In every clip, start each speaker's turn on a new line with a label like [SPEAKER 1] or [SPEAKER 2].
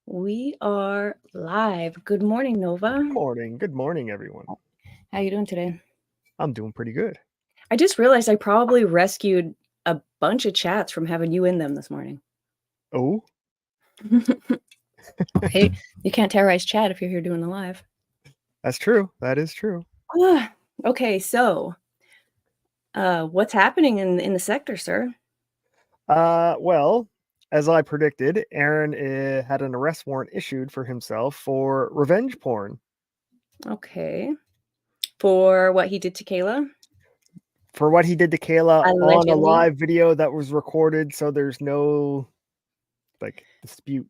[SPEAKER 1] We are live. Good morning, Nova.
[SPEAKER 2] Good morning, everyone.
[SPEAKER 1] How you doing today?
[SPEAKER 2] I'm doing pretty good.
[SPEAKER 1] I just realized I probably rescued a bunch of chats from having you in them this morning.
[SPEAKER 2] Oh,
[SPEAKER 1] Hey, you can't terrorize chat if you're here doing the live.
[SPEAKER 2] that's true. That is true.
[SPEAKER 1] Okay, so what's happening in the sector, sir?
[SPEAKER 2] Well, as I predicted, Aaron had an arrest warrant issued for himself for revenge porn.
[SPEAKER 1] Okay. For what he did to Kayla?
[SPEAKER 2] For what he did to Kayla on a
[SPEAKER 1] Allegedly.
[SPEAKER 2] live video that was recorded, so there's no dispute.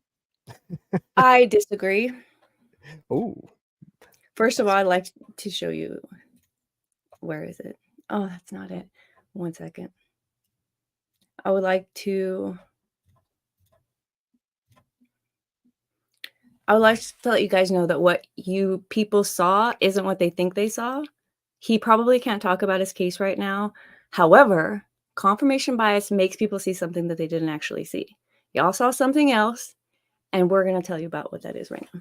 [SPEAKER 1] I disagree.
[SPEAKER 2] Oh,
[SPEAKER 1] First of all, I'd like to show you. Where is it? Oh, that's not it. 1 second. I would like to let you guys know that what you people saw isn't what they think they saw. He probably can't talk about his case right now. However, confirmation bias makes people see something that they didn't actually see. Y'all saw something else, and we're going to tell you about what that is right now.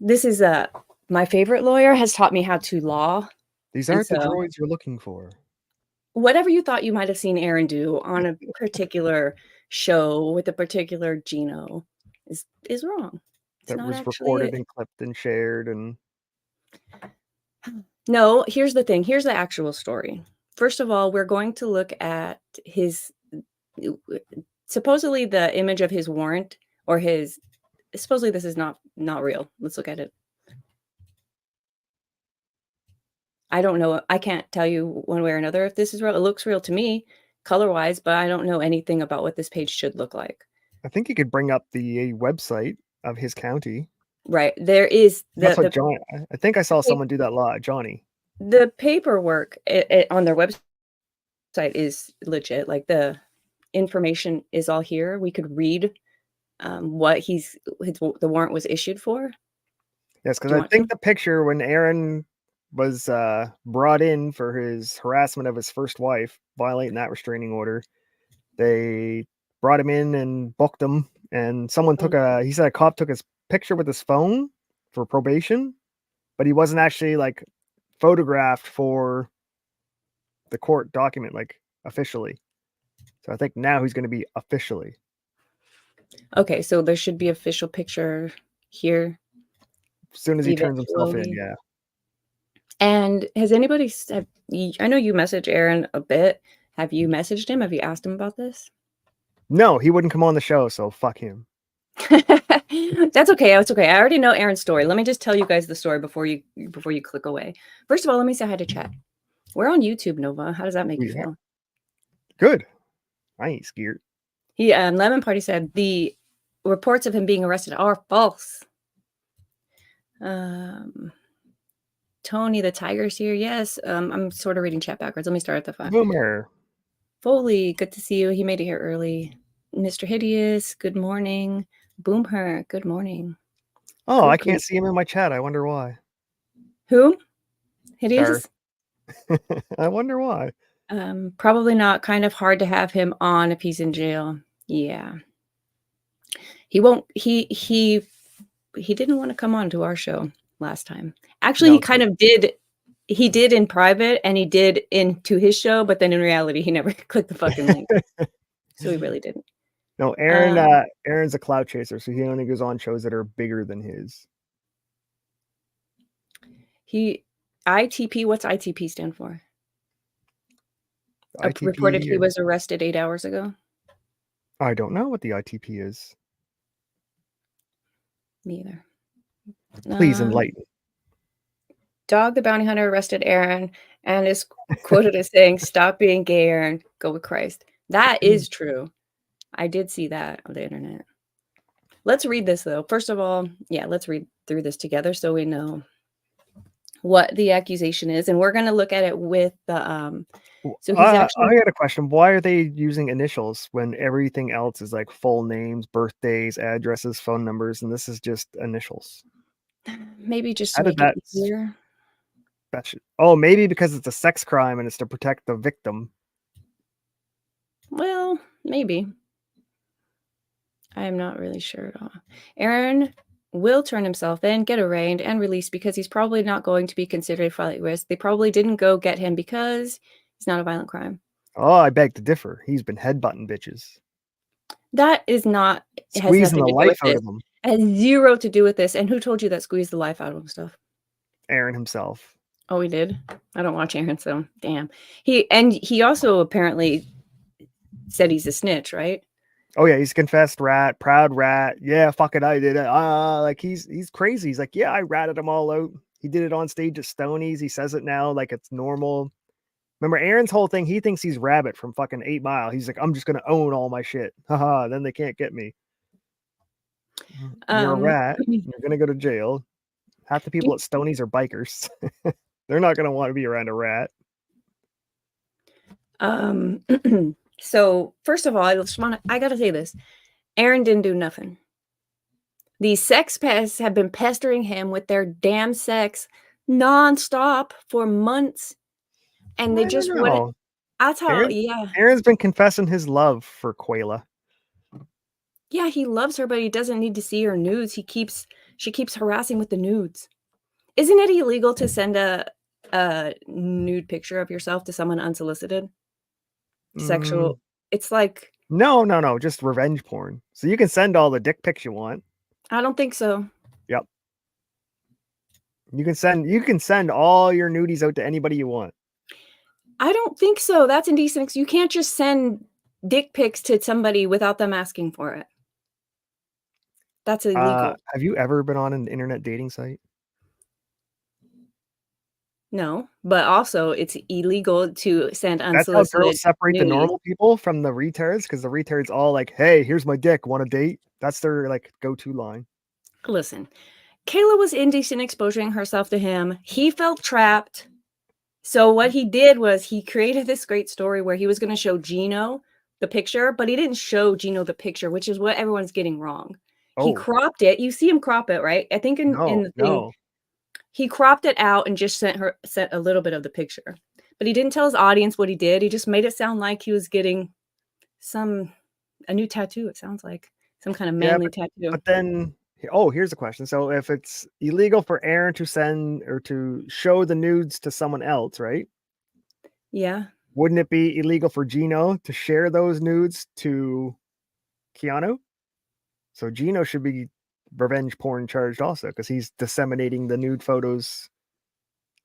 [SPEAKER 1] This is my favorite lawyer has taught me how to law.
[SPEAKER 2] these aren't the droids you're looking for.
[SPEAKER 1] Whatever you thought you might have seen Aaron do on a particular show with a particular Gino is wrong. It's
[SPEAKER 2] That
[SPEAKER 1] not
[SPEAKER 2] was
[SPEAKER 1] actually
[SPEAKER 2] recorded
[SPEAKER 1] it.
[SPEAKER 2] and clipped and shared and
[SPEAKER 1] No, here's the thing. Here's the actual story. First of all, we're going to look at his supposedly the image of his warrant or his supposedly this is not real. Let's look at it. I don't know. I can't tell you one way or another if this is real. It looks real to me color-wise, but I don't know anything about what this page should look like.
[SPEAKER 2] I think you could bring up the website of his county.
[SPEAKER 1] Right. There is
[SPEAKER 2] That's what John. I think I saw someone do that live, Johnny.
[SPEAKER 1] The paperwork on their website is legit. Like the information is all here. We could read what the warrant was issued for.
[SPEAKER 2] Yes, because I think the picture when Aaron was brought in for his harassment of his first wife, violating that restraining order, they brought him in and booked him, and someone he said a cop took his picture with his phone for probation, but he wasn't actually like photographed for the court document, like officially. So I think now he's going to be officially.
[SPEAKER 1] Okay, so there should be official picture here.
[SPEAKER 2] As soon as he turns himself in, yeah.
[SPEAKER 1] And has anybody said, I know you messaged Aaron a bit. Have you messaged him? Have you asked him about this?
[SPEAKER 2] No, he wouldn't come on the show, so fuck him.
[SPEAKER 1] That's okay. It's okay. I already know Aaron's story. Let me just tell you guys the story before you click away. First of all, let me say hi to chat. We're on YouTube, Nova. How does that make you feel?
[SPEAKER 2] Good. I ain't scared.
[SPEAKER 1] Lemon Party said the reports of him being arrested are false. Tony the Tiger's here. Yes. I'm sort of reading chat backwards. Let me start at the front.
[SPEAKER 2] Boomer.
[SPEAKER 1] Foley, good to see you. He made it here early. Mr. Hideous, good morning. Boomer, good morning.
[SPEAKER 2] Oh, Cuckoo. I can't see him in my chat. I wonder why.
[SPEAKER 1] Who? Hideous?
[SPEAKER 2] I wonder why.
[SPEAKER 1] Probably not. Kind of hard to have him on if he's in jail. Yeah. He won't. He didn't want to come on to our show last time. Actually, he kind of did. He did in private and he did into his show, but then in reality, he never clicked the fucking link. So he really didn't.
[SPEAKER 2] No, Aaron's a clout chaser, so he only goes on shows that are bigger than his.
[SPEAKER 1] ITP, what's ITP stand for?
[SPEAKER 2] ITP
[SPEAKER 1] reported he was arrested 8 hours ago.
[SPEAKER 2] I don't know what the ITP is.
[SPEAKER 1] Me either.
[SPEAKER 2] Please enlighten.
[SPEAKER 1] Dog the Bounty Hunter arrested Aaron and is quoted as saying, "Stop being gay, Aaron. Go with Christ." That is true. I did see that on the internet. Let's read this, though. First of all, yeah, let's read through this together so we know what the accusation is. And we're going to look at it with the...
[SPEAKER 2] So he's actually... I had a question. Why are they using initials when everything else is like full names, birthdays, addresses, phone numbers, and this is just initials?
[SPEAKER 1] Maybe just to make it easier.
[SPEAKER 2] Maybe because it's a sex crime and it's to protect the victim.
[SPEAKER 1] Well, maybe. I am not really sure at all. Aaron will turn himself in, get arraigned, and released because he's probably not going to be considered a flight risk. They probably didn't go get him because he's not a violent crime.
[SPEAKER 2] Oh, I beg to differ. He's been headbutting bitches.
[SPEAKER 1] That is not, it has
[SPEAKER 2] Squeezing
[SPEAKER 1] nothing
[SPEAKER 2] the
[SPEAKER 1] to do with
[SPEAKER 2] life out
[SPEAKER 1] this.
[SPEAKER 2] of them.
[SPEAKER 1] It has zero to do with this. And who told you that squeezed the life out of him stuff?
[SPEAKER 2] Aaron himself.
[SPEAKER 1] Oh, he did? I don't watch Aaron, so damn. He also apparently said he's a snitch, right?
[SPEAKER 2] Oh yeah, he's confessed rat, proud rat. Yeah, fuck it, I did it. Like he's crazy. He's like, yeah, I ratted them all out. He did it on stage at Stonies. He says it now like it's normal. Remember Aaron's whole thing? He thinks he's Rabbit from fucking 8 Mile. He's like, I'm just gonna own all my shit. Haha, then they can't get me. You're a rat. You're gonna go to jail. Half the people at Stonies are bikers. They're not gonna want to be around a rat.
[SPEAKER 1] So first of all, I gotta say this. Aaron didn't do nothing. These sex pests have been pestering him with their damn sex nonstop for months. And they just wouldn't. That's how, yeah.
[SPEAKER 2] Aaron's been confessing his love for Quayla.
[SPEAKER 1] Yeah, he loves her, but he doesn't need to see her nudes. She keeps harassing with the nudes. Isn't it illegal to send a nude picture of yourself to someone unsolicited? Sexual. It's like,
[SPEAKER 2] no, just revenge porn. So you can send all the dick pics you want.
[SPEAKER 1] I don't think so.
[SPEAKER 2] Yep. You can send all your nudies out to anybody you want.
[SPEAKER 1] I don't think so. That's indecent. You can't just send dick pics to somebody without them asking for it. That's illegal.
[SPEAKER 2] Have you ever been on an internet dating site?
[SPEAKER 1] No, but also it's illegal to send
[SPEAKER 2] That's how
[SPEAKER 1] unsolicited
[SPEAKER 2] girls separate the
[SPEAKER 1] nudies.
[SPEAKER 2] normal people from the retards, because the retards all like, hey, here's my dick, want a date? That's their like go-to line.
[SPEAKER 1] Listen, Kayla was indecent exposing herself to him. He felt trapped. So what he did was he created this great story where he was going to show Gino the picture, but he didn't show Gino the picture, which is what everyone's getting wrong. He cropped it. You see him crop it, right? I think in the thing, he cropped it out and just sent a little bit of the picture. But he didn't tell his audience what he did. He just made it sound like he was getting a new tattoo. It sounds like some kind of manly tattoo.
[SPEAKER 2] But then, here's a question. So if it's illegal for Aaron to send or to show the nudes to someone else, right?
[SPEAKER 1] Yeah.
[SPEAKER 2] Wouldn't it be illegal for Gino to share those nudes to Keanu? So Gino should be revenge porn charged also, because he's disseminating the nude photos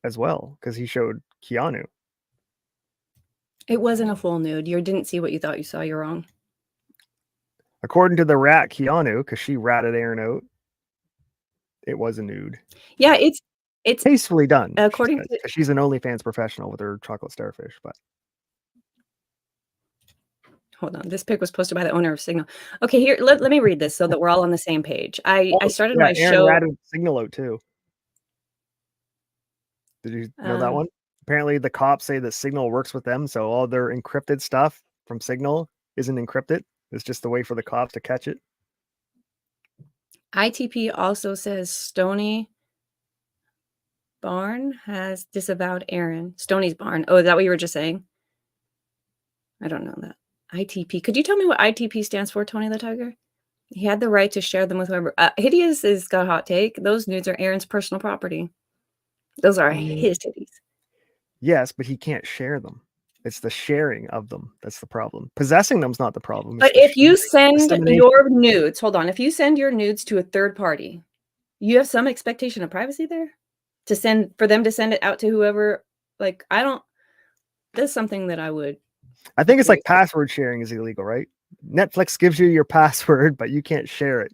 [SPEAKER 2] as well, because he showed Keanu.
[SPEAKER 1] It wasn't a full nude. You didn't see what you thought you saw. You're wrong.
[SPEAKER 2] According to the rat Keanu, because she ratted Aaron out, it was a nude.
[SPEAKER 1] Yeah, it's
[SPEAKER 2] tastefully done.
[SPEAKER 1] According to
[SPEAKER 2] she's an OnlyFans professional with her chocolate starfish, but
[SPEAKER 1] hold on. This pic was posted by the owner of Signal. Okay, here, let me read this so that we're all on the same page. I started my
[SPEAKER 2] Aaron
[SPEAKER 1] show.
[SPEAKER 2] ratted Signal out too. Did you know that one? Apparently the cops say that Signal works with them, so all their encrypted stuff from Signal isn't encrypted. It's just a way for the cops to catch it.
[SPEAKER 1] ITP also says Stony Barn has disavowed Aaron. Stoney's Barn. Oh, is that what you were just saying? I don't know that. ITP. Could you tell me what ITP stands for, Tony the Tiger? He had the right to share them with whoever. Hideous has got a hot take. Those nudes are Aaron's personal property. Those are his titties.
[SPEAKER 2] Yes, but he can't share them. It's the sharing of them that's the problem. Possessing them's not the problem.
[SPEAKER 1] But if you send your nudes, hold on. If you send your nudes to a third party, you have some expectation of privacy there for them to send it out to whoever. Like, that's something that I would.
[SPEAKER 2] I think it's like password sharing is illegal, right? Netflix gives you your password, but you can't share it.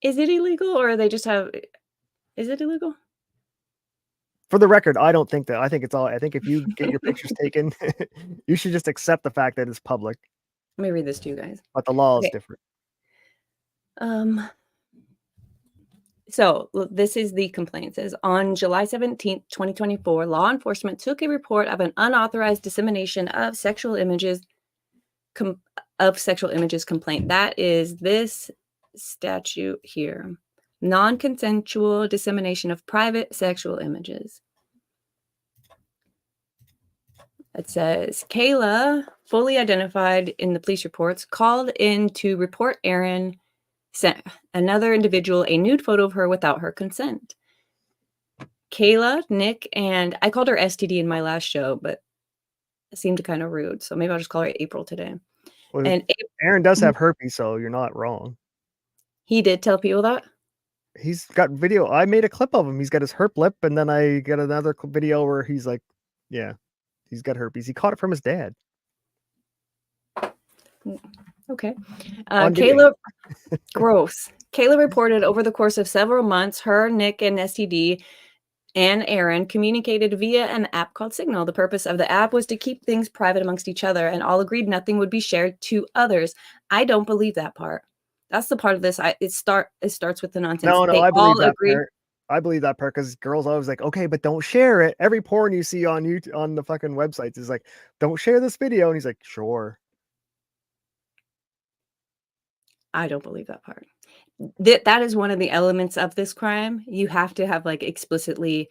[SPEAKER 1] Is it illegal, or is it illegal?
[SPEAKER 2] For the record, I don't think that. I think it's all. I think if you get your pictures taken, you should just accept the fact that it's public.
[SPEAKER 1] Let me read this to you guys.
[SPEAKER 2] But the law is different.
[SPEAKER 1] So this is the complaint. It says, on July 17th, 2024, law enforcement took a report of an unauthorized dissemination of sexual images complaint. That is this statute here. Non-consensual dissemination of private sexual images. It says, Kayla, fully identified in the police reports, called in to report Aaron sent another individual a nude photo of her without her consent. Kayla, Nick, and I called her STD in my last show, but it seemed kind of rude. So maybe I'll just call her April today.
[SPEAKER 2] Well,
[SPEAKER 1] And
[SPEAKER 2] Aaron does have herpes, so you're not wrong.
[SPEAKER 1] he did tell people that?
[SPEAKER 2] He's got video. I made a clip of him. He's got his herp lip, and then I got another video where he's like, yeah, he's got herpes. He caught it from his dad.
[SPEAKER 1] Okay.
[SPEAKER 2] On
[SPEAKER 1] Kayla, gross. Kayla reported over the course of several months, her, Nick, and STD and Aaron communicated via an app called Signal. The purpose of the app was to keep things private amongst each other, and all agreed nothing would be shared to others. I don't believe that part. That's the part of this. It starts with the nonsense.
[SPEAKER 2] No,
[SPEAKER 1] They
[SPEAKER 2] I believe
[SPEAKER 1] all
[SPEAKER 2] that
[SPEAKER 1] agreed.
[SPEAKER 2] part. I believe that part because girls always like, okay, but don't share it. Every porn you see on YouTube, on the fucking websites is like, don't share this video. And he's like, sure.
[SPEAKER 1] I don't believe that part. That is one of the elements of this crime. You have to have like explicitly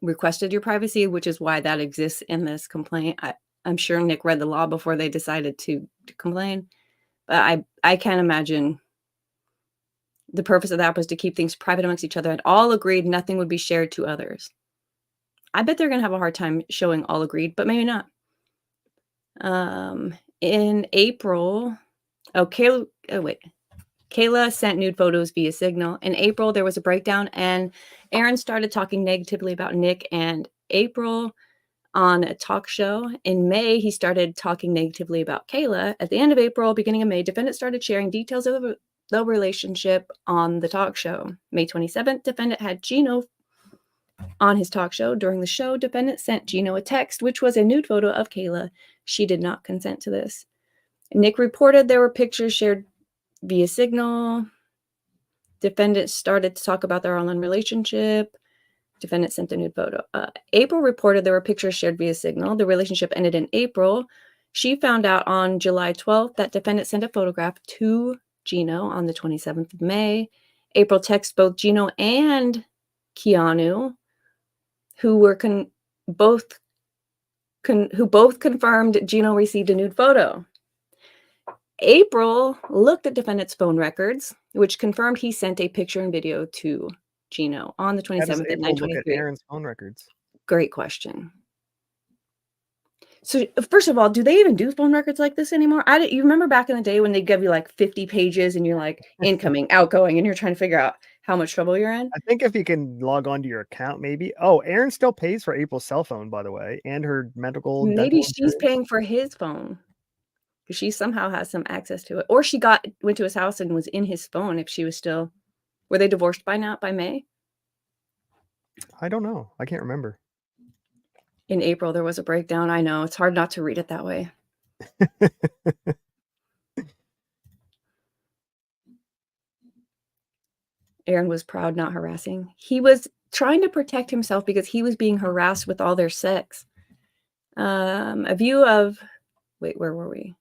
[SPEAKER 1] requested your privacy, which is why that exists in this complaint. I'm sure Nick read the law before they decided to complain, but I can't imagine the purpose of that was to keep things private amongst each other, and all agreed nothing would be shared to others. I bet they're going to have a hard time showing all agreed, but maybe not. In April, Kayla sent nude photos via Signal. In April, there was a breakdown, and Aaron started talking negatively about Nick and April on a talk show. In May, he started talking negatively about Kayla. At the end of April, beginning of May, defendant started sharing details of the relationship on the talk show. May 27th, defendant had Gino on his talk show. During the show, defendant sent Gino a text, which was a nude photo of Kayla. She did not consent to this. Nick reported there were pictures shared via Signal. Defendant started to talk about their online relationship. Defendant sent a nude photo. April reported there were pictures shared via Signal. The relationship ended in April. She found out on July 12th that defendant sent a photograph to Gino on the 27th of May. April texted both Gino and Keanu, who both confirmed Gino received a nude photo. April looked at defendant's phone records, which confirmed he sent a picture and video to Gino on the 27th at 9:23.
[SPEAKER 2] Look at Aaron's phone records.
[SPEAKER 1] Great question. So first of all, do they even do phone records like this anymore? You remember back in the day when they give you like 50 pages and you're like incoming, outgoing, and you're trying to figure out how much trouble you're in?
[SPEAKER 2] I think if you can log on to your account, maybe. Oh, Aaron still pays for April's cell phone, by the way, and her medical.
[SPEAKER 1] Maybe she's paying for his phone because she somehow has some access to it, or she went to his house and was in his phone. If she was still, were they divorced by May?
[SPEAKER 2] I don't know. I can't remember.
[SPEAKER 1] In April, there was a breakdown. I know it's hard not to read it that way. Aaron was proud, not harassing. He was trying to protect himself because he was being harassed with all their sex. Where were we?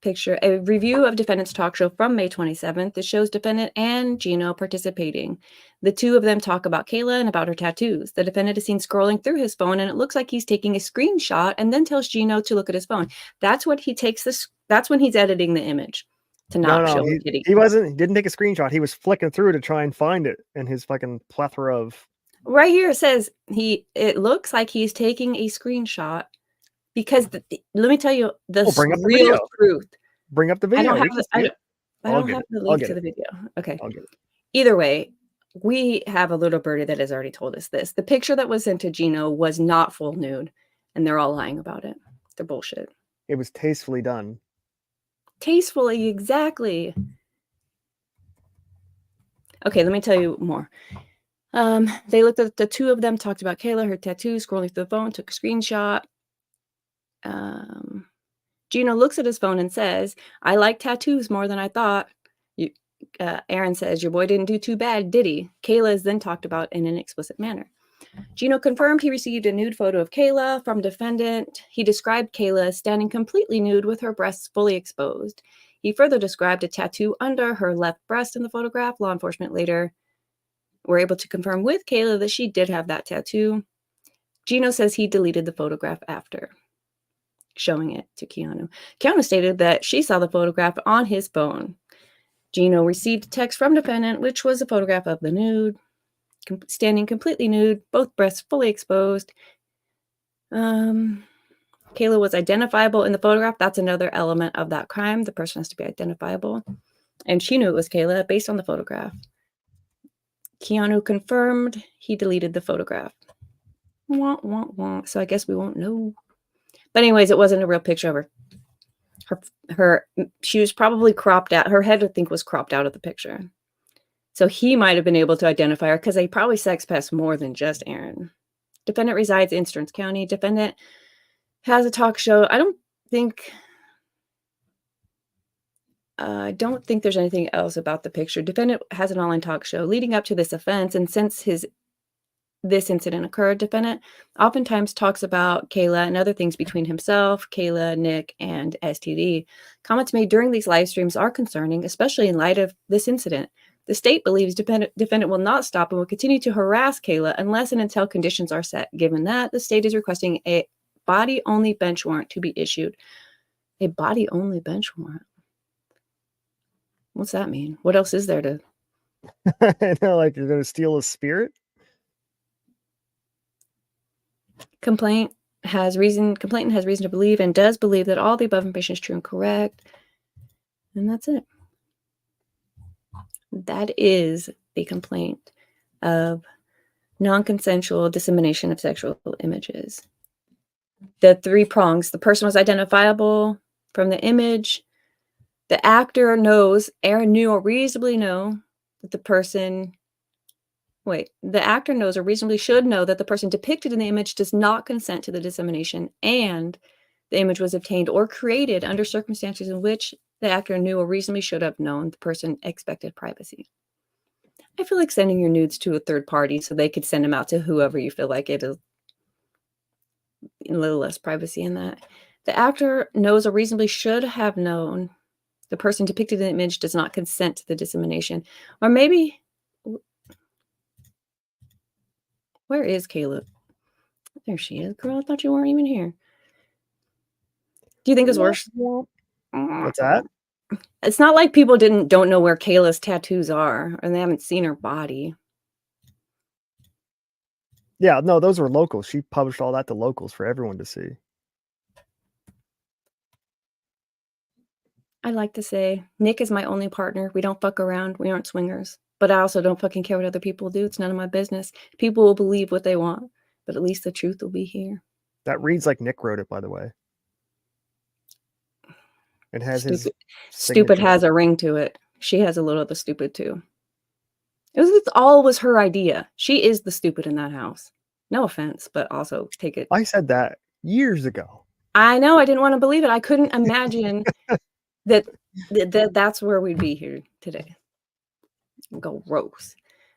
[SPEAKER 1] A review of defendant's talk show from May 27th. It shows defendant and Gino participating. The two of them talk about Kayla and about her tattoos. The defendant is seen scrolling through his phone, and it looks like he's taking a screenshot and then tells Gino to look at his phone. That's what he takes that's when he's editing the image to not show the kitty.
[SPEAKER 2] He didn't take a screenshot. He was flicking through to try and find it in his fucking plethora of.
[SPEAKER 1] Right here it says it looks like he's taking a screenshot. Because let me tell you the real truth.
[SPEAKER 2] Bring up the video.
[SPEAKER 1] I don't have the link to the video. Okay.
[SPEAKER 2] I'll get it.
[SPEAKER 1] Either way, we have a little birdie that has already told us this. The picture that was sent to Gino was not full nude, and they're all lying about it. They're bullshit.
[SPEAKER 2] It was tastefully done.
[SPEAKER 1] Tastefully, exactly. Okay, let me tell you more. They looked at the two of them, talked about Kayla, her tattoo, scrolling through the phone, took a screenshot. Gino looks at his phone and says, I like tattoos more than I thought. Aaron says, your boy didn't do too bad, did he? Kayla is then talked about in an explicit manner. Gino confirmed he received a nude photo of Kayla from defendant. He described Kayla standing completely nude with her breasts fully exposed. He further described a tattoo under her left breast in the photograph. Law enforcement later were able to confirm with Kayla that she did have that tattoo. Gino says he deleted the photograph after. showing it to Keanu. Keanu stated that she saw the photograph on his phone. Gino received a text from defendant, which was a photograph of the nude, standing completely nude, both breasts fully exposed. Kayla was identifiable in the photograph. That's another element of that crime. The person has to be identifiable. And she knew it was Kayla based on the photograph. Keanu confirmed he deleted the photograph. Wah, wah, wah. So I guess we won't know. But anyways, it wasn't a real picture of her. She was probably cropped out. Her head, I think, was cropped out of the picture. So he might have been able to identify her because they probably sex pest more than just Aaron. Defendant resides in Stearns County. Defendant has a talk show. I don't think there's anything else about the picture. Defendant has an online talk show leading up to this offense, and since this incident occurred, defendant oftentimes talks about Kayla and other things between himself, Kayla, Nick, and STD. Comments made during these live streams are concerning, especially in light of this incident. The state believes defendant will not stop and will continue to harass Kayla unless and until conditions are set. Given that, the state is requesting a body-only bench warrant to be issued. A body-only bench warrant? What's that mean? What else is there to...
[SPEAKER 2] I know, like you're going to steal a spirit?
[SPEAKER 1] Complainant has reason to believe and does believe that all the above information is true and correct. And that's it. That is the complaint of non-consensual dissemination of sexual images. The 3 prongs. The person was identifiable from the image. The actor knows, Aaron knew or reasonably know that the person... the actor knows or reasonably should know that the person depicted in the image does not consent to the dissemination, and the image was obtained or created under circumstances in which the actor knew or reasonably should have known the person expected privacy. I feel like sending your nudes to a third party so they could send them out to whoever you feel like it is a little less privacy in that. The actor knows or reasonably should have known the person depicted in the image does not consent to the dissemination. Or maybe... Where is Caleb? There she is. Girl, I thought you weren't even here. Do you think it's worse?
[SPEAKER 2] What's that?
[SPEAKER 1] It's not like people don't know where Kayla's tattoos are and they haven't seen her body.
[SPEAKER 2] Yeah, no, those were locals. She published all that to locals for everyone to see.
[SPEAKER 1] I like to say, Nick is my only partner. We don't fuck around. We aren't swingers. But I also don't fucking care what other people do. It's none of my business. People will believe what they want, but at least the truth will be here.
[SPEAKER 2] That reads like Nick wrote it, by the way. It has his
[SPEAKER 1] stupid has a ring to it. She has a little of the stupid too. It all was her idea. She is the stupid in that house. No offense, but also take it.
[SPEAKER 2] I said that years ago.
[SPEAKER 1] I know. I didn't want to believe it. I couldn't imagine that's where we'd be here today. Gross.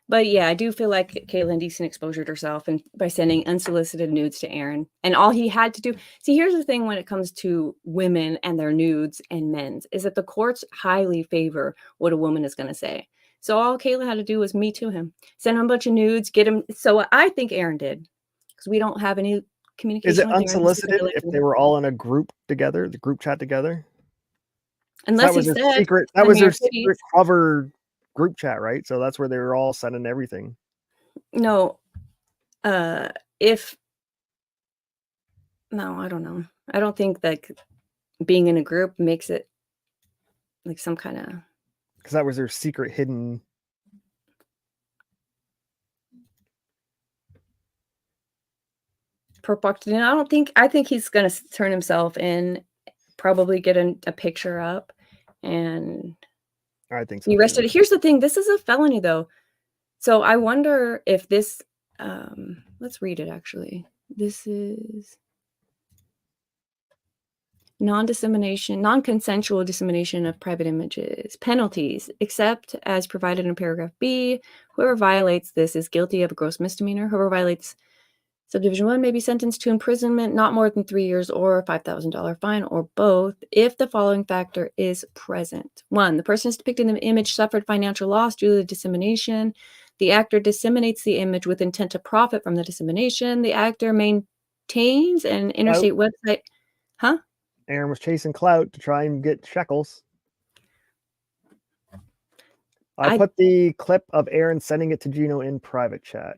[SPEAKER 1] But yeah, I do feel like Kayla indecent exposed herself and by sending unsolicited nudes to Aaron. And all he had to do... See, here's the thing when it comes to women and their nudes and men's, is that the courts highly favor what a woman is going to say. So all Kayla had to do was me to him. Send him a bunch of nudes, get him... So I think Aaron did. Because we don't have any communication.
[SPEAKER 2] Is it unsolicited if they were all in a group together, the group chat together?
[SPEAKER 1] Unless he said...
[SPEAKER 2] That was their secret cover group chat, right? So that's where they were all sending everything.
[SPEAKER 1] No. No, I don't know. I don't think that being in a group makes it like some kind of...
[SPEAKER 2] Because that was their secret hidden...
[SPEAKER 1] I think he's going to turn himself in, probably get a picture up, and...
[SPEAKER 2] I think so.
[SPEAKER 1] Be arrested. Here's the thing. This is a felony, though. So I wonder if this... let's read it, actually. This is... non-consensual dissemination of private images. Penalties, except as provided in paragraph B. Whoever violates this is guilty of a gross misdemeanor. Whoever violates subdivision 1 may be sentenced to imprisonment not more than 3 years or a $5,000 fine, or both, if the following factor is present. 1, the person is depicted in the image suffered financial loss due to the dissemination. The actor disseminates the image with intent to profit from the dissemination. The actor maintains an interstate website. Huh?
[SPEAKER 2] Aaron was chasing clout to try and get shekels. I put the clip of Aaron sending it to Gino in private chat.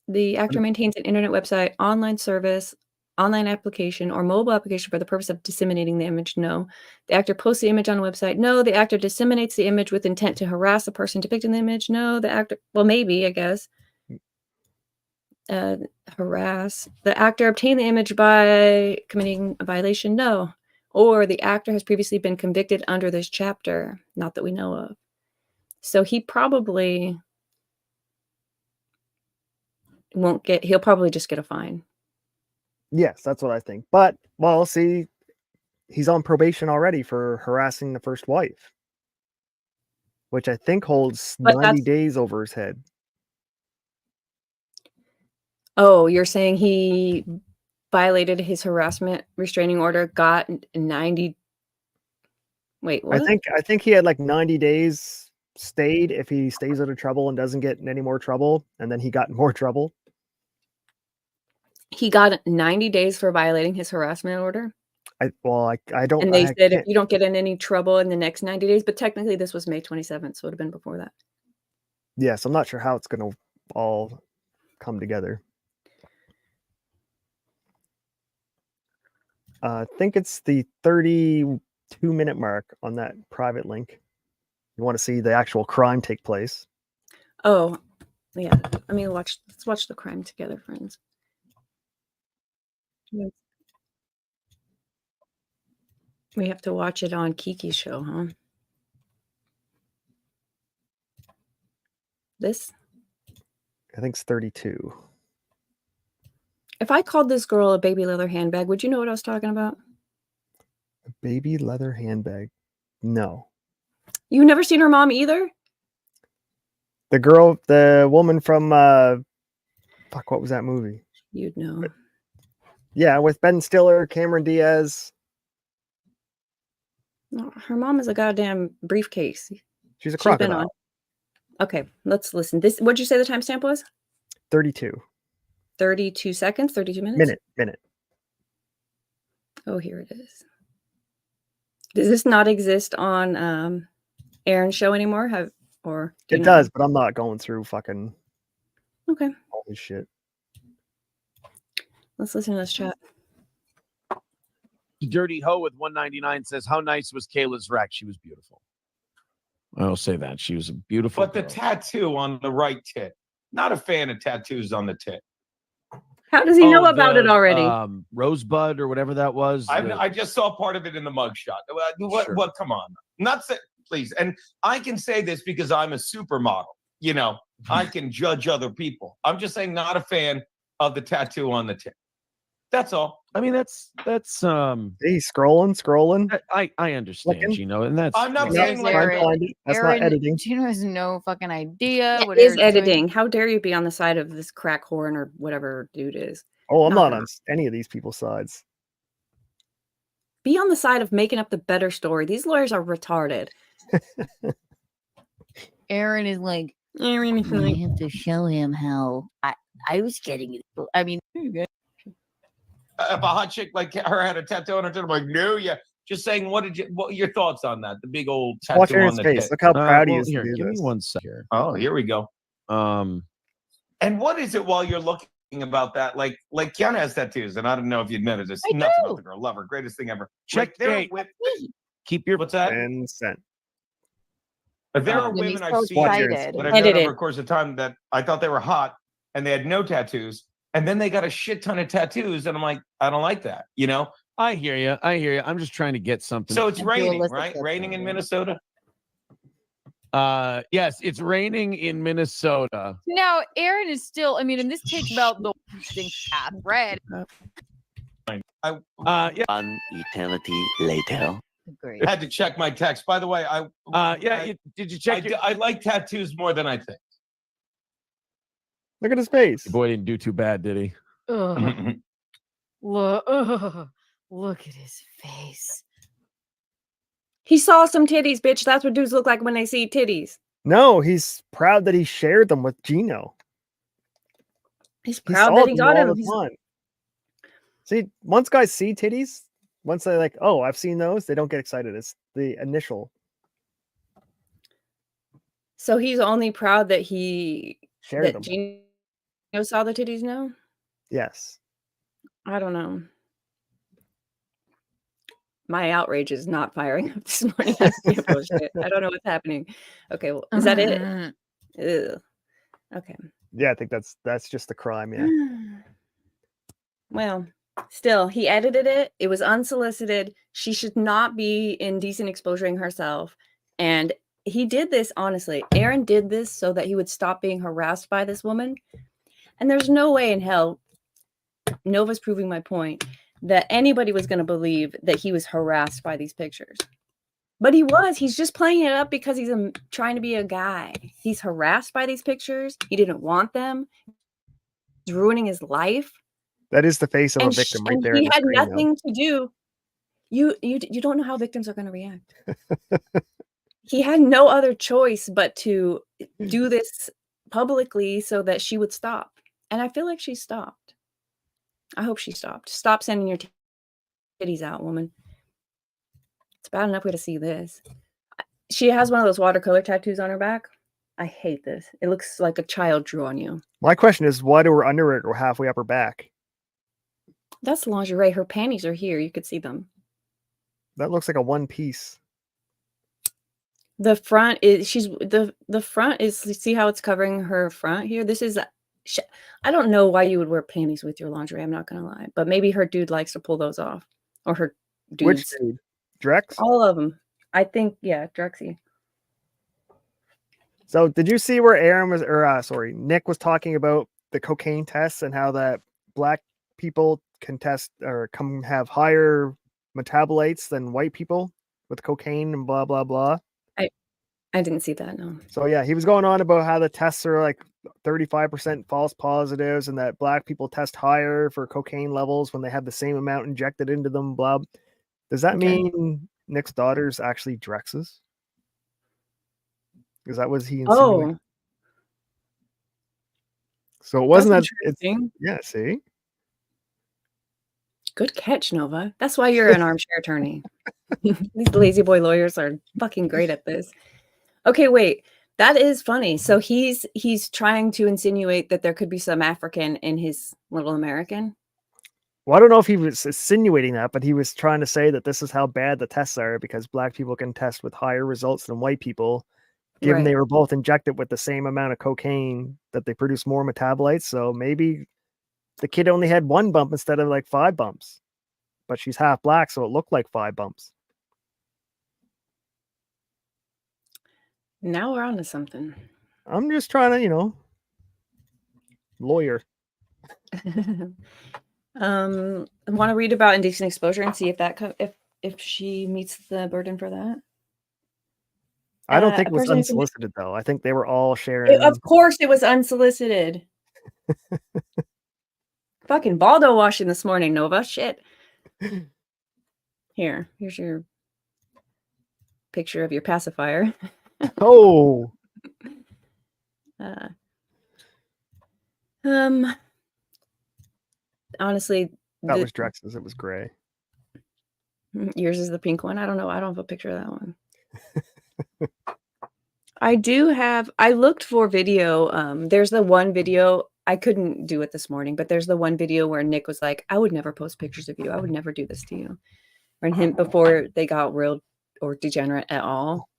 [SPEAKER 1] The actor maintains an internet website, online service, online application, or mobile application for the purpose of disseminating the image. No. The actor posts the image on a website. No. The actor disseminates the image with intent to harass the person depicting the image. No. The actor, well, maybe, I guess. Harass. The actor obtained the image by committing a violation. No. Or the actor has previously been convicted under this chapter. Not that we know of. So he probably won't get, he'll probably just get a fine.
[SPEAKER 2] Yes, that's what I think. But, well, see, he's on probation already for harassing the first wife, which I think holds 90 days over his head.
[SPEAKER 1] Oh, you're saying he violated his harassment restraining order, got 90. Wait, what?
[SPEAKER 2] I think he had like 90 days stayed if he stays out of trouble and doesn't get in any more trouble, and then he got in more trouble.
[SPEAKER 1] He got 90 days for violating his harassment order?
[SPEAKER 2] I don't.
[SPEAKER 1] And they said if you don't get in any trouble in the next 90 days, but technically this was May 27th, so it would have been before that.
[SPEAKER 2] Yes, I'm not sure how it's going to all come together. I think it's the 32-minute mark on that private link. You want to see the actual crime take place.
[SPEAKER 1] Oh, yeah. I mean, let's watch the crime together, friends. We have to watch it on Kiki's show, huh? This?
[SPEAKER 2] I think it's 32.
[SPEAKER 1] If I called this girl a baby leather handbag, would you know what I was talking about?
[SPEAKER 2] A baby leather handbag? No.
[SPEAKER 1] You've never seen her mom either?
[SPEAKER 2] The woman from fuck, what was that movie?
[SPEAKER 1] You'd know.
[SPEAKER 2] Yeah, with Ben Stiller, Cameron Diaz.
[SPEAKER 1] No, her mom is a goddamn briefcase.
[SPEAKER 2] She's a crocodile.
[SPEAKER 1] Okay, let's listen. What'd you say the timestamp was?
[SPEAKER 2] 32.
[SPEAKER 1] 32 seconds, 32 minutes?
[SPEAKER 2] Minute.
[SPEAKER 1] Oh, here it is. Does this not exist on Aaron's show anymore?
[SPEAKER 2] It does, but I'm not going through fucking all this shit.
[SPEAKER 1] Let's listen to this chat.
[SPEAKER 3] Dirty Ho with 199 says, how nice was Kayla's rack? She was beautiful. I'll say that. She was a beautiful
[SPEAKER 4] But the tattoo on the right tit. Not a fan of tattoos on the tit.
[SPEAKER 1] How does he know about it already?
[SPEAKER 3] Rosebud or whatever that was.
[SPEAKER 4] I just saw part of it in the mugshot.
[SPEAKER 3] Sure.
[SPEAKER 4] What? Come on. Not say, please. And I can say this because I'm a supermodel. You know, I can judge other people. I'm just saying, not a fan of the tattoo on the tit. That's all.
[SPEAKER 3] I mean, that's
[SPEAKER 2] hey, scrolling.
[SPEAKER 3] I understand, Gino, and that's.
[SPEAKER 4] I'm not saying like
[SPEAKER 2] that's not editing.
[SPEAKER 5] Gino has no fucking idea
[SPEAKER 1] what is editing. How dare you be on the side of this crack horn or whatever dude is?
[SPEAKER 2] Oh, I'm not on any of these people's sides.
[SPEAKER 1] Be on the side of making up the better story. These lawyers are retarded.
[SPEAKER 5] Aaron is like, I have to show him how I was getting it. I mean,
[SPEAKER 4] if a hot chick like her had a tattoo on her tit, I'm like, no, yeah. Just saying, what are your thoughts on that? The big old tattoo
[SPEAKER 2] Watch
[SPEAKER 4] on the
[SPEAKER 2] face.
[SPEAKER 4] tit.
[SPEAKER 2] Look how proud he is.
[SPEAKER 3] Here, give me 1 second.
[SPEAKER 4] Oh, here we go. And what is it while you're looking about that? Like Kiana has tattoos, and I don't know if you'd noticed this. Nothing about the girl. Love her. Greatest thing ever.
[SPEAKER 3] Check keep your
[SPEAKER 4] what's that?
[SPEAKER 2] 10 cent.
[SPEAKER 4] There are women I've seen that I've known over the course of time that I thought they were hot and they had no tattoos, and then they got a shit ton of tattoos, and I'm like, I don't like that, you know?
[SPEAKER 3] I hear you. I'm just trying to get something.
[SPEAKER 4] So it's raining, right? Raining in Minnesota?
[SPEAKER 3] Yes, it's raining in Minnesota.
[SPEAKER 5] now Aaron is still, I mean, and this takes about the path, right?
[SPEAKER 3] Yeah.
[SPEAKER 6] An eternity later.
[SPEAKER 5] Great.
[SPEAKER 4] I had to check my text. By the way,
[SPEAKER 3] did you check?
[SPEAKER 4] I like tattoos more than I think.
[SPEAKER 2] Look at his face.
[SPEAKER 3] Your boy didn't do too bad, did he?
[SPEAKER 5] Look at his face.
[SPEAKER 1] He saw some titties, bitch. That's what dudes look like when they see titties.
[SPEAKER 2] No, he's proud that he shared them with Gino.
[SPEAKER 1] He's proud that he got him.
[SPEAKER 2] See, once guys see titties, Once they like, oh, I've seen those, they don't get excited. It's the initial.
[SPEAKER 1] So he's only proud that
[SPEAKER 2] Shared them.
[SPEAKER 1] Gino saw the titties now?
[SPEAKER 2] Yes.
[SPEAKER 1] I don't know. My outrage is not firing up this morning. Bullshit. I don't know what's happening. Okay, well, is that it? Ugh. Okay.
[SPEAKER 2] Yeah, I think that's just the crime, yeah.
[SPEAKER 1] Well, still, he edited it. It was unsolicited. She should not be indecent exposuring herself. And he did this, honestly. Aaron did this so that he would stop being harassed by this woman. And there's no way in hell, Nova's proving my point, that anybody was going to believe that he was harassed by these pictures. But he was. He's just playing it up because he's trying to be a guy. He's harassed by these pictures. He didn't want them. He's ruining his life.
[SPEAKER 2] That is the face of a victim right there.
[SPEAKER 1] He had nothing to do. You don't know how victims are going to react. He had no other choice but to do this publicly so that she would stop. And I feel like she stopped. I hope she stopped. Stop sending your titties out, woman. It's bad enough we to see this. She has one of those watercolor tattoos on her back. I hate this. It looks like a child drew on you.
[SPEAKER 2] My question is, why do her underwear go halfway up her back?
[SPEAKER 1] That's lingerie. Her panties are here. You could see them.
[SPEAKER 2] That looks like a one piece.
[SPEAKER 1] The front is the front is, see how it's covering her front here? This is I don't know why you would wear panties with your lingerie. I'm not gonna lie, but maybe her dude likes to pull those off, or her dudes.
[SPEAKER 2] Which dude? Drex?
[SPEAKER 1] All of them. I think, yeah, Drexy.
[SPEAKER 2] So did you see where Nick was talking about the cocaine tests and how that black people can test or have higher metabolites than white people with cocaine and blah, blah, blah?
[SPEAKER 1] I didn't see that, no.
[SPEAKER 2] So yeah, he was going on about how the tests are like 35% false positives and that black people test higher for cocaine levels when they have the same amount injected into them, blah. Does that mean Nick's daughter's actually Drex's? Because that was he insinuated.
[SPEAKER 1] Oh.
[SPEAKER 2] So it wasn't that
[SPEAKER 1] interesting.
[SPEAKER 2] Yeah, see?
[SPEAKER 1] Good catch, Nova. That's why you're an armchair attorney. These lazy boy lawyers are fucking great at this. Okay, wait. That is funny. So he's trying to insinuate that there could be some African in his little American.
[SPEAKER 2] Well, I don't know if he was insinuating that, but he was trying to say that this is how bad the tests are because black people can test with higher results than white people, given they were both injected with the same amount of cocaine, that they produce more metabolites. So maybe the kid only had one bump instead of like 5 bumps, but she's half black, so it looked like 5 bumps.
[SPEAKER 1] Now we're on to something.
[SPEAKER 2] I'm just trying to, lawyer.
[SPEAKER 1] I want to read about indecent exposure and see if she meets the burden for that.
[SPEAKER 2] I don't think it was unsolicited, though. I think they were all sharing.
[SPEAKER 1] Of course it was unsolicited. Fucking Baldo washing this morning, Nova. Shit. Here's your picture of your pacifier.
[SPEAKER 2] Oh.
[SPEAKER 1] Honestly,
[SPEAKER 2] that was Drex's. It was gray.
[SPEAKER 1] Yours is the pink one. I don't know. I don't have a picture of that one. I looked for video. There's the one video. I couldn't do it this morning, but there's the one video where Nick was like, I would never post pictures of you. I would never do this to you. And him before they got real or degenerate at all.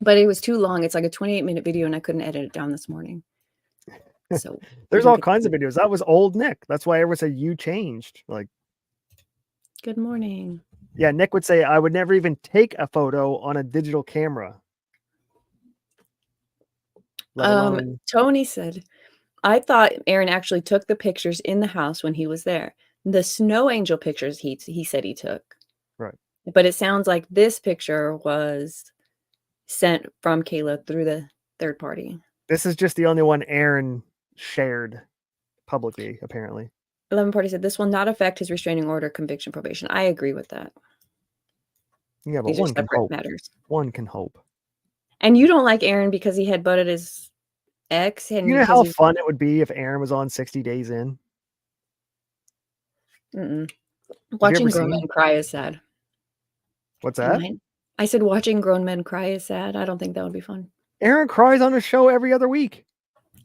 [SPEAKER 1] But it was too long. It's like a 28-minute video and I couldn't edit it down this morning. So
[SPEAKER 2] there's all kinds of videos. That was old Nick. That's why everyone said you changed. Like,
[SPEAKER 1] good morning.
[SPEAKER 2] Yeah, Nick would say, I would never even take a photo on a digital camera.
[SPEAKER 1] Tony said, I thought Aaron actually took the pictures in the house when he was there. The snow angel pictures he said he took.
[SPEAKER 2] Right.
[SPEAKER 1] But it sounds like this picture was sent from Kayla through the third party.
[SPEAKER 2] This is just the only one Aaron shared publicly, apparently.
[SPEAKER 1] 11 Party said this will not affect his restraining order, conviction, probation. I agree with that.
[SPEAKER 2] Yeah, but
[SPEAKER 1] these
[SPEAKER 2] one
[SPEAKER 1] are
[SPEAKER 2] can
[SPEAKER 1] separate
[SPEAKER 2] hope.
[SPEAKER 1] Matters.
[SPEAKER 2] One can hope.
[SPEAKER 1] And you don't like Aaron because he had butted his ex. And
[SPEAKER 2] you know how fun it would be if Aaron was on 60 Days In?
[SPEAKER 1] Mm-mm. Watching
[SPEAKER 2] ever
[SPEAKER 1] grown
[SPEAKER 2] seen-
[SPEAKER 1] men cry is sad.
[SPEAKER 2] What's
[SPEAKER 1] Am
[SPEAKER 2] that?
[SPEAKER 1] I said watching grown men cry is sad. I don't think that would be fun.
[SPEAKER 2] Aaron cries on his show every other week.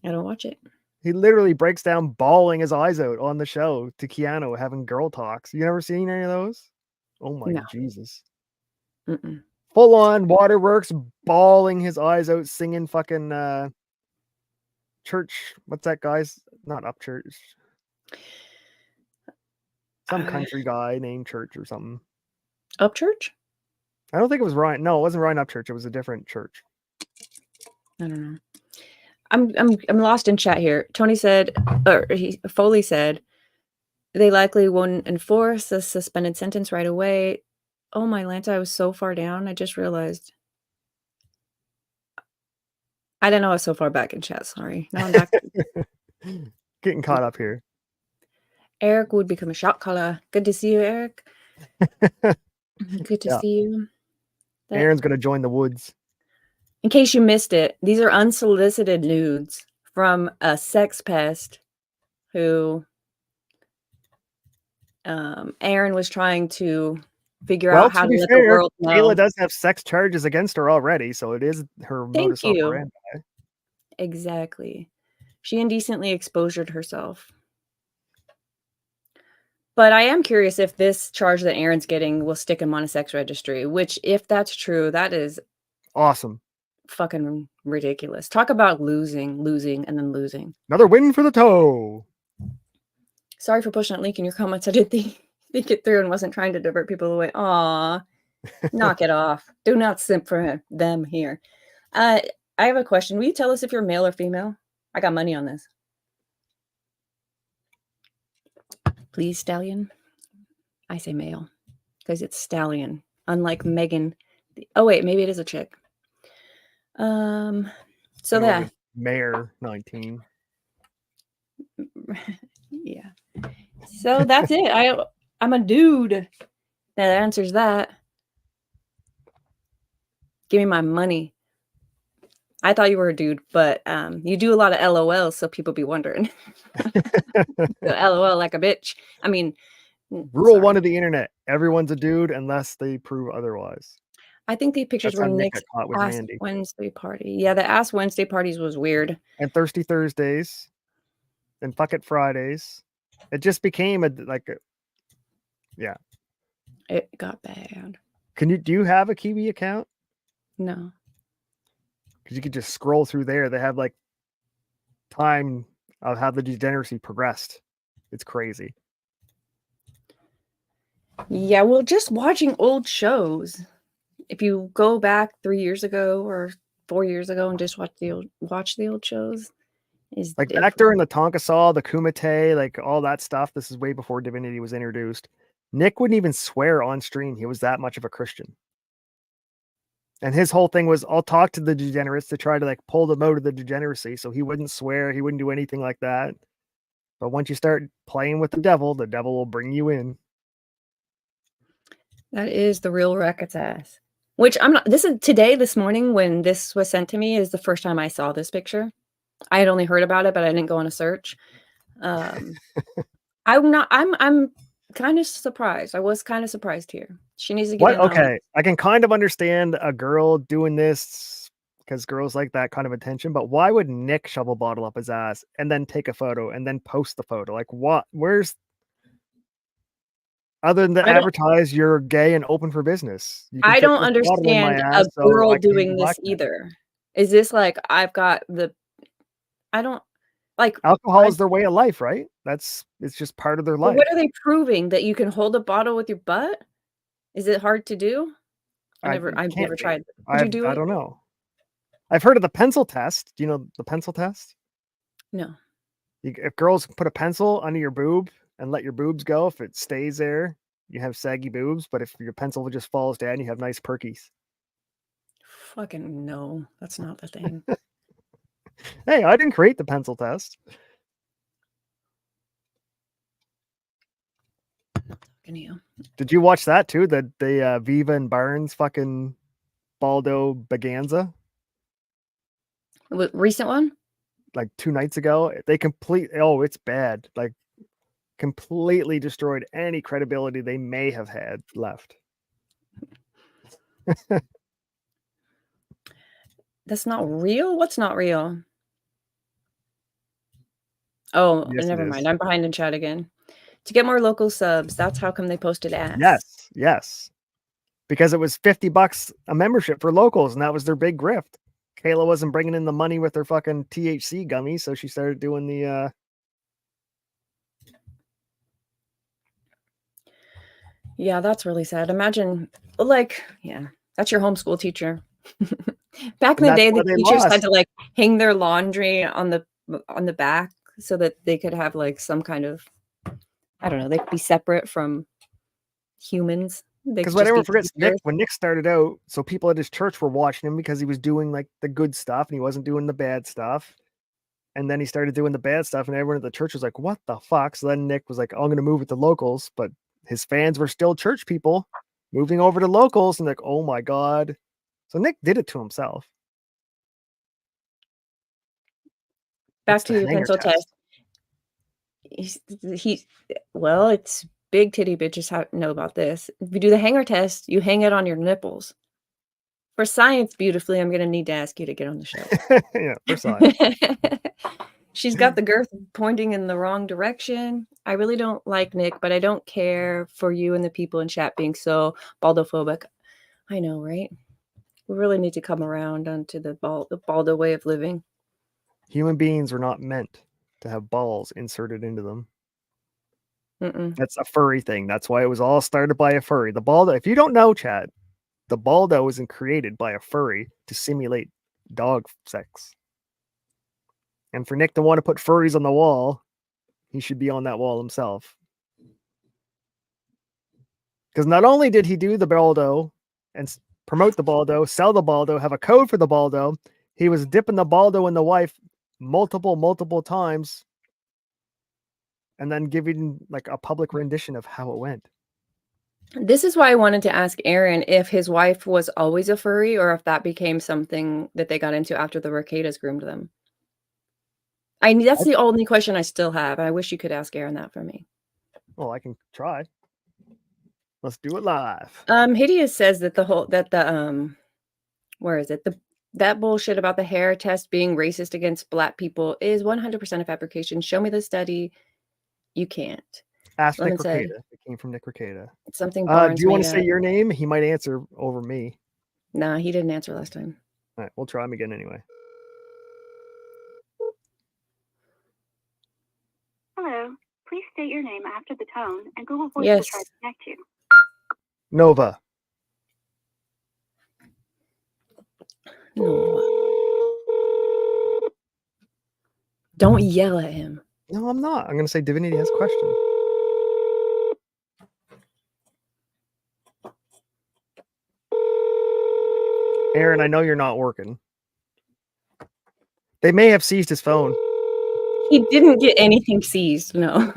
[SPEAKER 1] I don't watch it.
[SPEAKER 2] He literally breaks down bawling his eyes out on the show to Keanu having girl talks. You never seen any of those? Oh my
[SPEAKER 1] No.
[SPEAKER 2] Jesus.
[SPEAKER 1] Mm-mm.
[SPEAKER 2] Full on waterworks, bawling his eyes out, singing fucking church. What's that guy's? Not Up Church. Some country guy named Church or something.
[SPEAKER 1] Up Church?
[SPEAKER 2] I don't think it was Ryan. No, it wasn't Ryan Upchurch. It was a different church.
[SPEAKER 1] I don't know. I'm lost in chat here. Tony said, or Foley said, they likely won't enforce the suspended sentence right away. Oh my Lanta, I was so far down. I just realized. I didn't know I was so far back in chat. Sorry. Now I'm back.
[SPEAKER 2] Getting caught up here.
[SPEAKER 1] Eric would become a shot caller. Good to see you, Eric. Good to
[SPEAKER 2] Yeah.
[SPEAKER 1] see you.
[SPEAKER 2] Aaron's going to join the woods.
[SPEAKER 1] In case you missed it, these are unsolicited nudes from a sex pest who Aaron was trying to figure out how to let the world know.
[SPEAKER 2] Kayla does have sex charges against her already, so it is her modus operandi.
[SPEAKER 1] Exactly. She indecently exposed herself. But I am curious if this charge that Aaron's getting will stick him on a sex registry, which, if that's true, that is
[SPEAKER 2] awesome.
[SPEAKER 1] Fucking ridiculous. Talk about losing, and then losing.
[SPEAKER 2] Another win for the toe.
[SPEAKER 1] Sorry for pushing that link in your comments. I did think it through and wasn't trying to divert people away. Aw, knock it off. Do not simp for them here. I have a question. Will you tell us if you're male or female? I got money on this. Please, Stallion. I say male because it's Stallion. Unlike Megan. Oh wait, maybe it is a chick. So that
[SPEAKER 2] Mayor 19.
[SPEAKER 1] Yeah. So that's it. I'm a dude. That answers that. Give me my money. I thought you were a dude, but you do a lot of LOL, so people be wondering. LOL like a bitch. I mean,
[SPEAKER 2] rule one of the internet: everyone's a dude unless they prove otherwise.
[SPEAKER 1] I think the pictures were Nick's Ass Wednesday party. Yeah, the Ass Wednesday parties was weird.
[SPEAKER 2] And Thirsty Thursdays. And Fuck It Fridays. It just became yeah.
[SPEAKER 1] It got bad.
[SPEAKER 2] Do you have a Kiwi account?
[SPEAKER 1] No.
[SPEAKER 2] Because you could just scroll through there. They have like time of how the degeneracy progressed. It's crazy.
[SPEAKER 1] Yeah, well, just watching old shows. If you go back 3 years ago or 4 years ago and just watch the old shows, is
[SPEAKER 2] like different. Back during the Tonkasaw, the Kumite, like all that stuff. This is way before Divinity was introduced. Nick wouldn't even swear on stream. He was that much of a Christian. And his whole thing was, I'll talk to the degenerates to try to like pull them out of the degeneracy. So he wouldn't swear. He wouldn't do anything like that. But once you start playing with the devil will bring you in.
[SPEAKER 1] That is the real Rekieta ass. Which I'm not, this morning when this was sent to me is the first time I saw this picture. I had only heard about it, but I didn't go on a search. I'm kind of surprised. I was kind of surprised here. She needs to get
[SPEAKER 2] okay. I can kind of understand a girl doing this because girls like that kind of attention, but why would Nick shove a bottle up his ass and then take a photo and then post the photo? Like what? Where's other than to advertise you're gay and open for business?
[SPEAKER 1] I don't understand a girl doing this either. Is this like I don't like
[SPEAKER 2] alcohol is their way of life, right? It's just part of their life.
[SPEAKER 1] What are they proving? That you can hold a bottle with your butt? Is it hard to do? I've never tried.
[SPEAKER 2] I don't know. I've heard of the pencil test. Do you know the pencil test?
[SPEAKER 1] No.
[SPEAKER 2] If girls put a pencil under your boob and let your boobs go, if it stays there, you have saggy boobs. But if your pencil just falls down, you have nice perkies.
[SPEAKER 1] Fucking no, that's not the thing.
[SPEAKER 2] Hey, I didn't create the pencil test. Did you watch that too? The Viva and Barnes fucking Baldo Baganza?
[SPEAKER 1] Recent one?
[SPEAKER 2] Like 2 nights ago. They it's bad. Like completely destroyed any credibility they may have had left.
[SPEAKER 1] That's not real? What's not real? Oh,
[SPEAKER 2] Yes, it
[SPEAKER 1] never
[SPEAKER 2] is.
[SPEAKER 1] mind. I'm behind in chat again. To get more local subs, that's how come they posted ads.
[SPEAKER 2] Yes. Because it was $50 a membership for locals, and that was their big grift. Kayla wasn't bringing in the money with her fucking THC gummies, so she started doing the
[SPEAKER 1] Yeah, that's really sad. Imagine, like, yeah, that's your homeschool teacher. Back in
[SPEAKER 2] And
[SPEAKER 1] the
[SPEAKER 2] that's
[SPEAKER 1] day,
[SPEAKER 2] why
[SPEAKER 1] the
[SPEAKER 2] they
[SPEAKER 1] teachers had
[SPEAKER 2] lost.
[SPEAKER 1] to like hang their laundry on the back so that they could have like some kind of, I don't know, they could be separate from humans. They
[SPEAKER 2] Because
[SPEAKER 1] could
[SPEAKER 2] what
[SPEAKER 1] just
[SPEAKER 2] everyone
[SPEAKER 1] be
[SPEAKER 2] forgets,
[SPEAKER 1] teachers.
[SPEAKER 2] when Nick started out, so people at his church were watching him because he was doing like the good stuff and he wasn't doing the bad stuff. And then he started doing the bad stuff, and everyone at the church was like, "What the fuck?" So then Nick was like, "I'm going to move with the locals," but his fans were still church people moving over to locals, and like, "Oh my god!" So Nick did it to himself.
[SPEAKER 1] Back
[SPEAKER 2] What's
[SPEAKER 1] to
[SPEAKER 2] the
[SPEAKER 1] your
[SPEAKER 2] hanger
[SPEAKER 1] pencil test. Well, it's big titty bitches know about this. If you do the hanger test, you hang it on your nipples. For science, beautifully, I'm going to need to ask you to get on the show.
[SPEAKER 2] Yeah, for science.
[SPEAKER 1] She's got the girth pointing in the wrong direction. I really don't like Nick, but I don't care for you and the people in chat being so baldophobic. I know, right? We really need to come around onto the baldo way of living.
[SPEAKER 2] Human beings were not meant to have balls inserted into them. That's a furry thing. That's why it was all started by a furry. The baldo, if you don't know, Chad, the baldo wasn't created by a furry to simulate dog sex. And for Nick to want to put furries on the wall, he should be on that wall himself. Because not only did he do the baldo and promote the baldo, sell the baldo, have a code for the baldo, he was dipping the baldo in the wife multiple times and then giving like a public rendition of how it went.
[SPEAKER 1] This is why I wanted to ask Aaron if his wife was always a furry or if that became something that they got into after the Rekietas groomed them. That's the only question I still have. I wish you could ask Aaron that for me.
[SPEAKER 2] Well, I can try. Let's do it live.
[SPEAKER 1] Hideous says that where is it? That bullshit about the hair test being racist against Black people is 100% a fabrication. Show me the study. You can't.
[SPEAKER 2] Ask
[SPEAKER 1] Lemon
[SPEAKER 2] Nick
[SPEAKER 1] said,
[SPEAKER 2] Rekieta. It came from Nick Rekieta.
[SPEAKER 1] It's something
[SPEAKER 2] Do
[SPEAKER 1] Barnes
[SPEAKER 2] you want to
[SPEAKER 1] made
[SPEAKER 2] say
[SPEAKER 1] up.
[SPEAKER 2] your name? He might answer over me.
[SPEAKER 1] Nah, he didn't answer last time.
[SPEAKER 2] All right, we'll try him again anyway.
[SPEAKER 7] Hello. Please state your name after the tone, and Google Voice will
[SPEAKER 1] Yes.
[SPEAKER 7] try to connect you.
[SPEAKER 2] Nova.
[SPEAKER 1] No. Don't yell at him.
[SPEAKER 2] No, I'm not. I'm going to say Divinity has a question. Aaron, I know you're not working. They may have seized his phone.
[SPEAKER 1] He didn't get anything seized, no.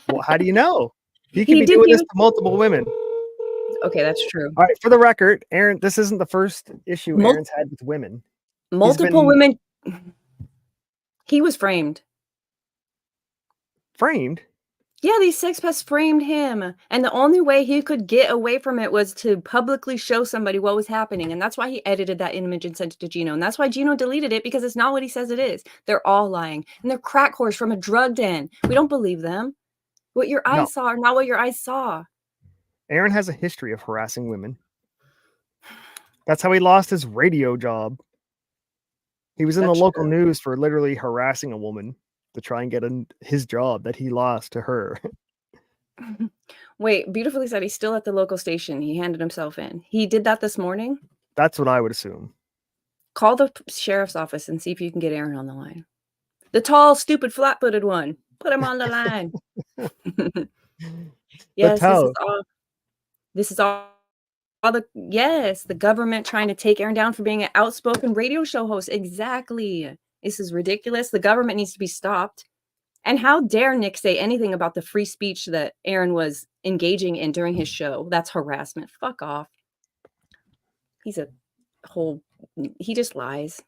[SPEAKER 2] Well, how do you know? He could
[SPEAKER 1] He
[SPEAKER 2] be
[SPEAKER 1] did
[SPEAKER 2] doing
[SPEAKER 1] give
[SPEAKER 2] this to multiple women.
[SPEAKER 1] Okay, that's true.
[SPEAKER 2] All right, for the record, Aaron, this isn't the first issue Aaron's had with women.
[SPEAKER 1] Multiple women. He was framed.
[SPEAKER 2] Framed?
[SPEAKER 1] Yeah, these sex pests framed him. And the only way he could get away from it was to publicly show somebody what was happening. And that's why he edited that image and sent it to Gino. And that's why Gino deleted it, because it's not what he says it is. They're all lying. And they're crack whores from a drug den. We don't believe them. What your eyes saw are not what your eyes saw.
[SPEAKER 2] Aaron has a history of harassing women. That's how he lost his radio job. He was in the local news for literally harassing a woman to try and get his job that he lost to her.
[SPEAKER 1] Wait, beautifully said he's still at the local station. He handed himself in. He did that this morning?
[SPEAKER 2] That's what I would assume.
[SPEAKER 1] Call the sheriff's office and see if you can get Aaron on the line. The tall, stupid, flat-footed one. Put him on the line. Yes, this is all the government trying to take Aaron down for being an outspoken radio show host. Exactly. This is ridiculous. The government needs to be stopped. And how dare Nick say anything about the free speech that Aaron was engaging in during his show? That's harassment. Fuck off. He's he just lies.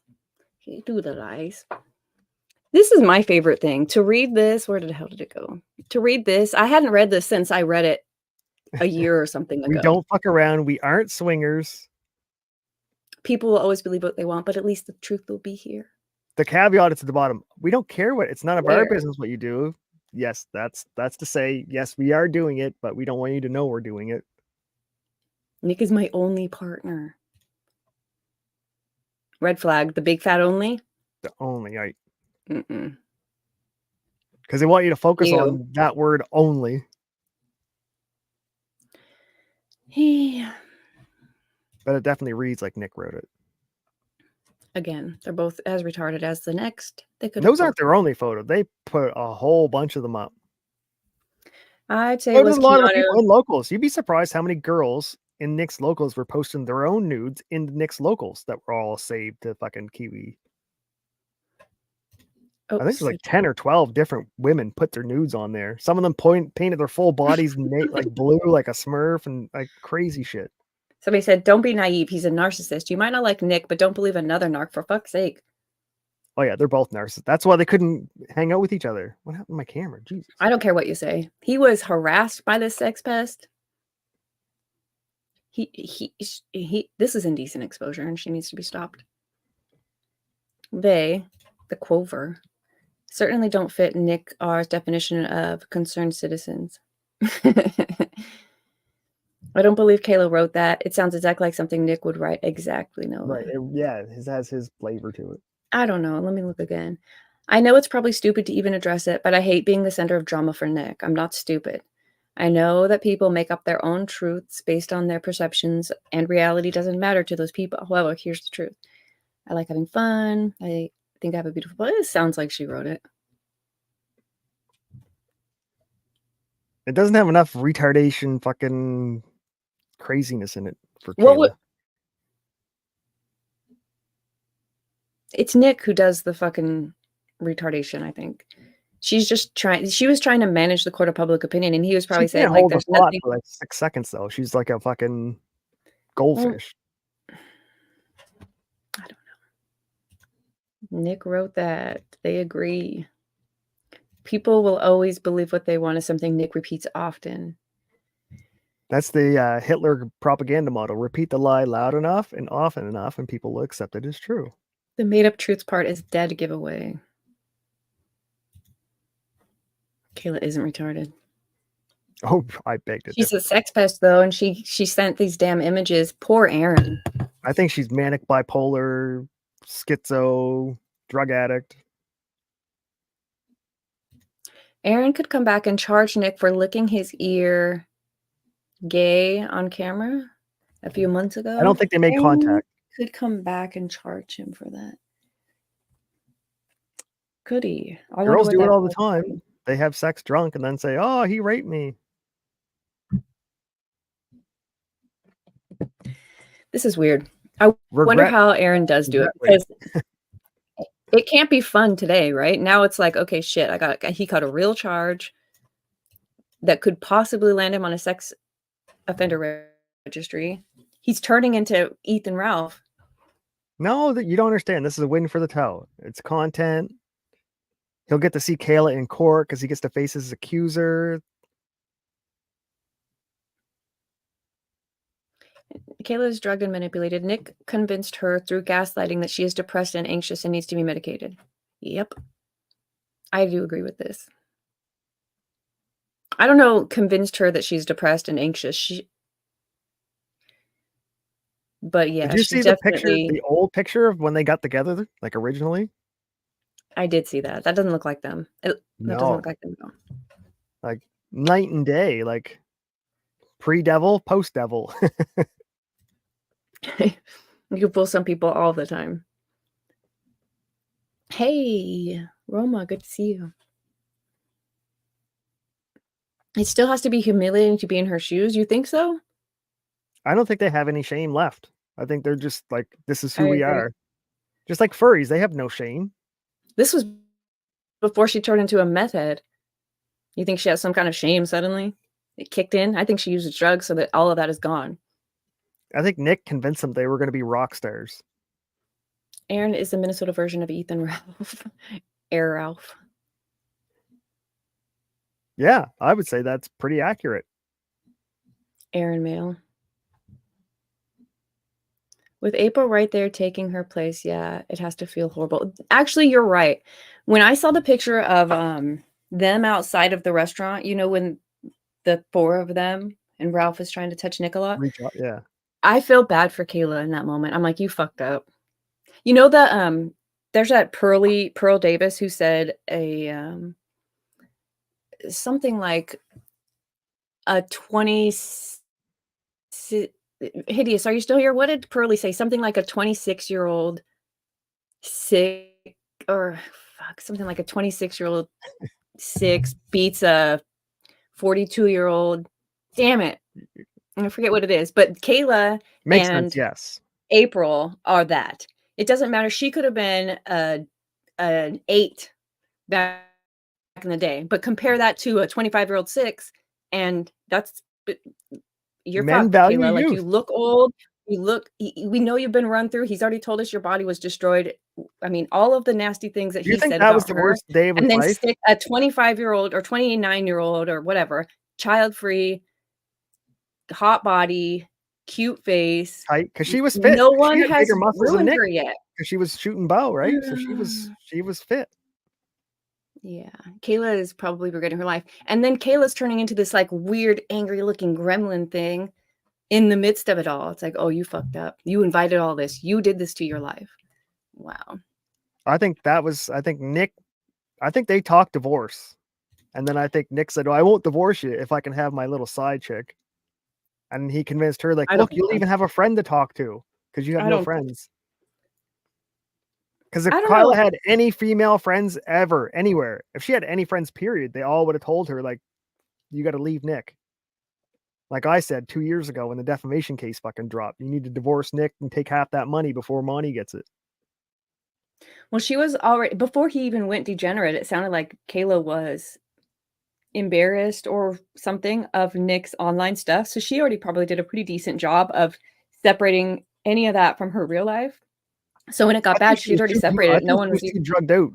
[SPEAKER 1] He do the lies. This is my favorite thing to read this. Where the hell did it go? To read this, I hadn't read this since I read it a year or something ago.
[SPEAKER 2] We don't fuck around. We aren't swingers.
[SPEAKER 1] People will always believe what they want, but at least the truth will be here.
[SPEAKER 2] The caveat is at the bottom. We don't care what. It's none of our
[SPEAKER 1] Where?
[SPEAKER 2] business what you do. Yes, that's to say, yes, we are doing it, but we don't want you to know we're doing it.
[SPEAKER 1] Nick is my only partner. Red flag. The big fat only.
[SPEAKER 2] The only, right?
[SPEAKER 1] Mm-mm.
[SPEAKER 2] Because they want you to focus
[SPEAKER 1] Ew.
[SPEAKER 2] on that word only.
[SPEAKER 1] Yeah.
[SPEAKER 2] But it definitely reads like Nick wrote it.
[SPEAKER 1] Again, they're both as retarded as the next. They could.
[SPEAKER 2] Those aren't their only photo. They put a whole bunch of them up.
[SPEAKER 1] I'd say
[SPEAKER 2] So
[SPEAKER 1] it was
[SPEAKER 2] did a lot of
[SPEAKER 1] Keanu.
[SPEAKER 2] people in locals. You'd be surprised how many girls in Nick's locals were posting their own nudes in Nick's locals that were all saved to fucking Kiwi.
[SPEAKER 1] Oh,
[SPEAKER 2] I think it's like 10 or 12 different women put their nudes on there. Some of them painted their full bodies like blue, like a Smurf, and like crazy shit.
[SPEAKER 1] Somebody said, "Don't be naive. He's a narcissist. You might not like Nick, but don't believe another narc for fuck's sake."
[SPEAKER 2] Oh yeah, they're both narcissists. That's why they couldn't hang out with each other. What happened to my camera? Jesus.
[SPEAKER 1] I don't care what you say. He was harassed by this sex pest. He. This is indecent exposure, and she needs to be stopped. They, the Quover, certainly don't fit Nick R's definition of concerned citizens. I don't believe Kayla wrote that. It sounds exactly like something Nick would write. Exactly, no.
[SPEAKER 2] Right. Yeah, it has his flavor to it.
[SPEAKER 1] I don't know. Let me look again. I know it's probably stupid to even address it, but I hate being the center of drama for Nick. I'm not stupid. I know that people make up their own truths based on their perceptions, and reality doesn't matter to those people. However, here's the truth. I like having fun. I think I have a beautiful voice. It sounds like she wrote it.
[SPEAKER 2] It doesn't have enough retardation fucking craziness in it for
[SPEAKER 1] What
[SPEAKER 2] Kayla.
[SPEAKER 1] would... It's Nick who does the fucking retardation, I think. She's just trying. She was trying to manage the court of public opinion, and he was probably saying, like,
[SPEAKER 2] hold
[SPEAKER 1] there's
[SPEAKER 2] the plot
[SPEAKER 1] nothing.
[SPEAKER 2] for like 6 seconds, though. She's like a fucking goldfish.
[SPEAKER 1] I don't know. Nick wrote that. They agree. People will always believe what they want is something Nick repeats often.
[SPEAKER 2] That's the Hitler propaganda model. Repeat the lie loud enough and often enough, and people will accept it as true.
[SPEAKER 1] The made-up truths part is dead giveaway. Kayla isn't retarded.
[SPEAKER 2] Oh, I begged it.
[SPEAKER 1] She's a sex pest, though, and she sent these damn images. Poor Aaron.
[SPEAKER 2] I think she's manic, bipolar, schizo, drug addict.
[SPEAKER 1] Aaron could come back and charge Nick for licking his ear gay on camera a few months ago.
[SPEAKER 2] I don't think they made contact.
[SPEAKER 1] Could come back and charge him for that. Could he?
[SPEAKER 2] Girls do it all the time. They have sex drunk and then say, "Oh, he raped me."
[SPEAKER 1] This is weird. I wonder how Aaron does do it, because it can't be fun today, right? Now it's like, okay, shit, he got a real charge that could possibly land him on a sex offender registry. He's turning into Ethan Ralph.
[SPEAKER 2] No, that you don't understand. This is a win for the toe. It's content. He'll get to see Kayla in court because he gets to face his accuser.
[SPEAKER 1] Kayla is drugged and manipulated. Nick convinced her through gaslighting that she is depressed and anxious and needs to be medicated. Yep. I do agree with this. I don't know, convinced her that she's depressed and anxious. But yeah,
[SPEAKER 2] did you see the picture, the old picture of when they got together, like originally?
[SPEAKER 1] I did see that. That doesn't look like them. That doesn't look like them at all.
[SPEAKER 2] Like night and day, like pre-devil, post-devil.
[SPEAKER 1] You can fool some people all the time. Hey, Roma, good to see you. It still has to be humiliating to be in her shoes. You think so?
[SPEAKER 2] I don't think they have any shame left. I think they're just like, this is who we are. Just like furries, they have no shame.
[SPEAKER 1] This was before she turned into a meth head. You think she has some kind of shame suddenly? It kicked in? I think she uses drugs so that all of that is gone.
[SPEAKER 2] I think Nick convinced them they were going to be rock stars.
[SPEAKER 1] Aaron is the Minnesota version of Ethan Ralph. Air Ralph.
[SPEAKER 2] Yeah, I would say that's pretty accurate.
[SPEAKER 1] Aaron Mail. With April right there taking her place, yeah, it has to feel horrible. Actually, you're right. When I saw the picture of them outside of the restaurant, you know, when the 4 of them and Ralph is trying to touch Nicola,
[SPEAKER 2] Reach out, yeah.
[SPEAKER 1] I feel bad for Kayla in that moment. I'm like, you fucked up. You know that there's that Pearl Davis who said something like a 20 Hideous, are you still here? What did Pearlie say? Something like a 26-year-old sick or fuck, something like a 26-year-old 6 beats a 42-year-old. Damn it. I forget what it is. But Kayla
[SPEAKER 2] Makes
[SPEAKER 1] and
[SPEAKER 2] sense, yes.
[SPEAKER 1] April are that. It doesn't matter. She could have been an 8 back in the day, but compare that to a 25-year-old 6, and that's you're
[SPEAKER 2] Men
[SPEAKER 1] fucked,
[SPEAKER 2] value
[SPEAKER 1] Kayla. Like, you
[SPEAKER 2] youth.
[SPEAKER 1] look old. You look. We know you've been run through. He's already told us your body was destroyed. I mean, all of the nasty things that
[SPEAKER 2] Do you
[SPEAKER 1] he
[SPEAKER 2] think
[SPEAKER 1] said
[SPEAKER 2] that was
[SPEAKER 1] about
[SPEAKER 2] the
[SPEAKER 1] her,
[SPEAKER 2] worst day of his
[SPEAKER 1] and then
[SPEAKER 2] life?
[SPEAKER 1] stick a 25-year-old or 29-year-old or whatever, child-free, hot body, cute face.
[SPEAKER 2] Tight, because she was fit.
[SPEAKER 1] No
[SPEAKER 2] She
[SPEAKER 1] one
[SPEAKER 2] had
[SPEAKER 1] has
[SPEAKER 2] bigger muscles than
[SPEAKER 1] ruined
[SPEAKER 2] Nick
[SPEAKER 1] her yet.
[SPEAKER 2] because she was shooting bow, right? So she was fit.
[SPEAKER 1] Yeah, Kayla is probably regretting her life. And then Kayla's turning into this like weird, angry looking gremlin thing in the midst of it all. It's like, oh, you fucked up. You invited all this. You did this to your life. Wow.
[SPEAKER 2] I think Nick, I think they talked divorce. And then I think Nick said, "Oh, I won't divorce you if I can have my little side chick." And he convinced her, like,
[SPEAKER 1] I don't
[SPEAKER 2] look, you'll
[SPEAKER 1] think
[SPEAKER 2] even have a friend to talk to because you have
[SPEAKER 1] I
[SPEAKER 2] no
[SPEAKER 1] don't
[SPEAKER 2] friends. Because if
[SPEAKER 1] I don't
[SPEAKER 2] Kyla
[SPEAKER 1] know.
[SPEAKER 2] had any female friends ever, anywhere, if she had any friends, period, they all would have told her, like, you got to leave Nick. Like I said 2 years ago when the defamation case fucking dropped, you need to divorce Nick and take half that money before Monty gets it.
[SPEAKER 1] Well, she was already before he even went degenerate, it sounded like Kayla was embarrassed or something of Nick's online stuff. So she already probably did a pretty decent job of separating any of that from her real life. So when it got bad, she'd already separated. No one was
[SPEAKER 2] too drugged out.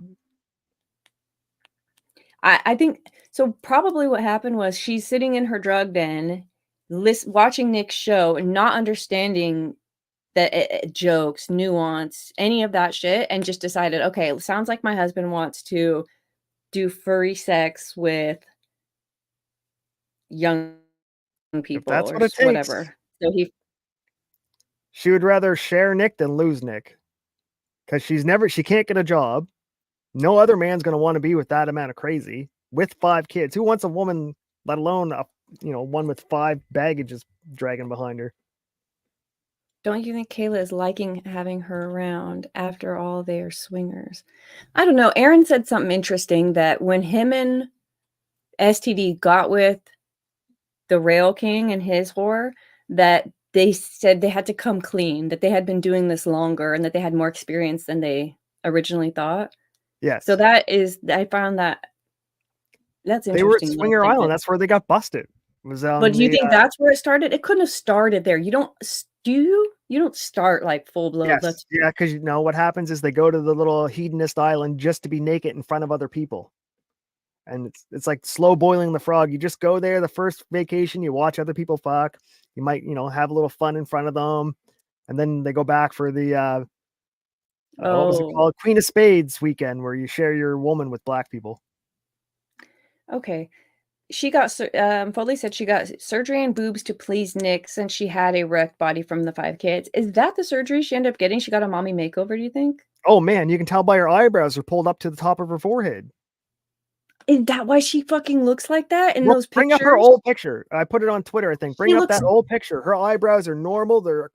[SPEAKER 1] I think so. Probably what happened was she's sitting in her drug den, watching Nick's show and not understanding that jokes, nuance, any of that shit, and just decided, okay, it sounds like my husband wants to do furry sex with young people
[SPEAKER 2] That's
[SPEAKER 1] or
[SPEAKER 2] what it takes.
[SPEAKER 1] whatever. So
[SPEAKER 2] She would rather share Nick than lose Nick because she can't get a job. No other man's going to want to be with that amount of crazy with 5 kids. Who wants a woman, let alone one with 5 baggages dragging behind her?
[SPEAKER 1] don't you think Kayla is liking having her around after all their swingers? I don't know. Aaron said something interesting that when him and STD got with the Rail King and his whore, that they said they had to come clean, that they had been doing this longer and that they had more experience than they originally thought.
[SPEAKER 2] Yes.
[SPEAKER 1] So I found that's interesting.
[SPEAKER 2] They were at Swinger Island. That's where they got busted.
[SPEAKER 1] But do you think that's where it started? It couldn't have started there. You don't start like full blown.
[SPEAKER 2] Yes. Yeah, because what happens is they go to the little hedonist island just to be naked in front of other people. And it's like slow boiling the frog. You just go there the first vacation, you watch other people fuck. You might, have a little fun in front of them. And then they go back for the what was it called? Queen of Spades weekend, where you share your woman with black people.
[SPEAKER 1] Okay. She got Foley said she got surgery and boobs to please Nick since she had a wrecked body from the 5 kids. Is that the surgery she ended up getting? She got a mommy makeover, do you think?
[SPEAKER 2] Oh man, you can tell by her eyebrows are pulled up to the top of her forehead.
[SPEAKER 1] Is that why she fucking looks like that in those pictures?
[SPEAKER 2] Bring up her old picture. I put it on Twitter, I think. Bring up that old picture. Her eyebrows are normal. They're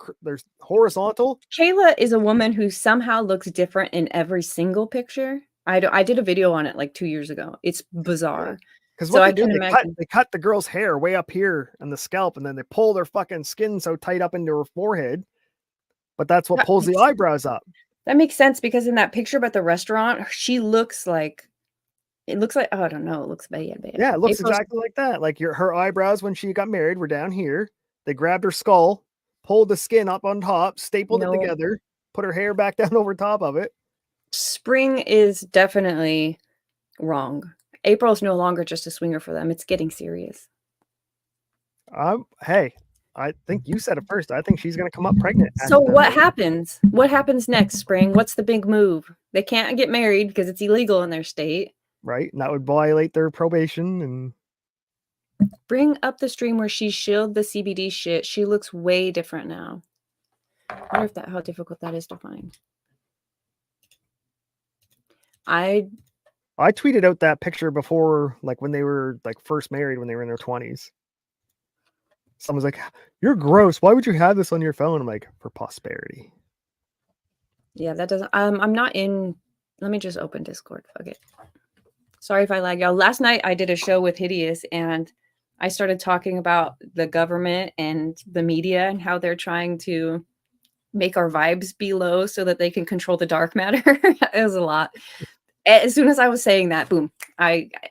[SPEAKER 2] horizontal.
[SPEAKER 1] Kayla is a woman who somehow looks different in every single picture. I did a video on it like 2 years ago. It's bizarre.
[SPEAKER 2] Because they cut the girl's hair way up here on the scalp, and then they pull their fucking skin so tight up into her forehead. But that's what pulls the eyebrows up.
[SPEAKER 1] That makes sense because in that picture about the restaurant, she looks like oh, I don't know. It looks bad.
[SPEAKER 2] Yeah, it looks exactly like that. Like her eyebrows when she got married were down here. They grabbed her skull, pulled the skin up on top, stapled it together, put her hair back down over top of it.
[SPEAKER 1] Spring is definitely wrong. April is no longer just a swinger for them. It's getting serious.
[SPEAKER 2] Hey, I think you said it first. I think she's gonna come up pregnant.
[SPEAKER 1] So what happens? What happens next, Spring? What's the big move? They can't get married because it's illegal in their state.
[SPEAKER 2] Right? And that would violate their probation. And
[SPEAKER 1] bring up the stream where she shilled the CBD shit. She looks way different now. I wonder if how difficult that is to find. I
[SPEAKER 2] tweeted out that picture before, like when they were like first married, when they were in their 20s. Someone's like, "You're gross. Why would you have this on your phone?" I'm like, "For posterity."
[SPEAKER 1] Yeah, that doesn't. I'm not in. Let me just open Discord. Fuck it. Sorry if I lag y'all. Last night I did a show with Hideous, and I started talking about the government and the media and how they're trying to make our vibes be low so that they can control the dark matter. It was a lot. As soon as I was saying that, boom,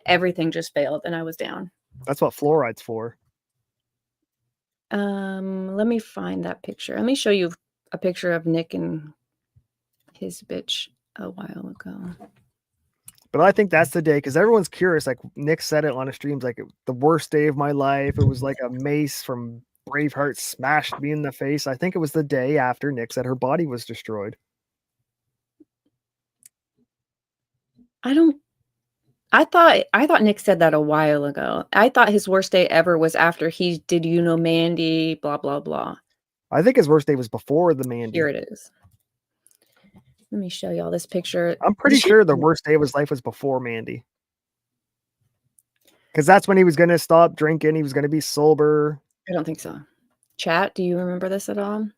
[SPEAKER 1] everything just failed and I was down.
[SPEAKER 2] That's what fluoride's for.
[SPEAKER 1] Let me find that picture. Let me show you a picture of Nick and his bitch a while ago.
[SPEAKER 2] But I think that's the day, because everyone's curious. Like Nick said it on his streams, like the worst day of my life. It was like a mace from Braveheart smashed me in the face. I think it was the day after Nick said her body was destroyed.
[SPEAKER 1] I thought Nick said that a while ago. I thought his worst day ever was after he did Mandy, blah, blah, blah.
[SPEAKER 2] I think his worst day was before the Mandy.
[SPEAKER 1] Here it is. Let me show y'all this picture.
[SPEAKER 2] I'm pretty sure the worst day of his life was before Mandy. Because that's when he was going to stop drinking. He was going to be sober.
[SPEAKER 1] I don't think so. Chat, do you remember this at all?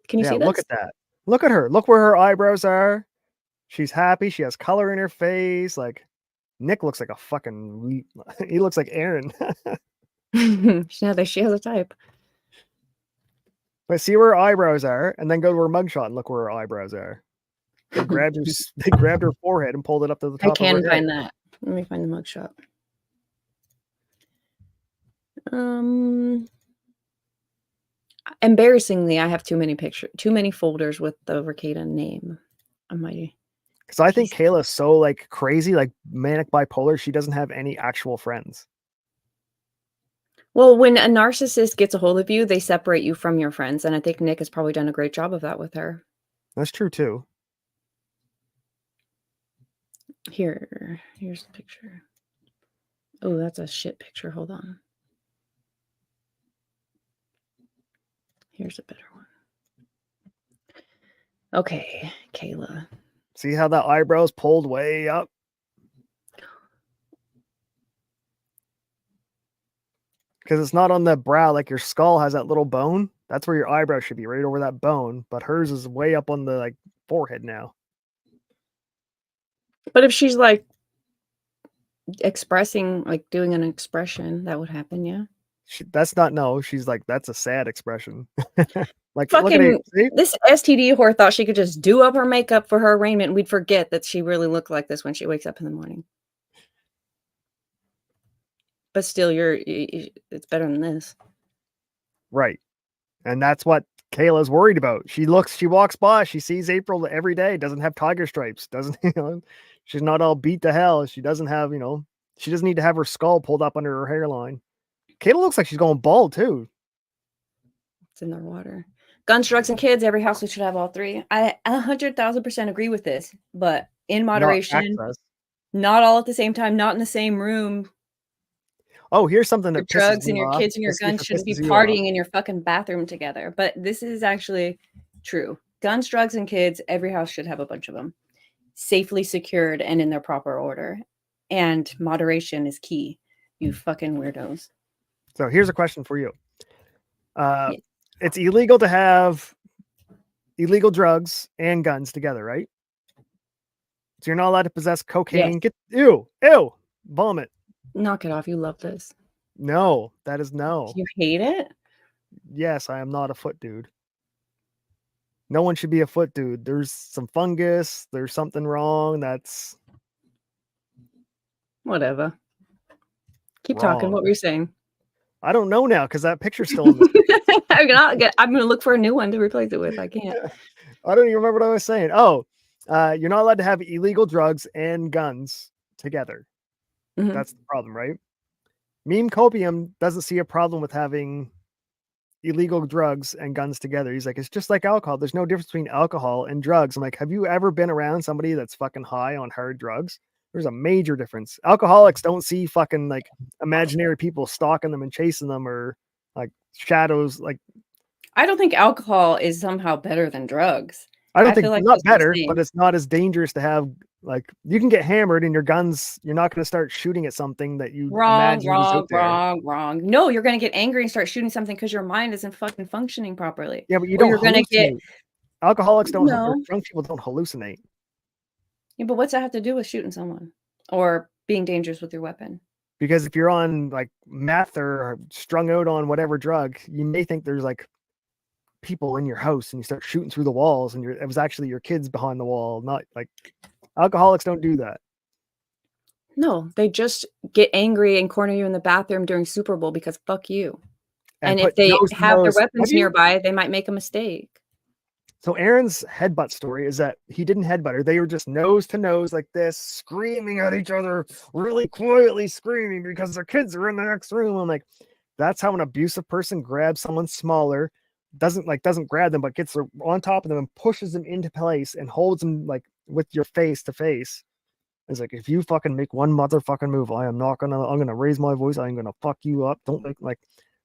[SPEAKER 1] Can you see this?
[SPEAKER 2] Look at that. Look at her. Look where her eyebrows are. She's happy. She has color in her face. Like, Nick looks like a fucking... He looks like Aaron.
[SPEAKER 1] She has a type.
[SPEAKER 2] But see where her eyebrows are, and then go to her mugshot and look where her eyebrows are. They grabbed her forehead and pulled it up to the top.
[SPEAKER 1] I can find that. Let me find the mugshot. Embarrassingly, I have too many folders with the Rekieta name on my.
[SPEAKER 2] Because I think Kayla's so like crazy, like manic bipolar. She doesn't have any actual friends.
[SPEAKER 1] Well, when a narcissist gets a hold of you, they separate you from your friends, and I think Nick has probably done a great job of that with her.
[SPEAKER 2] That's true too.
[SPEAKER 1] Here's the picture. Oh, that's a shit picture. Hold on. Here's a better one. Okay, Kayla.
[SPEAKER 2] See how that eyebrow's pulled way up? Because it's not on the brow, like your skull has that little bone. That's where your eyebrow should be, right over that bone. But hers is way up on the like forehead now.
[SPEAKER 1] But if she's like expressing, like doing an expression, that would happen, yeah.
[SPEAKER 2] She's like, that's a sad expression. Like
[SPEAKER 1] fucking this STD whore thought she could just do up her makeup for her arraignment and we'd forget that she really looked like this when she wakes up in the morning. But still, it's better than this.
[SPEAKER 2] Right. And that's what Kayla's worried about. She walks by, she sees April every day, doesn't have tiger stripes, she's not all beat to hell. She doesn't have, she doesn't need to have her skull pulled up under her hairline. Kayla looks like she's going bald too. It's
[SPEAKER 1] in their water. Guns, drugs, and kids. Every household should have all three. I 100,000% agree with this, but in moderation, not all at the same time, not in the same room.
[SPEAKER 2] Oh, here's something that
[SPEAKER 1] your drugs and your kids and your guns shouldn't be partying in your fucking bathroom together. But this is actually true. Guns, drugs, and kids. Every house should have a bunch of them, safely secured and in their proper order. And moderation is key. You fucking weirdos.
[SPEAKER 2] So here's a question for you. It's illegal to have illegal drugs and guns together, right? So you're not allowed to possess cocaine.
[SPEAKER 1] Yes.
[SPEAKER 2] Ew, vomit.
[SPEAKER 1] Knock it off. You love this.
[SPEAKER 2] No, that is no.
[SPEAKER 1] You hate it?
[SPEAKER 2] Yes, I am not a foot dude. No one should be a foot dude. There's some fungus. There's something wrong. That's
[SPEAKER 1] whatever. Keep
[SPEAKER 2] wrong.
[SPEAKER 1] talking. What were you saying?
[SPEAKER 2] I don't know now because that picture's still in the
[SPEAKER 1] I'm gonna look for a new one to replace it with. I can't.
[SPEAKER 2] I don't even remember what I was saying. Oh, you're not allowed to have illegal drugs and guns together.
[SPEAKER 1] Mhm.
[SPEAKER 2] That's the problem, right? Meme Copium doesn't see a problem with having illegal drugs and guns together. He's like, it's just like alcohol. There's no difference between alcohol and drugs. I'm like, have you ever been around somebody that's fucking high on hard drugs? There's a major difference. Alcoholics don't see fucking like imaginary people stalking them and chasing them, or like shadows. Like,
[SPEAKER 1] I don't think alcohol is somehow better than drugs.
[SPEAKER 2] I don't
[SPEAKER 1] I
[SPEAKER 2] think
[SPEAKER 1] feel like
[SPEAKER 2] not
[SPEAKER 1] those are the
[SPEAKER 2] better,
[SPEAKER 1] same.
[SPEAKER 2] but it's not as dangerous to have. Like, you can get hammered and your guns, you're not going to start shooting at something that you imagine is out there.
[SPEAKER 1] Wrong. No, you're gonna get angry and start shooting something because your mind isn't fucking functioning properly.
[SPEAKER 2] Yeah, but you
[SPEAKER 1] Or
[SPEAKER 2] don't
[SPEAKER 1] you're gonna get
[SPEAKER 2] hallucinate. Alcoholics don't, or
[SPEAKER 1] no.
[SPEAKER 2] drunk people don't hallucinate.
[SPEAKER 1] Yeah, but what's that have to do with shooting someone or being dangerous with your weapon?
[SPEAKER 2] Because if you're on like meth or strung out on whatever drug, you may think there's like people in your house and you start shooting through the walls and it was actually your kids behind the wall. Not like alcoholics don't do that.
[SPEAKER 1] No, they just get angry and corner you in the bathroom during Super Bowl because fuck you. And if
[SPEAKER 2] put
[SPEAKER 1] they
[SPEAKER 2] nose to
[SPEAKER 1] have their
[SPEAKER 2] nose.
[SPEAKER 1] weapons nearby, they might make a mistake.
[SPEAKER 2] So Aaron's headbutt story is that he didn't headbutt her. They were just nose to nose like this, screaming at each other, really quietly screaming because their kids are in the next room. I'm like, that's how an abusive person grabs someone smaller, doesn't grab them, but gets on top of them and pushes them into place and holds them like with your face to face. It's like, if you fucking make one motherfucking move, I'm gonna raise my voice. I'm gonna fuck you up. Don't make like,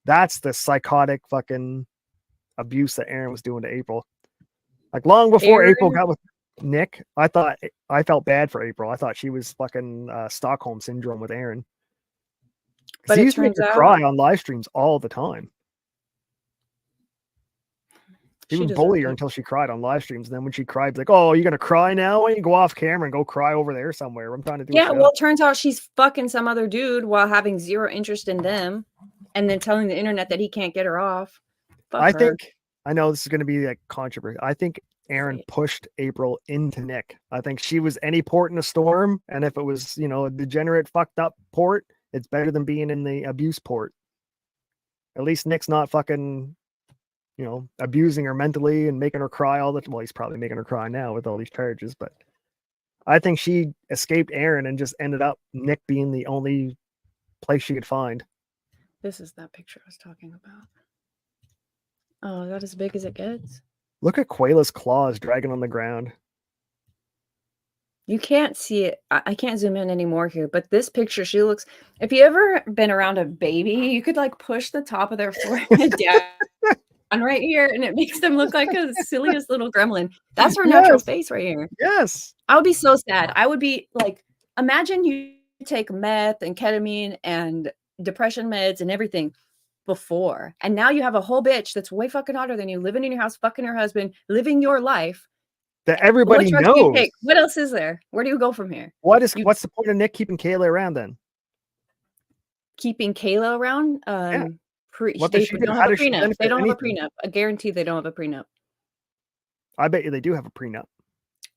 [SPEAKER 2] that's the psychotic fucking abuse that Aaron was doing to April. Like long before April got with Nick, I felt bad for April. I thought she was fucking Stockholm syndrome with Aaron. But he used to make her cry on live streams all the time. He would bully her until she cried on live streams. And then when she cried, like, oh, you're going to cry now? Why don't you go off camera and go cry over there somewhere? I'm trying to do
[SPEAKER 1] Yeah, well, it turns out she's fucking some other dude while having zero interest in them and then telling the internet that he can't get her off.
[SPEAKER 2] I know this is going to be like controversy. I think Aaron pushed April into Nick. I think she was any port in a storm. And if it was, a degenerate, fucked up port, it's better than being in the abuse port. At least Nick's not fucking, abusing her mentally and making her cry all the time. Well, he's probably making her cry now with all these charges, but I think she escaped Aaron and just ended up Nick being the only place she could find.
[SPEAKER 1] This is that picture I was talking about. Oh, is that as big as it gets?
[SPEAKER 2] Look at Quayla's claws dragging on the ground.
[SPEAKER 1] You can't see it. I can't zoom in anymore here, but this picture, she looks, if you ever been around a baby, you could like push the top of their forehead down right here, and it makes them look like a silliest little gremlin. That's her natural face right here.
[SPEAKER 2] Yes.
[SPEAKER 1] I would be so sad. I would be like, imagine you take meth and ketamine and depression meds and everything before, and now you have a whole bitch that's way fucking hotter than you, living in your house, fucking your husband, living your life
[SPEAKER 2] that everybody knows.
[SPEAKER 1] What else is there? Where do you go from here?
[SPEAKER 2] What's the point of Nick keeping Kayla around then?
[SPEAKER 1] Keeping Kayla around?
[SPEAKER 2] Yeah.
[SPEAKER 1] They don't have a prenup. They don't have a prenup. I guarantee they don't have a prenup.
[SPEAKER 2] I bet you they do have a prenup.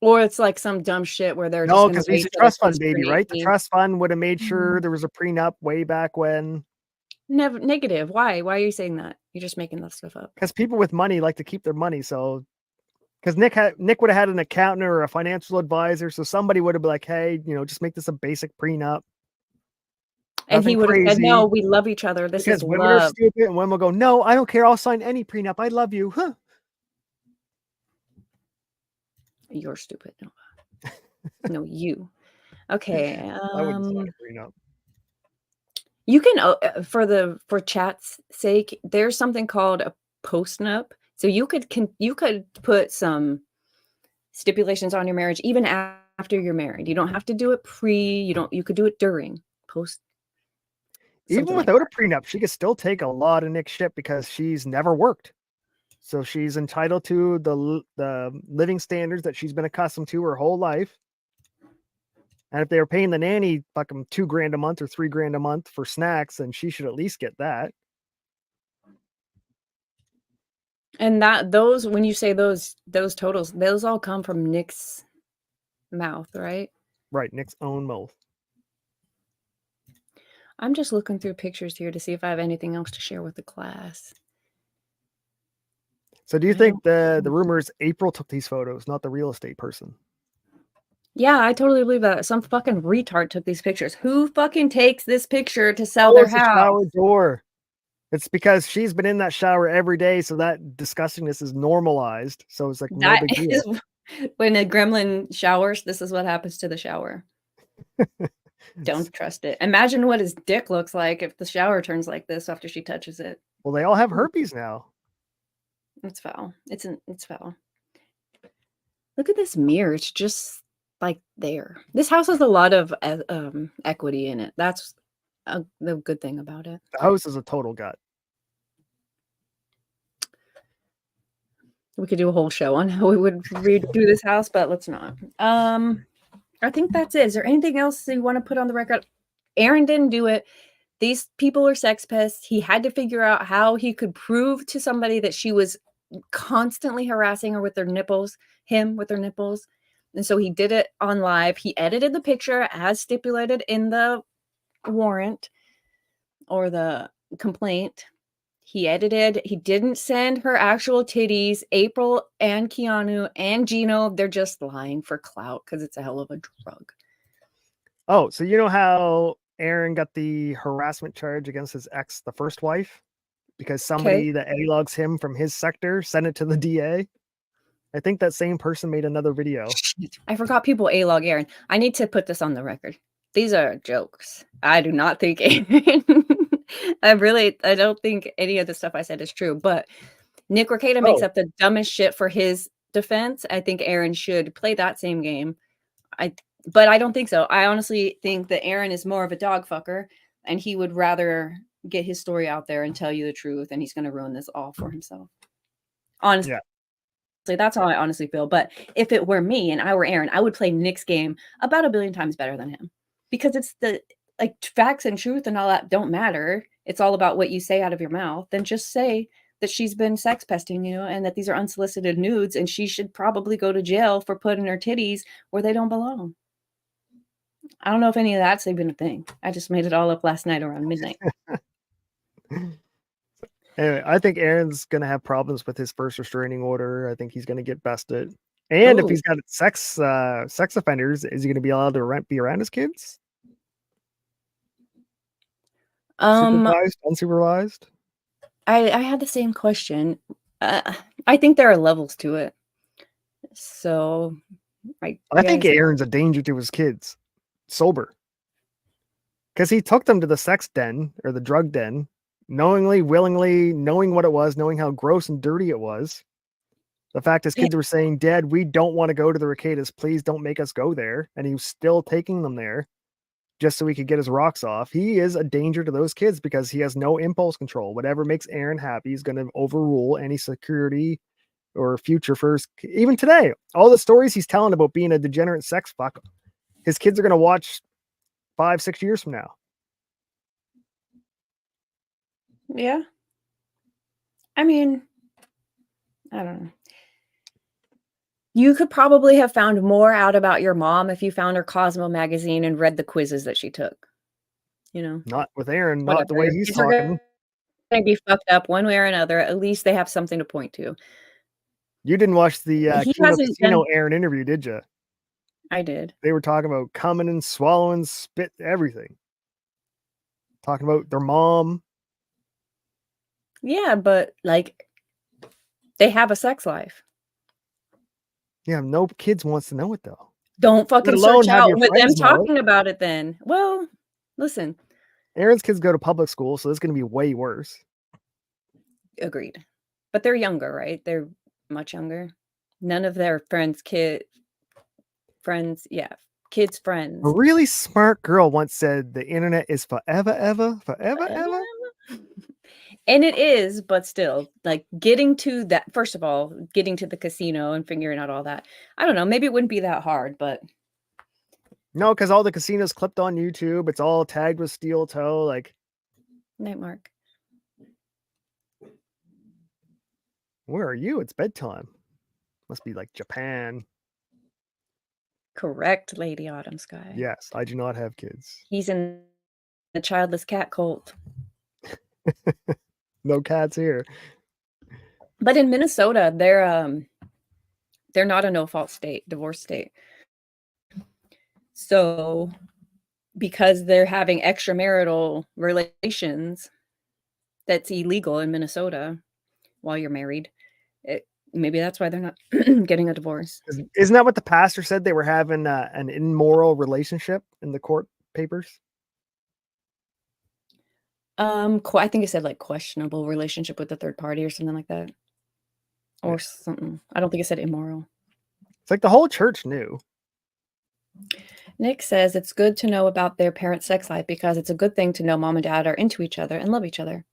[SPEAKER 1] Or it's like some dumb shit where they're
[SPEAKER 2] no, because he's a trust fund baby, right? The trust fund would have made sure there was a prenup way back when.
[SPEAKER 1] Never negative. Why? Why are you saying that? You're just making that stuff up.
[SPEAKER 2] Because people with money like to keep their money. So, because Nick would have had an accountant or a financial advisor, so somebody would have been like, "Hey, just make this a basic prenup."
[SPEAKER 1] And he would have said, "No, we love each other. This is
[SPEAKER 2] women
[SPEAKER 1] love."
[SPEAKER 2] are stupid, and women will go, "No, I don't care. I'll sign any prenup. I love you." Huh?
[SPEAKER 1] You're stupid. No, no, you. Okay.
[SPEAKER 2] I wouldn't sign a prenup.
[SPEAKER 1] You can, for chat's sake, there's something called a postnup. So you could put some stipulations on your marriage even after you're married. You don't have to do it you could do it during post.
[SPEAKER 2] Even without a prenup, she could still take a lot of Nick's shit because she's never worked. So she's entitled to the living standards that she's been accustomed to her whole life. And if they were paying the nanny fucking $2,000 a month or $3,000 a month for snacks, then she should at least get that.
[SPEAKER 1] And when you say those totals, those all come from Nick's mouth, right?
[SPEAKER 2] Right, Nick's own mouth.
[SPEAKER 1] I'm just looking through pictures here to see if I have anything else to share with the class.
[SPEAKER 2] So do you
[SPEAKER 1] I
[SPEAKER 2] think
[SPEAKER 1] don't
[SPEAKER 2] the rumor is April took these photos, not the real estate person?
[SPEAKER 1] Yeah, I totally believe that. Some fucking retard took these pictures. Who fucking takes this picture to sell
[SPEAKER 2] Oh,
[SPEAKER 1] their
[SPEAKER 2] it's the
[SPEAKER 1] house?
[SPEAKER 2] shower door. It's because she's been in that shower every day, so that disgustingness is normalized. So it's like no
[SPEAKER 1] That
[SPEAKER 2] big deal.
[SPEAKER 1] is when a gremlin showers, this is what happens to the shower. Don't trust it. Imagine what his dick looks like if the shower turns like this after she touches it.
[SPEAKER 2] Well, they all have herpes now.
[SPEAKER 1] It's foul. It's foul. Look at this mirror. It's just like there. This house has a lot of equity in it. That's the good thing about it.
[SPEAKER 2] The house is a total gut.
[SPEAKER 1] We could do a whole show on how we would redo this house, but let's not. I think that's it. Is there anything else you want to put on the record? Aaron didn't do it. These people are sex pests. He had to figure out how he could prove to somebody that she was constantly harassing her with their nipples, him with their nipples. And so he did it on live. He edited the picture as stipulated in the warrant or the complaint. He didn't send her actual titties. April and Keanu and Gino, they're just lying for clout because it's a hell of a drug.
[SPEAKER 2] Oh, so you know how Aaron got the harassment charge against his ex, the first wife? Because somebody that A-logs him from his sector sent it to the DA? I think that same person made another video.
[SPEAKER 1] I forgot people A-log Aaron. I need to put this on the record. These are jokes. I do not think Aaron... I don't think any of the stuff I said is true, but Nick Rekieta makes up the dumbest shit for his defense. I think Aaron should play that same game. But I don't think so. I honestly think that Aaron is more of a dog fucker and he would rather get his story out there and tell you the truth, and he's going to ruin this all for himself. Honestly, that's how I honestly feel. But if it were me and I were Aaron, I would play Nick's game about 1 billion times better than him, because it's the facts and truth and all that don't matter. It's all about what you say out of your mouth. Then just say that she's been sex pesting you and that these are unsolicited nudes, and she should probably go to jail for putting her titties where they don't belong. I don't know if any of that's even a thing. I just made it all up last night around midnight.
[SPEAKER 2] Anyway, I think Aaron's going to have problems with his first restraining order. I think he's going to get bested. And if he's got sex offenders, is he going to be allowed to be around his kids? Supervised, unsupervised?
[SPEAKER 1] I had the same question. I think there are levels to it. So I
[SPEAKER 2] think Aaron's a danger to his kids. Sober. Because he took them to the sex den or the drug den, knowingly, willingly, knowing what it was, knowing how gross and dirty it was. The fact his kids were saying, Dad, we don't want to go to the Rekietas. Please don't make us go there. And he was still taking them there just so he could get his rocks off. He is a danger to those kids because he has no impulse control. Whatever makes Aaron happy is going to overrule any security or future first. Even today, all the stories he's telling about being a degenerate sex fuck, his kids are going to watch 5-6 years from now.
[SPEAKER 1] Yeah. I mean, I don't know. You could probably have found more out about your mom if you found her Cosmo magazine and read the quizzes that she took. You know,
[SPEAKER 2] not with Aaron, not the way he's talking.
[SPEAKER 1] They'd be fucked up one way or another. At least they have something to point to.
[SPEAKER 2] You didn't watch the Kino Casino Aaron interview, did you?
[SPEAKER 1] I did.
[SPEAKER 2] They were talking about coming and swallowing, spit, everything. Talking about their mom.
[SPEAKER 1] Yeah, but they have a sex life.
[SPEAKER 2] Yeah, no kids wants to know it though.
[SPEAKER 1] Don't fucking search out with them talking about it then. Well, listen.
[SPEAKER 2] Aaron's kids go to public school, so it's going to be way worse.
[SPEAKER 1] Agreed. But they're younger, right? They're much younger. None of their friends' kids' friends.
[SPEAKER 2] A really smart girl once said the internet is forever, ever.
[SPEAKER 1] And it is, but still, getting to that, first of all, getting to the casino and figuring out all that. I don't know. Maybe it wouldn't be that hard, but.
[SPEAKER 2] No, because all the casinos clipped on YouTube. It's all tagged with steel toe.
[SPEAKER 1] Night Mark.
[SPEAKER 2] Where are you? It's bedtime. Must be like Japan.
[SPEAKER 1] Correct, Lady Autumn Sky.
[SPEAKER 2] Yes, I do not have kids.
[SPEAKER 1] He's in the childless cat cult.
[SPEAKER 2] No cats here.
[SPEAKER 1] But in Minnesota, they're not a no-fault state, divorce state. So because they're having extramarital relations, that's illegal in Minnesota while you're married. Maybe that's why they're not getting a divorce.
[SPEAKER 2] Isn't that what the pastor said? They were having an immoral relationship in the court papers.
[SPEAKER 1] I think it said like questionable relationship with the third party or something like that, or something. I don't think it said immoral.
[SPEAKER 2] It's like the whole church knew.
[SPEAKER 1] Nick says it's good to know about their parents' sex life because it's a good thing to know mom and dad are into each other and love each other.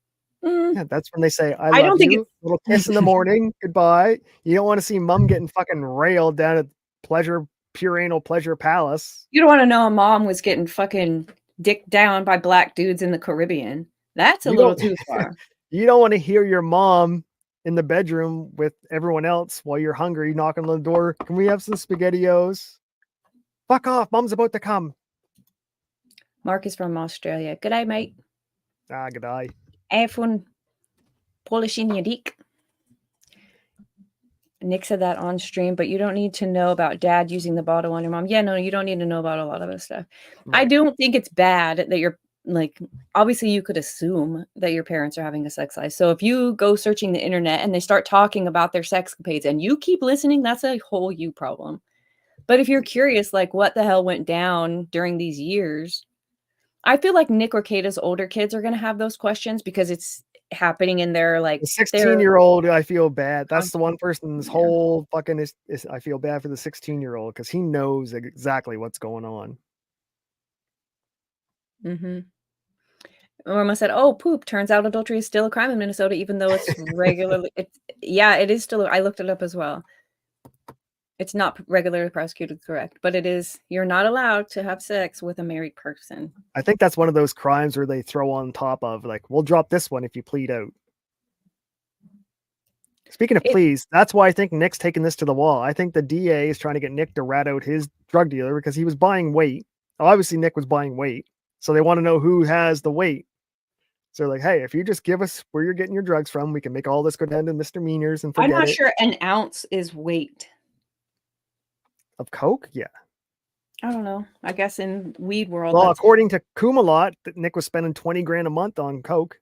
[SPEAKER 2] Yeah, that's when they say, I love
[SPEAKER 1] don't think
[SPEAKER 2] you. Little kiss in the morning. Goodbye. You don't want to see mom getting fucking railed down at Pure Anal Pleasure Palace.
[SPEAKER 1] You don't want to know a mom was getting fucking dicked down by black dudes in the Caribbean. That's a little too far.
[SPEAKER 2] You don't want to hear your mom in the bedroom with everyone else while you're hungry, knocking on the door. Can we have some SpaghettiOs? Fuck off. Mom's about to come.
[SPEAKER 1] Mark is from Australia. Good day, mate.
[SPEAKER 2] Good day.
[SPEAKER 1] Have fun polishing your dick. Nick said that on stream, but you don't need to know about dad using the bottle on your mom. Yeah, no, you don't need to know about a lot of this stuff. Right. I don't think it's bad that you're like, obviously you could assume that your parents are having a sex life. So if you go searching the internet and they start talking about their sexcapades and you keep listening, that's a whole you problem. But if you're curious, like what the hell went down during these years, I feel like Nick Rekieta's older kids are going to have those questions because it's happening in their like
[SPEAKER 2] the 16-year-old. I feel bad. That's the one person in this whole fucking is I feel bad for the 16-year-old because he knows exactly what's going on.
[SPEAKER 1] Mm-hmm. Norma said, "Oh, poop. Turns out adultery is still a crime in Minnesota, even though it's regularly. It is still. I looked it up as well. It's not regularly prosecuted, correct, but it is. You're not allowed to have sex with a married person.
[SPEAKER 2] I think that's one of those crimes where they throw on top of like, we'll drop this one if you plead out. Speaking of pleas, that's why I think Nick's taking this to the wall. I think the DA is trying to get Nick to rat out his drug dealer because he was buying weight. Obviously, Nick was buying weight, so they want to know who has the weight. So they're like, hey, if you just give us where you're getting your drugs from, we can make all this go down to misdemeanors and forget it.
[SPEAKER 1] I'm not sure an ounce is weight.
[SPEAKER 2] Of coke? Yeah.
[SPEAKER 1] I don't know. I guess in weed world.
[SPEAKER 2] Well, according to Kumalot, Nick was spending 20 grand a month on coke.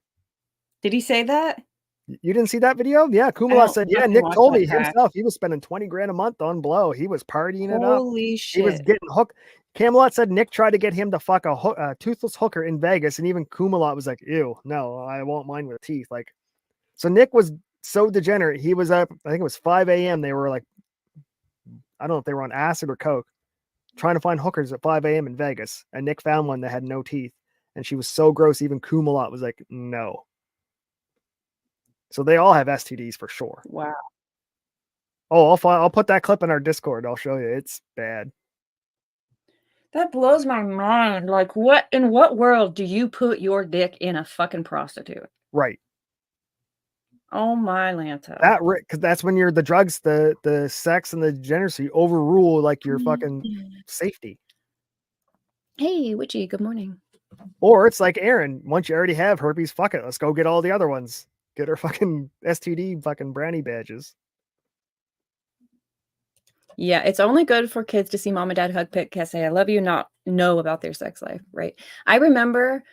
[SPEAKER 1] Did he say that?
[SPEAKER 2] You didn't see that video? Yeah, Kumalot said, yeah, Nick told me himself he was spending 20 grand a month on blow. He was partying it up.
[SPEAKER 1] Holy shit.
[SPEAKER 2] He was getting hooked. Camelot said Nick tried to get him to fuck a toothless hooker in Vegas, and even Kumalot was like, ew, no, I won't mind with teeth. Like, so Nick was so degenerate. He was up, I think it was 5 a.m. They were like, I don't know if they were on acid or coke, trying to find hookers at 5 a.m. in Vegas. And Nick found one that had no teeth. And she was so gross, even Kumalot was like, no. So they all have STDs for sure.
[SPEAKER 1] Wow.
[SPEAKER 2] Oh, I'll put that clip in our Discord. I'll show you. It's bad.
[SPEAKER 1] That blows my mind. Like, in what world do you put your dick in a fucking prostitute?
[SPEAKER 2] Right.
[SPEAKER 1] Oh my Lanta.
[SPEAKER 2] Because that's when you're the drugs, the sex and the degeneracy overrule like your fucking safety.
[SPEAKER 1] Hey, Witchy, good morning.
[SPEAKER 2] Or it's like Aaron, once you already have herpes, fuck it. Let's go get all the other ones. Get her fucking STD fucking brownie badges.
[SPEAKER 1] Yeah, it's only good for kids to see mom and dad hug, pick, kiss, say I love you, not know about their sex life, right? I remember,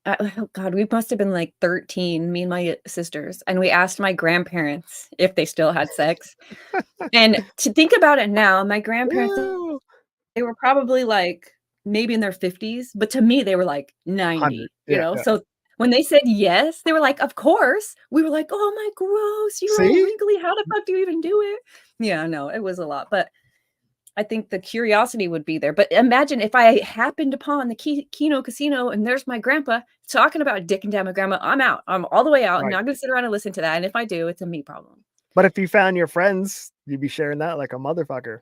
[SPEAKER 1] oh God, we must have been like 13, me and my sisters, and we asked my grandparents if they still had sex. And to think about it now, my grandparents, they were probably like maybe in their 50s, but to me, they were like 90, you know? Yeah. So when they said yes, they were like, of course. We were like, oh my gross, you were legally, how the fuck do you even do it? Yeah, no, it was a lot. But I think the curiosity would be there. But imagine if I happened upon the Keno Casino and there's my grandpa talking about dicking down my grandma. I'm out. I'm all the way out. Right. I'm not going to sit around and listen to that. And if I do, it's a me problem.
[SPEAKER 2] But if you found your friends, you'd be sharing that like a motherfucker.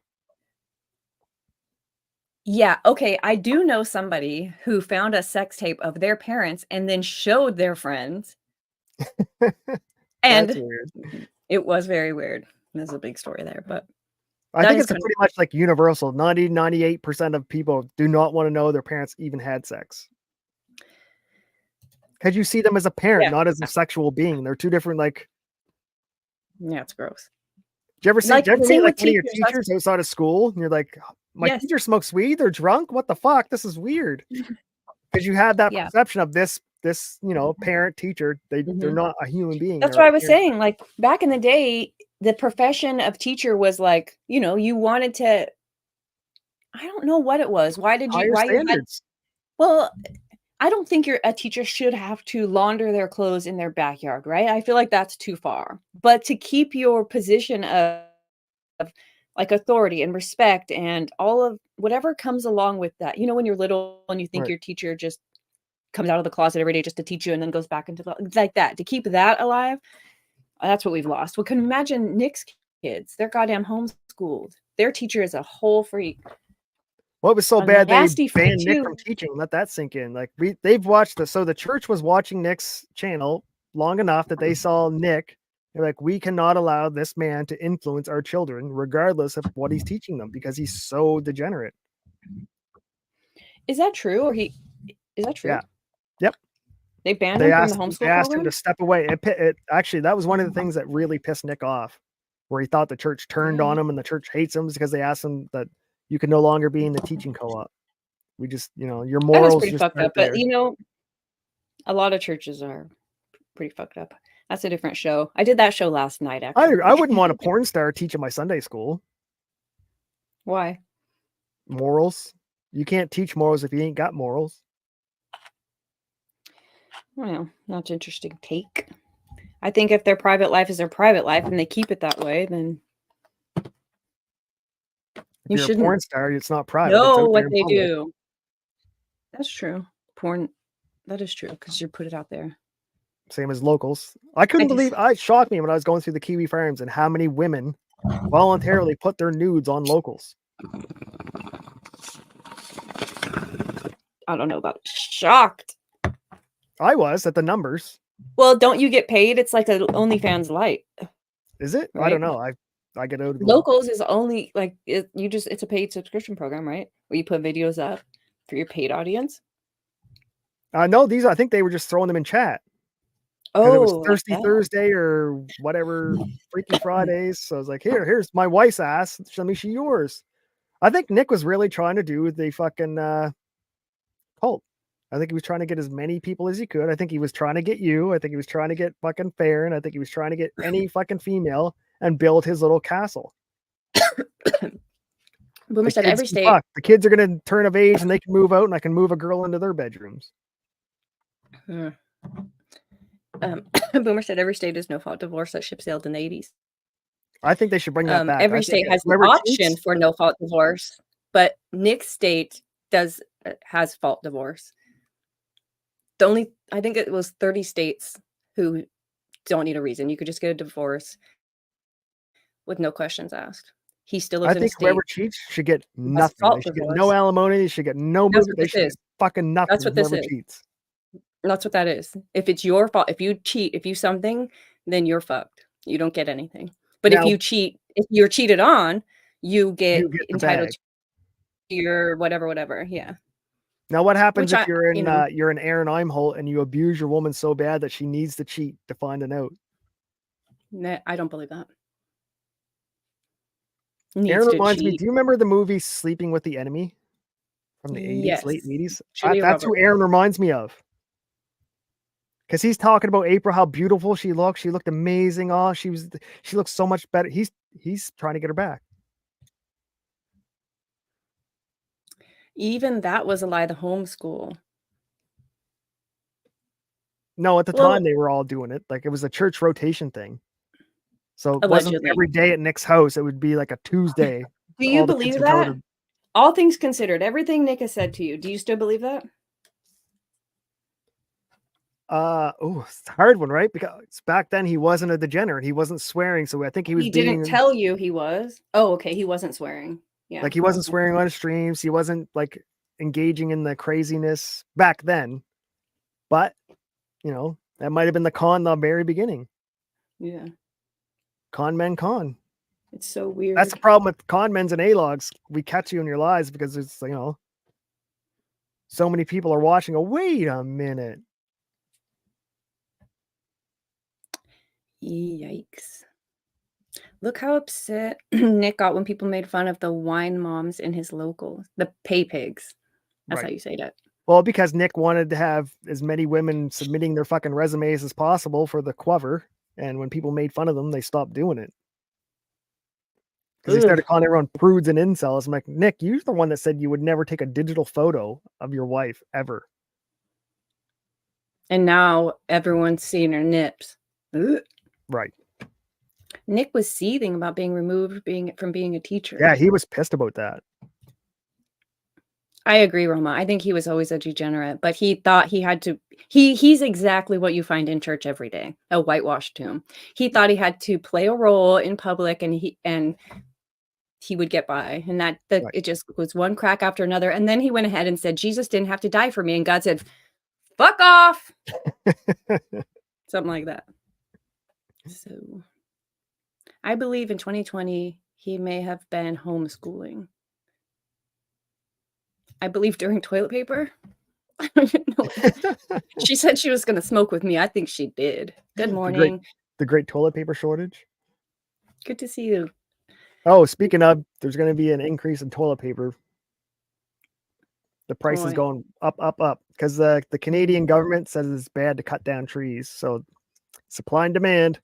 [SPEAKER 1] Yeah. Okay. I do know somebody who found a sex tape of their parents and then showed their friends. And it was very weird. There's a big story there, but
[SPEAKER 2] I think it's pretty much like universal. 98% of people do not want to know their parents even had sex. because you see them as a parent,
[SPEAKER 1] Yeah.
[SPEAKER 2] not as a sexual being. They're two different, like.
[SPEAKER 1] Yeah, it's gross.
[SPEAKER 2] Did you ever see?
[SPEAKER 1] Like,
[SPEAKER 2] Did you ever
[SPEAKER 1] same
[SPEAKER 2] meet like
[SPEAKER 1] with
[SPEAKER 2] one of your
[SPEAKER 1] teachers, that's-
[SPEAKER 2] teachers outside of school, and you're like, my
[SPEAKER 1] Yes.
[SPEAKER 2] teacher smokes weed. They're drunk. What the fuck? This is weird. Because you had that
[SPEAKER 1] Yeah.
[SPEAKER 2] perception of this, parent teacher. They're
[SPEAKER 1] Mhm.
[SPEAKER 2] not a human being.
[SPEAKER 1] That's
[SPEAKER 2] they're
[SPEAKER 1] what
[SPEAKER 2] a
[SPEAKER 1] I was
[SPEAKER 2] parent.
[SPEAKER 1] saying. Like back in the day, the profession of teacher was like, you wanted to. I don't know what it was. Why did you?
[SPEAKER 2] Higher
[SPEAKER 1] Why you had?
[SPEAKER 2] standards.
[SPEAKER 1] Well, I don't think a teacher should have to launder their clothes in their backyard, right? I feel like that's too far. But to keep your position of like authority and respect and all of whatever comes along with that. When you're little and you think
[SPEAKER 2] Right.
[SPEAKER 1] your teacher just comes out of the closet every day just to teach you and then goes back into like that. To keep that alive, that's what we've lost. Well, can you imagine Nick's kids? They're goddamn homeschooled. Their teacher is a whole freak.
[SPEAKER 2] What was so
[SPEAKER 1] A
[SPEAKER 2] bad they
[SPEAKER 1] nasty freak
[SPEAKER 2] banned Nick
[SPEAKER 1] too.
[SPEAKER 2] from teaching? Let that sink in. Like they've watched this. So the church was watching Nick's channel long enough that they saw Nick. They're like, we cannot allow this man to influence our children, regardless of what he's teaching them, because he's so degenerate.
[SPEAKER 1] Is that true? Is that true?
[SPEAKER 2] Yeah. Yep.
[SPEAKER 1] They banned
[SPEAKER 2] They
[SPEAKER 1] him
[SPEAKER 2] asked,
[SPEAKER 1] from the homeschool
[SPEAKER 2] they asked
[SPEAKER 1] program?
[SPEAKER 2] him to step away. It actually, that was one of the things that really pissed Nick off, where he thought the church turned on him and the church hates him because they asked him that you can no longer be in the teaching co-op. We just, your
[SPEAKER 1] That was
[SPEAKER 2] morals
[SPEAKER 1] pretty
[SPEAKER 2] just
[SPEAKER 1] fucked
[SPEAKER 2] aren't
[SPEAKER 1] up. But
[SPEAKER 2] there.
[SPEAKER 1] a lot of churches are pretty fucked up. That's a different show. I did that show last night, actually.
[SPEAKER 2] I wouldn't want a porn star teaching my Sunday school.
[SPEAKER 1] Why?
[SPEAKER 2] Morals. You can't teach morals if you ain't got morals.
[SPEAKER 1] Well, that's an interesting take. I think if their private life is their private life and they keep it that way, then
[SPEAKER 2] If
[SPEAKER 1] you
[SPEAKER 2] you're
[SPEAKER 1] shouldn't
[SPEAKER 2] a porn star, it's not private. It's
[SPEAKER 1] know
[SPEAKER 2] out there
[SPEAKER 1] what
[SPEAKER 2] in
[SPEAKER 1] they
[SPEAKER 2] public.
[SPEAKER 1] do. That's true. Porn, that is true because you put it out there.
[SPEAKER 2] Same as locals. I couldn't believe it shocked me when I was going through the Kiwi farms and how many women voluntarily put their nudes on locals.
[SPEAKER 1] I don't know about shocked.
[SPEAKER 2] I was at the numbers.
[SPEAKER 1] Well, don't you get paid? It's like a OnlyFans light.
[SPEAKER 2] Is it? I
[SPEAKER 1] Right?
[SPEAKER 2] don't know. I get out of
[SPEAKER 1] Locals is only like it's a paid subscription program, right? Where you put videos up for your paid audience.
[SPEAKER 2] No, I think they were just throwing them in chat. It was
[SPEAKER 1] Oh,
[SPEAKER 2] Thirsty
[SPEAKER 1] like that.
[SPEAKER 2] Thursday or whatever, Freaky Fridays. So I was like, here's my wife's ass. Let me see yours. I think Nick was really trying to do the fucking cult. I think he was trying to get as many people as he could. I think he was trying to get you. I think he was trying to get fucking Farron. I think he was trying to get any fucking female and build his little castle.
[SPEAKER 1] Boomer said every state.
[SPEAKER 2] The kids are going to turn of age and they can move out and I can move a girl into their bedrooms.
[SPEAKER 1] Boomer said every state is no fault divorce that ship sailed in the 80s.
[SPEAKER 2] I think they should bring that back.
[SPEAKER 1] Every state has the option for no fault divorce, but Nick's state has fault divorce. I think it was 30 states who don't need a reason. You could just get a divorce with no questions asked. He still lives in a state.
[SPEAKER 2] Whoever cheats should get nothing. They should get no alimony. They should get no movement. They should get fucking nothing.
[SPEAKER 1] That's what this is.
[SPEAKER 2] Cheats.
[SPEAKER 1] That's what that is. If it's your fault, if you cheat, if you something, then you're fucked. You don't get anything. But if you cheat, if you're cheated on, you get entitled to your whatever. Yeah.
[SPEAKER 2] Now, what happens if you're in Aaron Imholte and you abuse your woman so bad that she needs to cheat to find a note?
[SPEAKER 1] Nah, I don't believe that.
[SPEAKER 2] Aaron reminds me. Do you remember the movie Sleeping with the Enemy from the 80s,
[SPEAKER 1] Yes.
[SPEAKER 2] late 80s?
[SPEAKER 1] Julia
[SPEAKER 2] That's
[SPEAKER 1] Roberts.
[SPEAKER 2] who Aaron reminds me of. Because he's talking about April, how beautiful she looked. She looked amazing. Oh, she looked so much better. He's trying to get her back.
[SPEAKER 1] Even that was a lie. The homeschool.
[SPEAKER 2] No, at the time they were all doing it. Like it was a church rotation thing. So it wasn't every day at Nick's house. It would be like a Tuesday.
[SPEAKER 1] Do you believe that? All things considered, everything Nick has said to you, do you still believe that?
[SPEAKER 2] It's a hard one, right? Because back then he wasn't a degenerate. He wasn't swearing. So I think he was
[SPEAKER 1] didn't tell you he was. Oh, okay. He wasn't swearing. Yeah.
[SPEAKER 2] Like he wasn't swearing on his streams. He wasn't like engaging in the craziness back then. But, that might have been the very beginning.
[SPEAKER 1] Yeah.
[SPEAKER 2] Con men con.
[SPEAKER 1] It's so weird.
[SPEAKER 2] That's the problem with con men's and A-logs. We catch you in your lies because it's, so many people are watching. Oh, wait a minute.
[SPEAKER 1] Yikes. Look how upset Nick got when people made fun of the wine moms in his local, the pay pigs. That's how you say that.
[SPEAKER 2] Well, because Nick wanted to have as many women submitting their fucking resumes as possible for the cover. And when people made fun of them, they stopped doing it. Because they started calling everyone prudes and incels. I'm like, Nick, you're the one that said you would never take a digital photo of your wife ever.
[SPEAKER 1] And now everyone's seeing her nips. Ugh.
[SPEAKER 2] Right.
[SPEAKER 1] Nick was seething about being removed from being a teacher.
[SPEAKER 2] Yeah, he was pissed about that.
[SPEAKER 1] I agree, Roma. I think he was always a degenerate, but he thought he had to. He's exactly what you find in church every day, a whitewashed tomb. He thought he had to play a role in public, and he would get by, and that
[SPEAKER 2] Right.
[SPEAKER 1] it just was one crack after another. And then he went ahead and said, Jesus didn't have to die for me, and God said, "Fuck off," something like that. So, I believe in 2020 he may have been homeschooling. I believe during toilet paper. I don't even know. She said she was going to smoke with me. I think she did. Good morning.
[SPEAKER 2] The great toilet paper shortage.
[SPEAKER 1] Good to see you.
[SPEAKER 2] Oh, speaking of, there's going to be an increase in toilet paper. The price is
[SPEAKER 1] Boy.
[SPEAKER 2] going up, up, up. Because the Canadian government says it's bad to cut down trees. So supply and demand.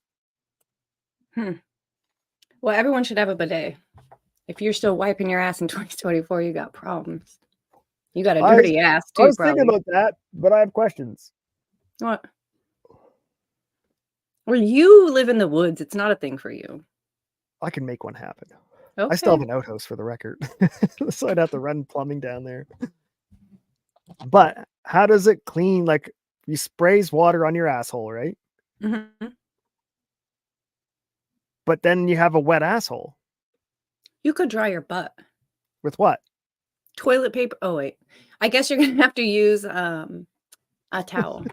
[SPEAKER 1] Well, everyone should have a bidet. If you're still wiping your ass in 2024, you got problems. You got a dirty ass too,
[SPEAKER 2] I was
[SPEAKER 1] probably.
[SPEAKER 2] thinking about that, but I have questions.
[SPEAKER 1] What? Well, you live in the woods. It's not a thing for you.
[SPEAKER 2] I can make one happen.
[SPEAKER 1] Okay.
[SPEAKER 2] I still have an outhouse for the record. So I'd have to run plumbing down there. But how does it clean? Like, you sprays water on your asshole, right?
[SPEAKER 1] Mm-hmm.
[SPEAKER 2] But then you have a wet asshole.
[SPEAKER 1] You could dry your butt.
[SPEAKER 2] With what?
[SPEAKER 1] Toilet paper. Oh, wait. I guess you're going to have to use a towel.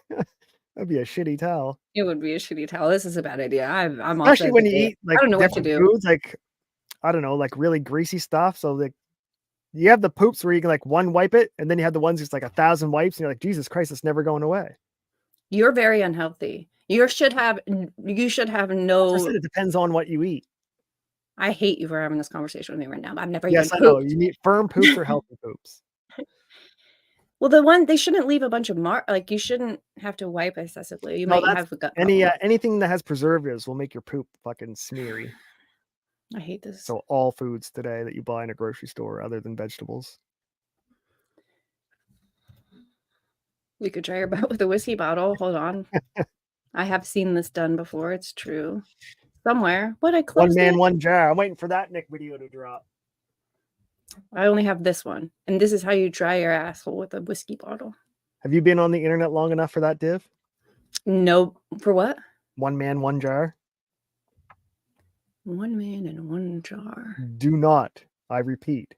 [SPEAKER 2] That'd be a shitty towel.
[SPEAKER 1] It would be a shitty towel. This is a bad idea. I'm
[SPEAKER 2] Especially when you eat like
[SPEAKER 1] I don't know what to
[SPEAKER 2] different
[SPEAKER 1] do.
[SPEAKER 2] foods, like, I don't know, like really greasy stuff. So like you have the poops where you can like one wipe it, and then you have the ones that's like 1,000 wipes, and you're like, Jesus Christ, it's never going away.
[SPEAKER 1] You're very unhealthy. You should have no.
[SPEAKER 2] I said it depends on what you eat.
[SPEAKER 1] I hate you for having this conversation with me right now. I've never
[SPEAKER 2] Yes,
[SPEAKER 1] even
[SPEAKER 2] I know.
[SPEAKER 1] pooped.
[SPEAKER 2] You need firm poops or healthy poops.
[SPEAKER 1] Well, they shouldn't leave a bunch of like you shouldn't have to wipe excessively. You might have a gut problem.
[SPEAKER 2] Anything that has preservatives will make your poop fucking smeary.
[SPEAKER 1] I hate this.
[SPEAKER 2] So all foods today that you buy in a grocery store other than vegetables.
[SPEAKER 1] You could try your butt with a whiskey bottle. Hold on. I have seen this done before. It's true. Somewhere. But I closed
[SPEAKER 2] One man,
[SPEAKER 1] it.
[SPEAKER 2] one jar. I'm waiting for that Nick video to drop.
[SPEAKER 1] I only have this one. And this is how you dry your asshole with a whiskey bottle.
[SPEAKER 2] Have you been on the internet long enough for that, Div?
[SPEAKER 1] No. For what?
[SPEAKER 2] One man, one jar.
[SPEAKER 1] One man in one jar.
[SPEAKER 2] Do not. I repeat.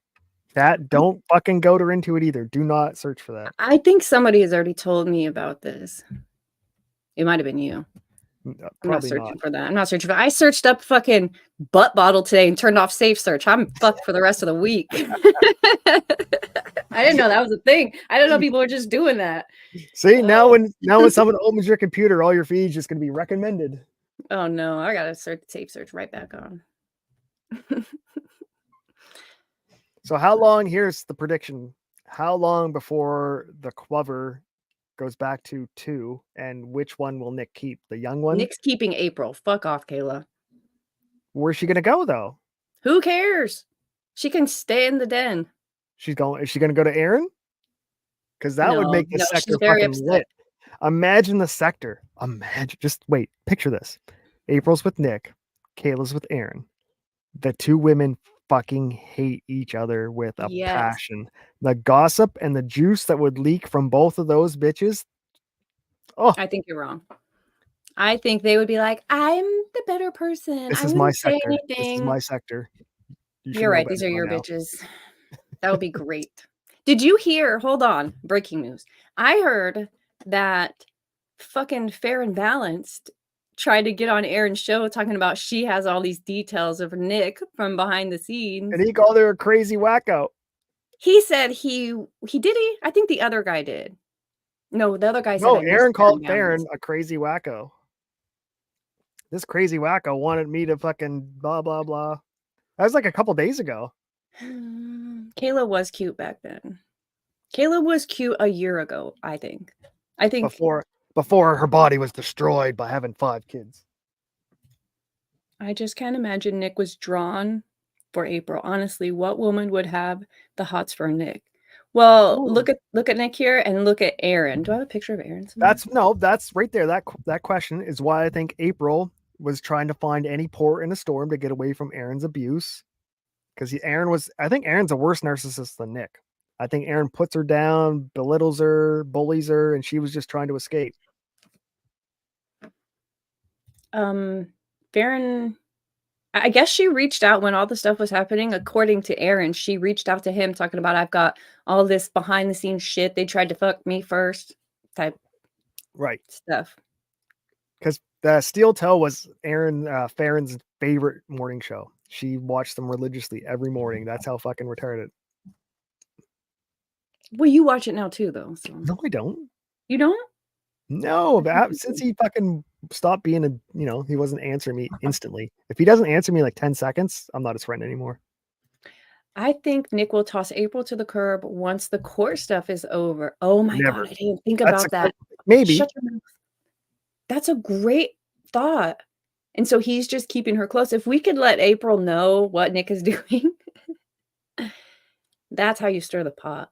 [SPEAKER 2] Don't fucking go into it either. Do not search for that.
[SPEAKER 1] I think somebody has already told me about this. It might have been you.
[SPEAKER 2] No,
[SPEAKER 1] I'm not searching for that. I'm not searching for I searched up fucking butt bottle today and turned off safe search. I'm fucked for the rest of the week. I didn't know that was a thing. I didn't know people were just doing that.
[SPEAKER 2] See, now when someone opens your computer, all your feeds just gonna be recommended.
[SPEAKER 1] Oh no, I gotta safe search right back on.
[SPEAKER 2] So how long, here's the prediction. How long before the Quover goes back to 2, and which one will Nick keep? The young one?
[SPEAKER 1] Nick's keeping April. Fuck off, Kayla.
[SPEAKER 2] Where's she gonna go though?
[SPEAKER 1] Who cares? She can stay in the den.
[SPEAKER 2] Is she gonna go to Aaron? Because that would make the sector
[SPEAKER 1] she's very
[SPEAKER 2] fucking lit. Imagine the sector. Just wait, picture this. April's with Nick, Kayla's with Aaron. The two women fucking hate each other with a passion. The gossip and the juice that would leak from both of those bitches. Oh,
[SPEAKER 1] I think you're wrong. I think they would be like, I'm the better person.
[SPEAKER 2] This is my sector. This is my sector.
[SPEAKER 1] You're right. These are your bitches. That would be great. Did you hear? Hold on. Breaking news. I heard that fucking Fair and Balanced tried to get on Aaron's show talking about she has all these details of Nick from behind the scenes.
[SPEAKER 2] And he called her a crazy wacko.
[SPEAKER 1] He said he did. I think the other guy did. No, the other guy said.
[SPEAKER 2] No, Aaron called Aaron a crazy wacko. This crazy wacko wanted me to fucking blah blah blah. That was like a couple days ago.
[SPEAKER 1] Kayla was cute back then. Kayla was cute a year ago, I think.
[SPEAKER 2] Before her body was destroyed by having 5 kids.
[SPEAKER 1] I just can't imagine Nick was drawn for April. Honestly, what woman would have the hots for Nick? Well,
[SPEAKER 2] Ooh.
[SPEAKER 1] look at Nick here and look at Aaron. Do I have a picture of Aaron somewhere?
[SPEAKER 2] That's right there. That question is why I think April was trying to find any port in a storm to get away from Aaron's abuse. Because I think Aaron's a worse narcissist than Nick. I think Aaron puts her down, belittles her, bullies her, and she was just trying to escape.
[SPEAKER 1] Farron, I guess she reached out when all the stuff was happening. According to Aaron, she reached out to him talking about, I've got all this behind the scenes shit. They tried to fuck me first type
[SPEAKER 2] Right.
[SPEAKER 1] stuff.
[SPEAKER 2] Because the Steel Toe was Farron's favorite morning show. She watched them religiously every morning. That's how fucking retarded.
[SPEAKER 1] Well, you watch it now too, though. So.
[SPEAKER 2] No, I don't.
[SPEAKER 1] You don't?
[SPEAKER 2] No, since he fucking stopped being he wasn't answering me instantly. If he doesn't answer me like 10 seconds, I'm not his friend anymore.
[SPEAKER 1] I think Nick will toss April to the curb once the court stuff is over. Oh my
[SPEAKER 2] Never.
[SPEAKER 1] God, I didn't think about that.
[SPEAKER 2] Maybe.
[SPEAKER 1] Shut your mouth. That's a great thought. And so he's just keeping her close. If we could let April know what Nick is doing, that's how you stir the pot.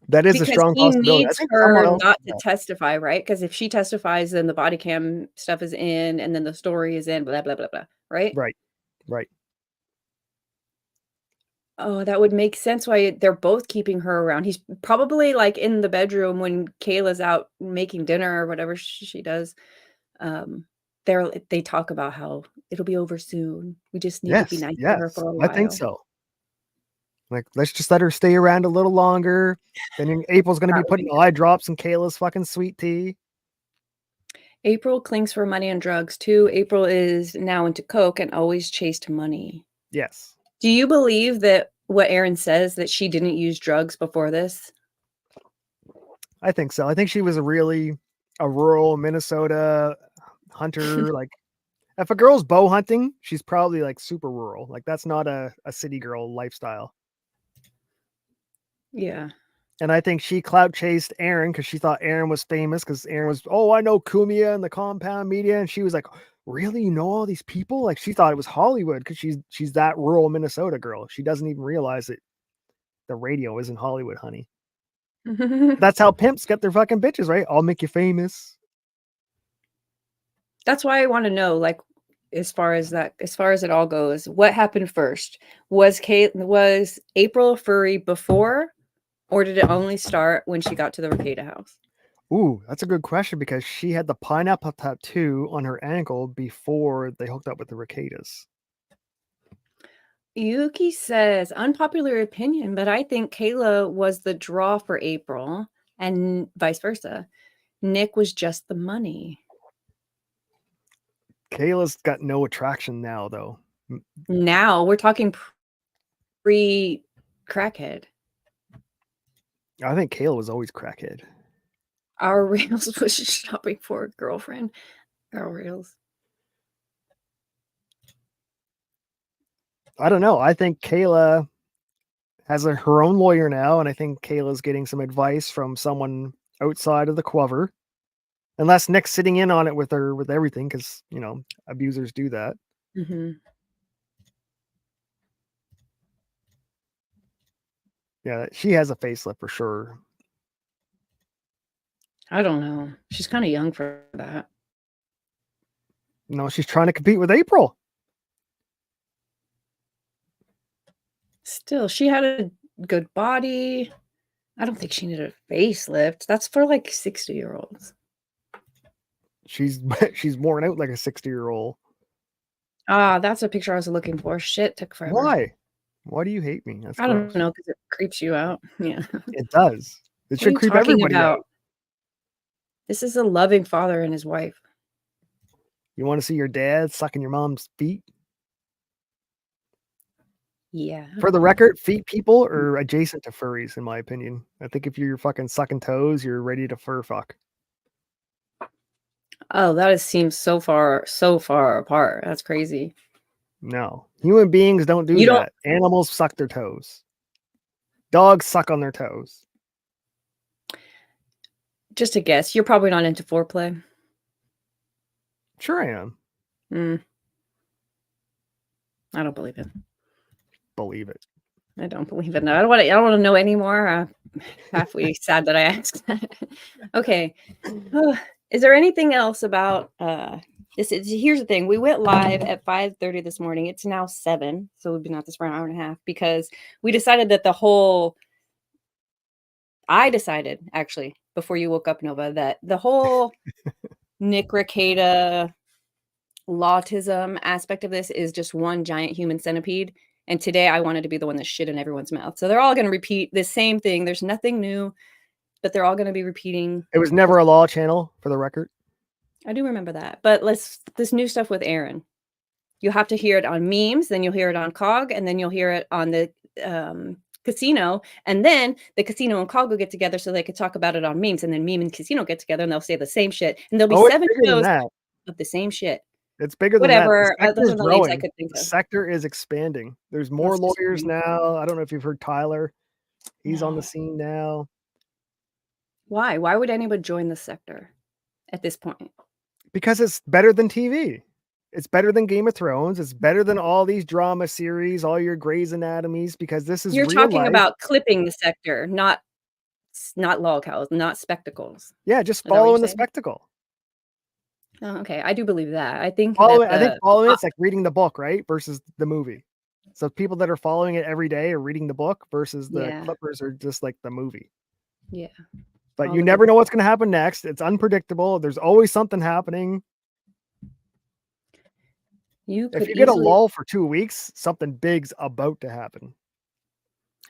[SPEAKER 2] That is
[SPEAKER 1] because
[SPEAKER 2] a strong
[SPEAKER 1] he
[SPEAKER 2] possibility.
[SPEAKER 1] needs her not to testify, right? Because if she testifies, then the body cam stuff is in, and then the story is in, blah, blah, blah, blah, right?
[SPEAKER 2] Right.
[SPEAKER 1] Oh, that would make sense why they're both keeping her around. He's probably like in the bedroom when Kayla's out making dinner or whatever she does. They talk about how it'll be over soon. We just need to be nice to her for a while.
[SPEAKER 2] I think so. Like, let's just let her stay around a little longer. Then April's going to be putting eye drops in Kayla's fucking sweet tea.
[SPEAKER 1] April clings for money and drugs too. April is now into coke and always chased money.
[SPEAKER 2] Yes.
[SPEAKER 1] Do you believe that what Aaron says, that she didn't use drugs before this?
[SPEAKER 2] I think so. I think she was a rural Minnesota hunter. Like, if a girl's bow hunting, she's probably like super rural. Like, that's not a city girl lifestyle.
[SPEAKER 1] Yeah.
[SPEAKER 2] And I think she clout chased Aaron because she thought Aaron was famous because Aaron was, I know Kumia and the compound media. And she was like, really? You know all these people? Like, she thought it was Hollywood because she's that rural Minnesota girl. She doesn't even realize that the radio isn't Hollywood, honey. That's how pimps get their fucking bitches, right? I'll make you famous.
[SPEAKER 1] That's why I want to know, like, as far as it all goes, what happened first? Was April furry before, or did it only start when she got to the Rekieta house?
[SPEAKER 2] Ooh, that's a good question because she had the pineapple tattoo on her ankle before they hooked up with the Rekietas.
[SPEAKER 1] Yuki says, unpopular opinion, but I think Kayla was the draw for April and vice versa. Nick was just the money.
[SPEAKER 2] Kayla's got no attraction now, though.
[SPEAKER 1] Now we're talking pre-crackhead.
[SPEAKER 2] I think Kayla was always crackhead.
[SPEAKER 1] Our Rails was shopping for a girlfriend. Our Rails.
[SPEAKER 2] I don't know. I think Kayla has her own lawyer now, and I think Kayla's getting some advice from someone outside of the Quover. Unless Nick's sitting in on it with her with everything, because abusers do that.
[SPEAKER 1] Mm-hmm.
[SPEAKER 2] Yeah, she has a facelift for sure.
[SPEAKER 1] I don't know. She's kind of young for that.
[SPEAKER 2] No, she's trying to compete with April.
[SPEAKER 1] Still, she had a good body. I don't think she needed a facelift. That's for like 60-year-olds.
[SPEAKER 2] She's worn out like a 60-year-old.
[SPEAKER 1] That's a picture I was looking for. Shit, took forever.
[SPEAKER 2] Why? Why do you hate me?
[SPEAKER 1] I don't know, because it creeps you out. Yeah.
[SPEAKER 2] It does. It should creep everybody out.
[SPEAKER 1] This is a loving father and his wife.
[SPEAKER 2] You want to see your dad sucking your mom's feet?
[SPEAKER 1] Yeah.
[SPEAKER 2] For the record, feet people are adjacent to furries, in my opinion. I think if you're fucking sucking toes, you're ready to fur fuck.
[SPEAKER 1] Oh, seems so far apart. That's crazy.
[SPEAKER 2] No, human beings don't do
[SPEAKER 1] You don't.
[SPEAKER 2] that. Animals suck their toes. Dogs suck on their toes.
[SPEAKER 1] Just a guess. You're probably not into foreplay.
[SPEAKER 2] Sure, I am.
[SPEAKER 1] I don't believe it.
[SPEAKER 2] Believe it.
[SPEAKER 1] I don't believe it. No, I don't want to know anymore. Halfway sad that I asked. Okay. Is there anything else about this? Here's the thing. We went live at 5:30 this morning. It's now 7, so we've been at this for an hour and a half because we decided that I decided actually before you woke up, Nova, that the whole Nick Rekieta lawtism aspect of this is just one giant human centipede. And today I wanted to be the one that shit in everyone's mouth. So they're all going to repeat the same thing. There's nothing new, but they're all going to be repeating.
[SPEAKER 2] It was never a law channel, for the record.
[SPEAKER 1] I do remember that. But this new stuff with Aaron. You'll have to hear it on memes, then you'll hear it on COG, and then you'll hear it on the casino. And then the casino and COG will get together so they could talk about it on memes. And then meme and casino get together and they'll say the same shit. And there'll be 7 shows of the same shit.
[SPEAKER 2] It's bigger than
[SPEAKER 1] whatever.
[SPEAKER 2] that.
[SPEAKER 1] Those are the names I could think
[SPEAKER 2] The
[SPEAKER 1] of.
[SPEAKER 2] sector is expanding. There's more lawyers now. I don't know if you've heard Tyler. He's on the scene now.
[SPEAKER 1] Why? Why would anyone join the sector at this point?
[SPEAKER 2] Because it's better than TV. It's better than Game of Thrones. It's better than all these drama series, all your Grey's Anatomies, because this is
[SPEAKER 1] You're
[SPEAKER 2] real
[SPEAKER 1] talking
[SPEAKER 2] life.
[SPEAKER 1] about clipping the sector, not lol cows, not spectacles.
[SPEAKER 2] Yeah, just following the spectacle.
[SPEAKER 1] Oh, okay. I do believe that. I think
[SPEAKER 2] following it's like reading the book, right? Versus the movie. So people that are following it every day are reading the book versus the clippers are just like the movie.
[SPEAKER 1] Yeah.
[SPEAKER 2] But you never know what's going to happen next. It's unpredictable. There's always something happening. If you get a lull for 2 weeks, something big's about to happen.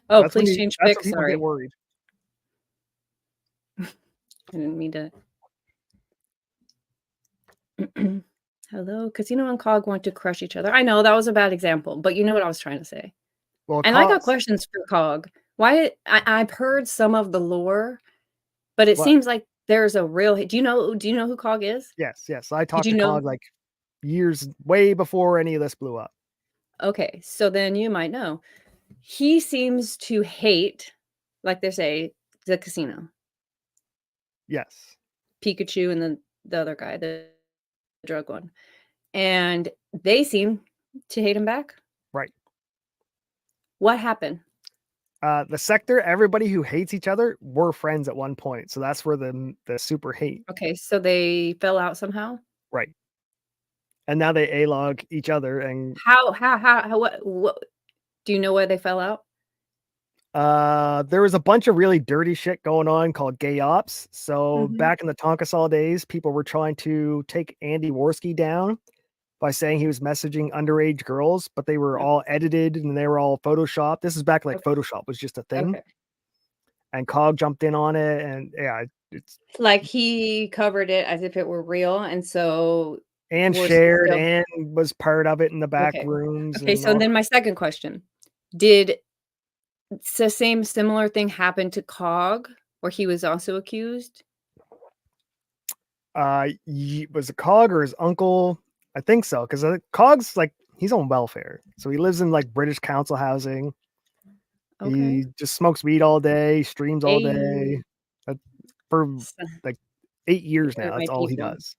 [SPEAKER 1] Oh, please change pics.
[SPEAKER 2] That's when people get worried.
[SPEAKER 1] I didn't mean to. Hello, Casino and COG want to crush each other. I know that was a bad example, but you know what I was trying to say.
[SPEAKER 2] Well,
[SPEAKER 1] and I got questions for COG. Why? I've heard some of the lore, but it seems like there's a real. Do you know who COG is?
[SPEAKER 2] Yes. I talked to COG like years way before any of this blew up.
[SPEAKER 1] Okay, so then you might know. He seems to hate, like they say, the casino.
[SPEAKER 2] Yes.
[SPEAKER 1] Pikachu and the other guy, the drug one. And they seem to hate him back.
[SPEAKER 2] Right.
[SPEAKER 1] What happened?
[SPEAKER 2] The sector, everybody who hates each other were friends at one point. So that's where the super hate.
[SPEAKER 1] Okay, so they fell out somehow?
[SPEAKER 2] Right. And now they A-log each other. And
[SPEAKER 1] how what do you know why they fell out?
[SPEAKER 2] There was a bunch of really dirty shit going on called gay ops. So back in the Tonkasol days, people were trying to take Andy Worski down by saying he was messaging underage girls, but they were all edited and they were all photoshopped. This is back like Photoshop was just a thing. Okay. And COG jumped in on it, and yeah, it's
[SPEAKER 1] like he covered it as if it were real, and so
[SPEAKER 2] shared and was part of it in the back rooms.
[SPEAKER 1] Okay, so then my second question: did the same similar thing happen to COG, where he was also accused?
[SPEAKER 2] Was it COG or his uncle? I think so, because COG's like he's on welfare, so he lives in like British council housing. Okay. He just smokes weed all day, streams all day. For like 8 years now, that's all he does.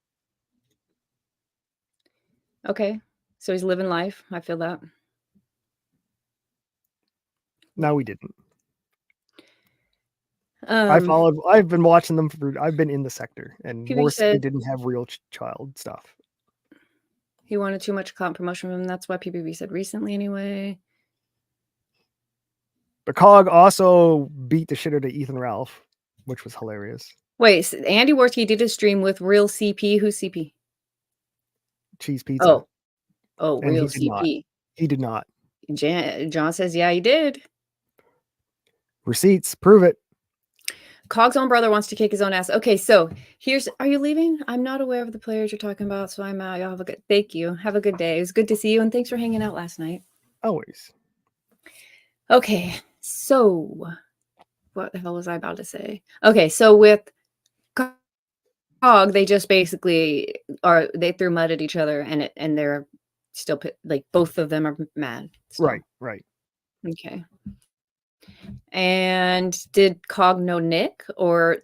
[SPEAKER 1] Okay, so he's living life. I feel that.
[SPEAKER 2] No, we didn't. I've been watching them I've been in the sector, and Worski didn't have real child stuff.
[SPEAKER 1] He wanted too much clout promotion from him. That's why PPV said recently anyway.
[SPEAKER 2] But COG also beat the shit out of Ethan Ralph, which was hilarious.
[SPEAKER 1] Wait, so Andy Worski did a stream with real CP. Who's CP?
[SPEAKER 2] Cheese Pizza.
[SPEAKER 1] Oh,
[SPEAKER 2] and
[SPEAKER 1] real CP.
[SPEAKER 2] He did not.
[SPEAKER 1] John says, yeah, he did.
[SPEAKER 2] Receipts, prove it.
[SPEAKER 1] COG's own brother wants to kick his own ass. Okay, so are you leaving? I'm not aware of the players you're talking about, so I'm out. Y'all have a good, thank you. Have a good day. It was good to see you, and thanks for hanging out last night.
[SPEAKER 2] Always.
[SPEAKER 1] Okay, so what the hell was I about to say? Okay, so with Cog, they just basically they threw mud at each other, and they're still like both of them are mad. Still.
[SPEAKER 2] Right.
[SPEAKER 1] Okay. And did Cog know Nick, or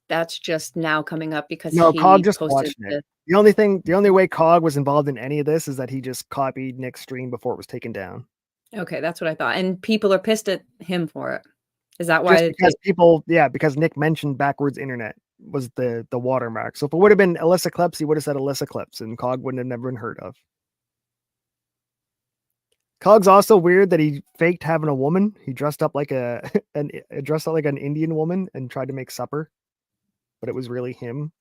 [SPEAKER 1] that's just now coming up because
[SPEAKER 2] No,
[SPEAKER 1] he
[SPEAKER 2] Cog just
[SPEAKER 1] posted
[SPEAKER 2] watched Nick. The only way Cog was involved in any of this is that he just copied Nick's stream before it was taken down.
[SPEAKER 1] Okay, that's what I thought. And people are pissed at him for it. Is that
[SPEAKER 2] Just
[SPEAKER 1] why?
[SPEAKER 2] because because Nick mentioned backwards internet was the watermark. So if it would have been Alyssa Clips, he would have said Alyssa Clips, and Cog wouldn't have never been heard of. Cog's also weird that he faked having a woman. He dressed up like an Indian woman and tried to make supper, but it was really him.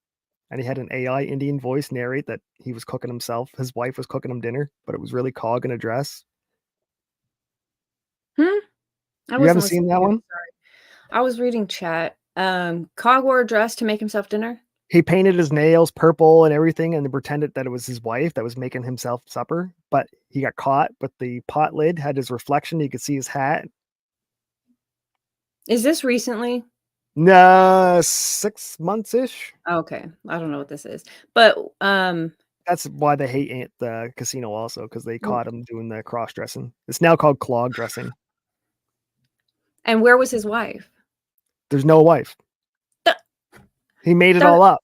[SPEAKER 2] And he had an AI Indian voice narrate that he was cooking himself. His wife was cooking him dinner, but it was really Cog in a dress.
[SPEAKER 1] You
[SPEAKER 2] haven't seen that one?
[SPEAKER 1] Sorry. I was reading chat. Cog wore a dress to make himself dinner.
[SPEAKER 2] He painted his nails purple and everything and pretended that it was his wife that was making himself supper, but he got caught. But the pot lid had his reflection. You could see his hat.
[SPEAKER 1] Is this recently?
[SPEAKER 2] No, 6 months-ish.
[SPEAKER 1] Okay. I don't know what this is. But
[SPEAKER 2] that's why they hate the casino also, because they caught him doing the cross-dressing. It's now called clog dressing.
[SPEAKER 1] And where was his wife?
[SPEAKER 2] There's no wife. He made it all up.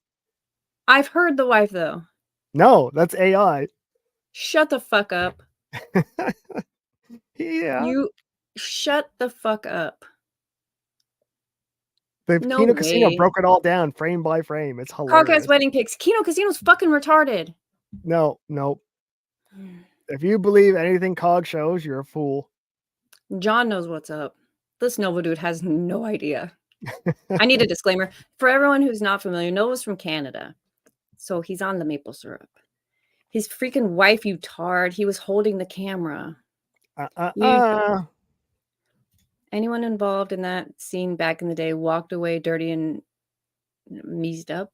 [SPEAKER 1] I've heard the wife, though.
[SPEAKER 2] No, that's AI.
[SPEAKER 1] Shut the fuck up.
[SPEAKER 2] Yeah.
[SPEAKER 1] You shut the fuck up.
[SPEAKER 2] The Kino Casino broke it all down frame by frame. It's hilarious.
[SPEAKER 1] Cogcast wedding pics. Kino Casino's fucking retarded.
[SPEAKER 2] No. If you believe anything Cog shows, you're a fool.
[SPEAKER 1] John knows what's up. This Nova dude has no idea. I need a disclaimer. For everyone who's not familiar, Nova's from Canada. So he's on the maple syrup. His freaking wife, you tard. He was holding the camera. Anyone involved in that scene back in the day walked away dirty and meased up.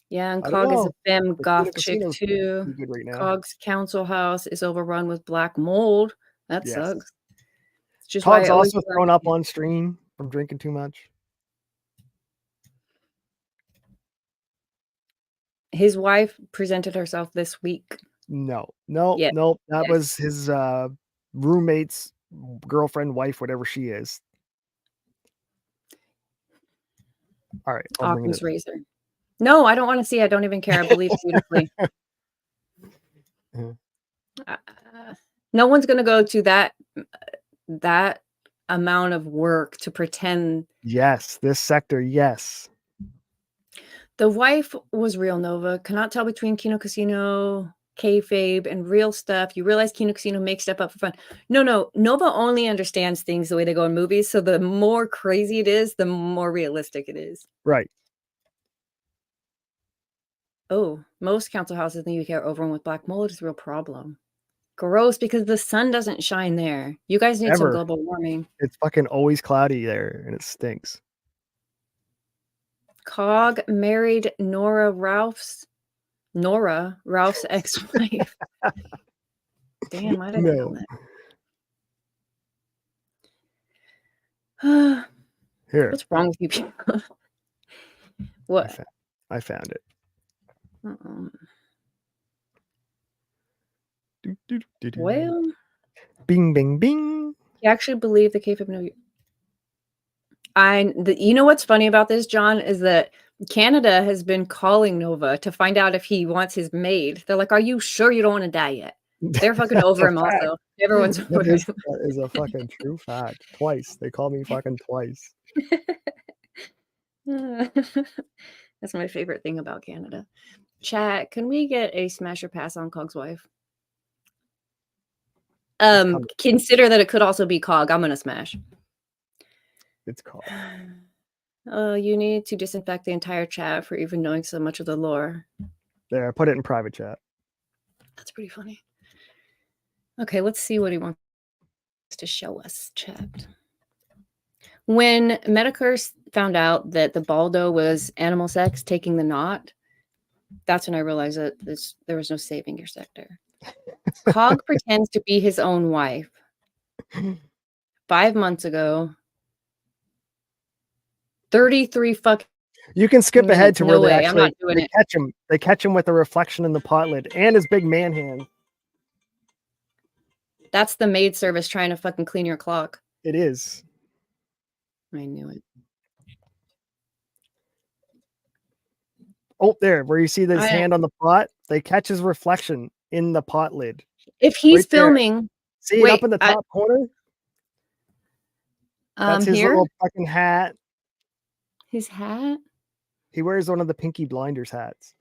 [SPEAKER 1] Yeah, and Cog is a femme goth chick too.
[SPEAKER 2] Right
[SPEAKER 1] Cog's council house is overrun with black mold. That sucks. It's just
[SPEAKER 2] Cog's also thrown up on stream from drinking too much.
[SPEAKER 1] His wife presented herself this week.
[SPEAKER 2] No. That was his roommate's girlfriend, wife, whatever she is. All right.
[SPEAKER 1] Occam's razor. No, I don't want to see. I don't even care. I believe beautifully. No one's going to go to that amount of work to pretend.
[SPEAKER 2] Yes, this sector, yes.
[SPEAKER 1] The wife was real, Nova. Cannot tell between Kino Casino, kayfabe, and real stuff. You realize Kino Casino makes stuff up for fun. No. Nova only understands things the way they go in movies. So the more crazy it is, the more realistic it is.
[SPEAKER 2] Right.
[SPEAKER 1] Oh, most council houses in the UK are overrun with black mold. It's a real problem. Gross, because the sun doesn't shine there. You guys need some global warming.
[SPEAKER 2] It's fucking always cloudy there, and it stinks.
[SPEAKER 1] Cog married Nora, Ralph's ex-wife. Damn, I didn't know that.
[SPEAKER 2] Here.
[SPEAKER 1] What's wrong with you people? What?
[SPEAKER 2] I found it.
[SPEAKER 1] Well,
[SPEAKER 2] bing, bing, bing.
[SPEAKER 1] You actually believe the kayfabe no. You know what's funny about this, John, is that Canada has been calling Nova to find out if he wants his maid. They're like, "Are you sure you don't want to die yet?" They're fucking over him also. Everyone's over him.
[SPEAKER 2] That is a fucking true fact. Twice. They call me fucking twice.
[SPEAKER 1] That's my favorite thing about Canada. Chat, can we get a smash or pass on Cog's wife? Consider that it could also be Cog. I'm gonna smash.
[SPEAKER 2] It's Cog.
[SPEAKER 1] You need to disinfect the entire chat for even knowing so much of the lore.
[SPEAKER 2] There, I put it in private chat.
[SPEAKER 1] That's pretty funny. Okay, let's see what he wants to show us, chat. When Medicare found out that the Baldo was animal sex taking the knot, that's when I realized that there was no saving your sector. Cog pretends to be his own wife. 5 months ago, 33 fucking
[SPEAKER 2] You can skip ahead to
[SPEAKER 1] No
[SPEAKER 2] where
[SPEAKER 1] way, I'm not doing it.
[SPEAKER 2] catch him. They catch him with a reflection in the pot lid and his big man hand.
[SPEAKER 1] That's the maid service trying to fucking clean your clock.
[SPEAKER 2] It is.
[SPEAKER 1] I knew it.
[SPEAKER 2] Oh, there, where you see this hand on the pot, they catch his reflection in the pot lid.
[SPEAKER 1] If he's
[SPEAKER 2] Right there.
[SPEAKER 1] filming,
[SPEAKER 2] See it up in the top corner? That's his
[SPEAKER 1] here,
[SPEAKER 2] little fucking hat.
[SPEAKER 1] his hat.
[SPEAKER 2] He wears one of the Pinky Blinders hats.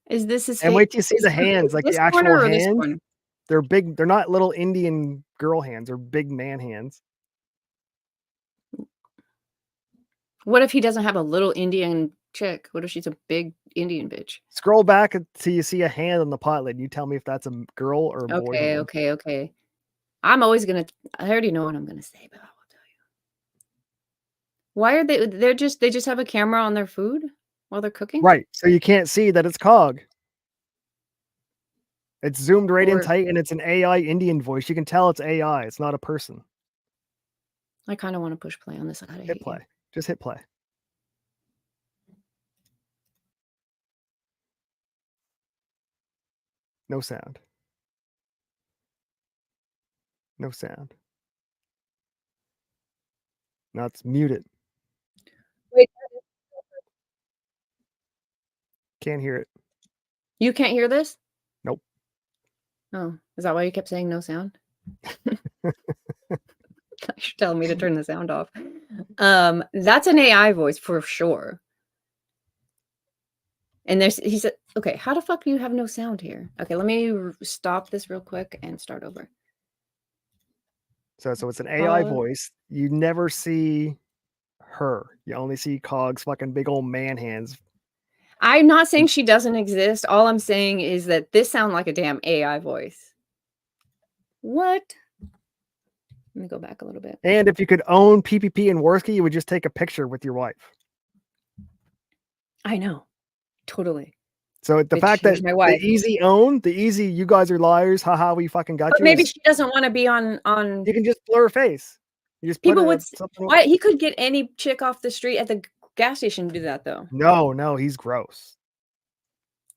[SPEAKER 1] Is this his?
[SPEAKER 2] And wait till you see the hands, like the actual hands. They're big. They're not little Indian girl hands. They're big man hands.
[SPEAKER 1] What if he doesn't have a little Indian chick? What if she's a big Indian bitch?
[SPEAKER 2] Scroll back until you see a hand on the pot lid. You tell me if that's a girl or a boy.
[SPEAKER 1] Okay. I'm always gonna. I already know what I'm gonna say, but I will tell you. Why are they? They just have a camera on their food while they're cooking.
[SPEAKER 2] Right. So you can't see that it's Cog. It's zoomed right in tight, and it's an AI Indian voice. You can tell it's AI. It's not a person.
[SPEAKER 1] I kind of want to push play on this.
[SPEAKER 2] Hit play. Just hit play. No sound. No sound. Now it's muted.
[SPEAKER 1] Wait.
[SPEAKER 2] Can't hear it.
[SPEAKER 1] You can't hear this?
[SPEAKER 2] Nope.
[SPEAKER 1] Oh, is that why you kept saying no sound? You're telling me to turn the sound off. That's an AI voice for sure. And he said, okay, how the fuck do you have no sound here? Okay, let me stop this real quick and start over.
[SPEAKER 2] So it's an AI voice. You never see her. You only see Cog's fucking big old man hands.
[SPEAKER 1] I'm not saying she doesn't exist. All I'm saying is that this sounds like a damn AI voice. What? Let me go back a little bit.
[SPEAKER 2] And if you could own PPP and Worski, you would just take a picture with your wife.
[SPEAKER 1] I know. Totally.
[SPEAKER 2] So the fact that the easy, you guys are liars. Haha, we fucking got
[SPEAKER 1] but
[SPEAKER 2] you.
[SPEAKER 1] Maybe she doesn't want to be on.
[SPEAKER 2] You can just blur her face. You just
[SPEAKER 1] people would. Why he could get any chick off the street at the gas station to do that though.
[SPEAKER 2] No, he's gross.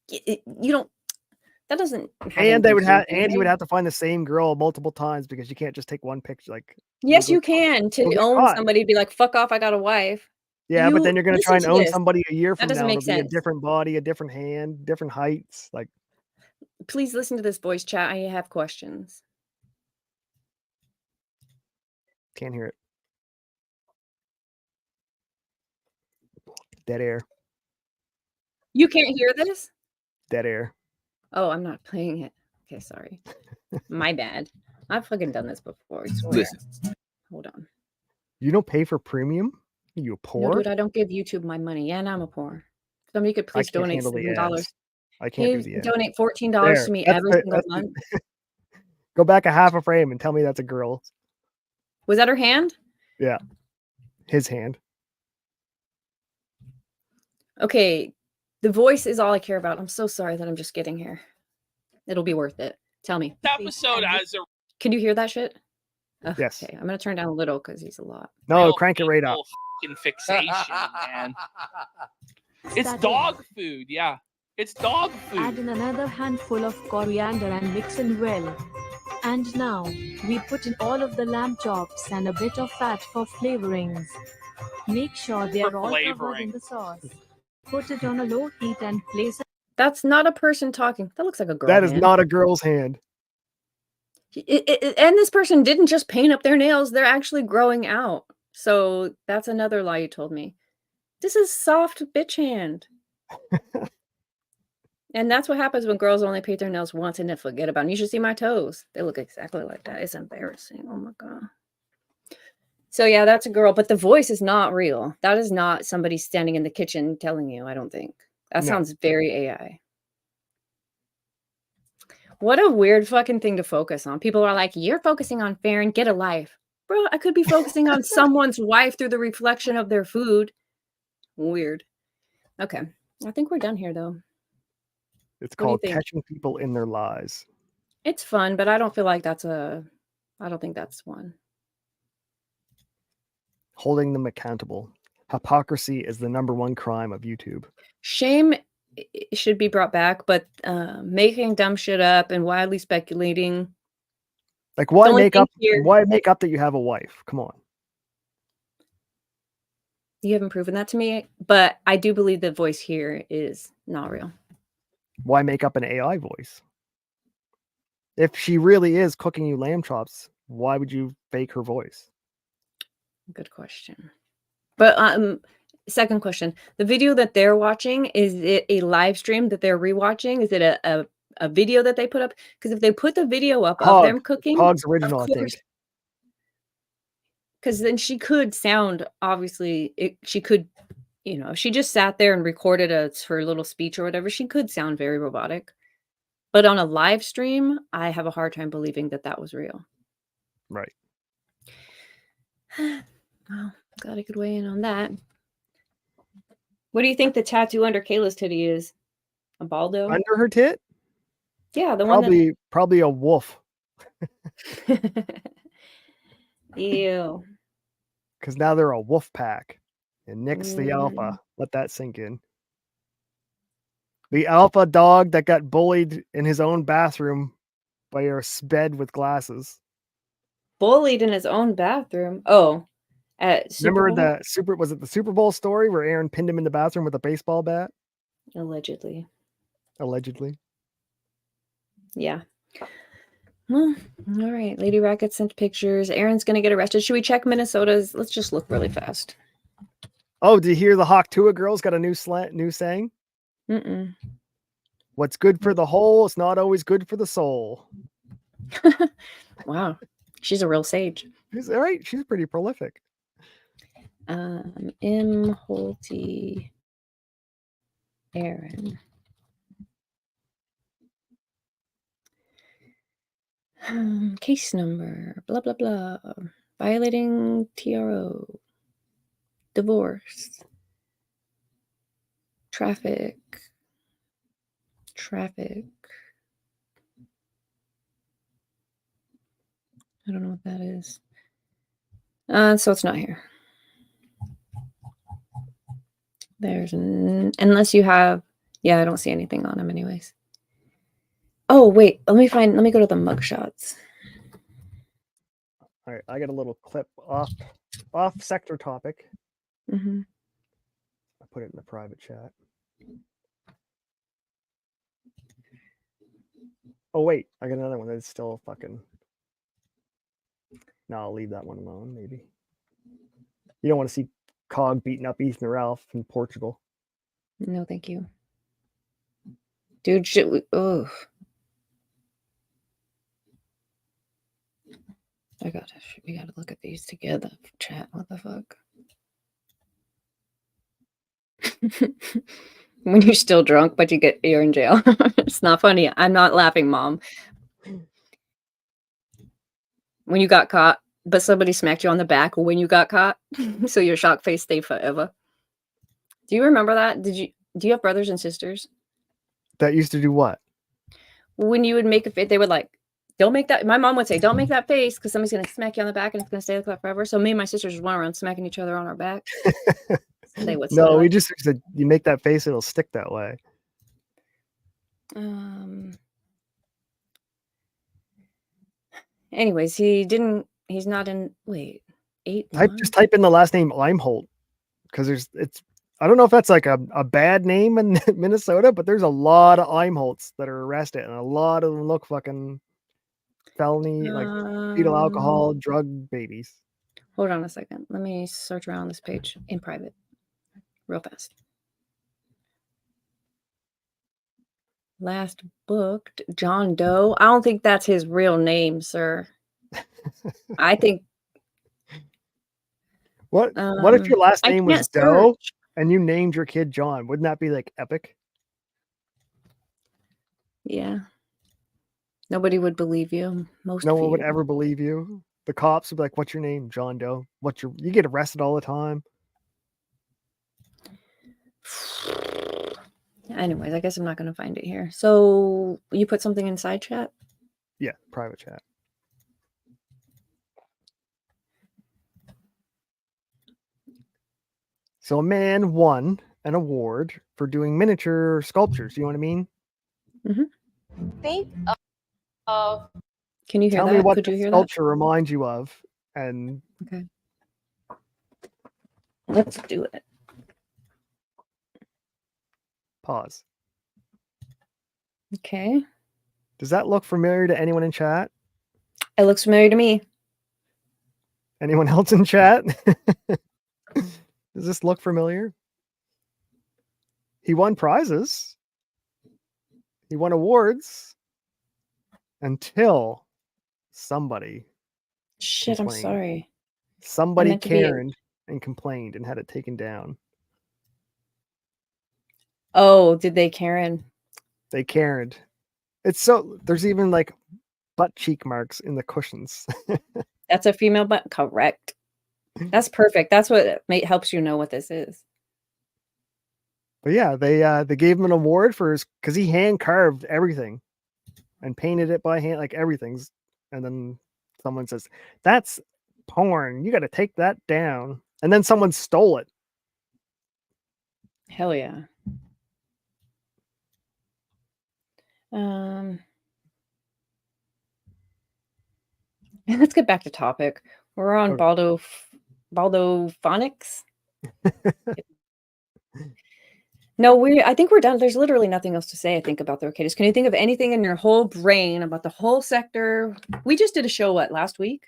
[SPEAKER 1] You don't. That doesn't.
[SPEAKER 2] And they would have, and you would have to find the same girl multiple times because you can't just take one picture. Like,
[SPEAKER 1] yes, you can to own somebody. Be like, fuck off, I got a wife.
[SPEAKER 2] Yeah, but then you're gonna try and own somebody a year from now.
[SPEAKER 1] That doesn't make sense.
[SPEAKER 2] A different body, a different hand, different heights. Like,
[SPEAKER 1] please listen to this voice chat. I have questions.
[SPEAKER 2] Can't hear it. Dead air.
[SPEAKER 1] You can't hear this?
[SPEAKER 2] Dead air.
[SPEAKER 1] Oh, I'm not playing it. Okay, sorry. My bad. I've fucking done this before. I swear. Hold on.
[SPEAKER 2] You don't pay for premium? You poor?
[SPEAKER 1] No, dude, I don't give YouTube my money. And I'm a poor. Somebody could please donate $7.
[SPEAKER 2] I can't do the ads.
[SPEAKER 1] Donate $14 to me every single month.
[SPEAKER 2] Go back a half a frame and tell me that's a girl.
[SPEAKER 1] Was that her hand?
[SPEAKER 2] Yeah. His hand.
[SPEAKER 1] Okay. The voice is all I care about. I'm so sorry that I'm just getting here. It'll be worth it. Tell me.
[SPEAKER 8] Episode as a.
[SPEAKER 1] Can you hear that shit? Oh,
[SPEAKER 2] yes.
[SPEAKER 1] Okay, I'm gonna turn down a little because he's a lot.
[SPEAKER 2] No, crank it right up.
[SPEAKER 8] Fixation, man. It's dog food. Yeah, it's dog food.
[SPEAKER 9] Add in another handful of coriander and mix in well. And now we put in all of the lamb chops and a bit of fat for flavorings. Make sure they are all covered in the sauce. Put it on a low heat and place it.
[SPEAKER 1] That's not a person talking. That looks like a girl.
[SPEAKER 2] That is not a girl's hand.
[SPEAKER 1] And this person didn't just paint up their nails. They're actually growing out. So that's another lie you told me. This is soft bitch hand. And that's what happens when girls only paint their nails once and then forget about them. You should see my toes. They look exactly like that. It's embarrassing. Oh my God. So yeah, that's a girl. But the voice is not real. That is not somebody standing in the kitchen telling you, I don't think. That sounds very AI. What a weird fucking thing to focus on. People are like, you're focusing on Farron, get a life. Bro, I could be focusing on someone's wife through the reflection of their food. Weird. Okay. I think we're done here, though.
[SPEAKER 2] It's called catching people in their lies.
[SPEAKER 1] It's fun, but I don't feel like that's I don't think that's one.
[SPEAKER 2] Holding them accountable. Hypocrisy is the #1 crime of YouTube.
[SPEAKER 1] Shame should be brought back, but making dumb shit up and wildly speculating.
[SPEAKER 2] Like, why
[SPEAKER 1] only
[SPEAKER 2] make
[SPEAKER 1] thing
[SPEAKER 2] up?
[SPEAKER 1] here-
[SPEAKER 2] Why make up that you have a wife? Come on.
[SPEAKER 1] You haven't proven that to me, but I do believe the voice here is not real.
[SPEAKER 2] Why make up an AI voice? If she really is cooking you lamb chops, why would you fake her voice?
[SPEAKER 1] Good question. But second question: the video that they're watching, is it a live stream that they're rewatching? Is it a video that they put up? Because if they put the video up of them cooking,
[SPEAKER 2] Hog's original, I
[SPEAKER 1] of
[SPEAKER 2] think.
[SPEAKER 1] course, because then she could sound, obviously, she could, if she just sat there and recorded her little speech or whatever, she could sound very robotic. But on a live stream, I have a hard time believing that that was real.
[SPEAKER 2] Right.
[SPEAKER 1] Well, glad I could weigh in on that. What do you think the tattoo under Kayla's titty is? A baldo?
[SPEAKER 2] Under her tit?
[SPEAKER 1] Yeah, the one
[SPEAKER 2] Probably a wolf.
[SPEAKER 1] that... Ew.
[SPEAKER 2] Because now they're a wolf pack. And Nick's the
[SPEAKER 1] Mm.
[SPEAKER 2] alpha. Let that sink in. The alpha dog that got bullied in his own bathroom by a sped with glasses.
[SPEAKER 1] Bullied in his own bathroom. Oh, at Super
[SPEAKER 2] Remember
[SPEAKER 1] Bowl?
[SPEAKER 2] was it the Super Bowl story where Aaron pinned him in the bathroom with a baseball bat?
[SPEAKER 1] Allegedly.
[SPEAKER 2] Allegedly.
[SPEAKER 1] Yeah. Well, all right. Lady Racket sent pictures. Aaron's going to get arrested. Should we check Minnesota's? Let's just look really fast.
[SPEAKER 2] Oh, did you hear the Hawk Tua girls got a new saying?
[SPEAKER 1] Mm-mm.
[SPEAKER 2] What's good for the whole is not always good for the soul.
[SPEAKER 1] Wow. She's a real sage.
[SPEAKER 2] She's all right. She's pretty prolific.
[SPEAKER 1] Imholte Aaron. Case number, blah, blah, blah. Violating TRO. Divorce. Traffic. I don't know what that is. So it's not here. There's unless you have, yeah, I don't see anything on him anyways. Oh, wait, let me go to the mugshots.
[SPEAKER 2] All right, I got a little clip off sector topic.
[SPEAKER 1] Mm-hmm.
[SPEAKER 2] I put it in the private chat. Oh, wait, I got another one that's still fucking... No, I'll leave that one alone, maybe. You don't want to see Cog beating up Ethan Ralph in Portugal.
[SPEAKER 1] No, thank you. Dude, shit, we gotta look at these together. Chat, what the fuck? When you're still drunk, but you're in jail. It's not funny. I'm not laughing, Mom. When you got caught, but somebody smacked you on the back when you got caught, so your shock face stayed forever. Do you remember that? Do you have brothers and sisters?
[SPEAKER 2] That used to do what?
[SPEAKER 1] When you would make a face, they would like, don't make that. My mom would say, don't make that face because somebody's gonna smack you on the back and it's gonna stay like that forever. So me and my sisters would run around smacking each other on our back. They would.
[SPEAKER 2] No, we just said you make that face, it'll stick that way.
[SPEAKER 1] Anyways, he's not in. Wait, 8.
[SPEAKER 2] Just type in the last name Imholte because I don't know if that's like a bad name in Minnesota, but there's a lot of Imholtes that are arrested, and a lot of them look fucking felony, like fetal alcohol, drug babies.
[SPEAKER 1] Hold on a second. Let me search around this page in private, real fast. Last booked John Doe. I don't think that's his real name, sir. I think.
[SPEAKER 2] What if your last name was Doe and you named your kid John? Wouldn't that be like epic?
[SPEAKER 1] Yeah. Nobody would believe you. No
[SPEAKER 2] one would ever believe you. The cops would be like, "What's your name, John Doe? You get arrested all the time."
[SPEAKER 1] Anyways, I guess I'm not going to find it here. So you put something inside chat?
[SPEAKER 2] Yeah, private chat. So a man won an award for doing miniature sculptures. You know what I mean?
[SPEAKER 5] Think of
[SPEAKER 1] Can you hear
[SPEAKER 2] Tell
[SPEAKER 1] that?
[SPEAKER 2] me what
[SPEAKER 1] Could
[SPEAKER 2] the
[SPEAKER 1] you hear that?
[SPEAKER 2] sculpture reminds you of, and
[SPEAKER 1] Okay. Let's do it.
[SPEAKER 2] pause.
[SPEAKER 1] Okay.
[SPEAKER 2] Does that look familiar to anyone in chat?
[SPEAKER 1] It looks familiar to me.
[SPEAKER 2] Anyone else in chat? Does this look familiar? He won prizes. He won awards until somebody
[SPEAKER 1] Shit, I'm
[SPEAKER 2] complained.
[SPEAKER 1] sorry.
[SPEAKER 2] Somebody
[SPEAKER 1] meant to be-
[SPEAKER 2] Karened and complained and had it taken down.
[SPEAKER 1] Oh, did they, Karen?
[SPEAKER 2] They Karened. It's so there's even like butt cheek marks in the cushions.
[SPEAKER 1] That's a female butt? Correct. That's perfect. That's what helps you know what this is.
[SPEAKER 2] But yeah, they gave him an award for his because he hand carved everything and painted it by hand, like everything's. And then someone says, "That's porn. You got to take that down." And then someone stole it.
[SPEAKER 1] Hell yeah. Let's get back to topic. We're on
[SPEAKER 2] Okay.
[SPEAKER 1] Baldophonics. No, I think we're done. There's literally nothing else to say, I think, about the Rekieters. Can you think of anything in your whole brain about the whole sector? We just did a show, last week?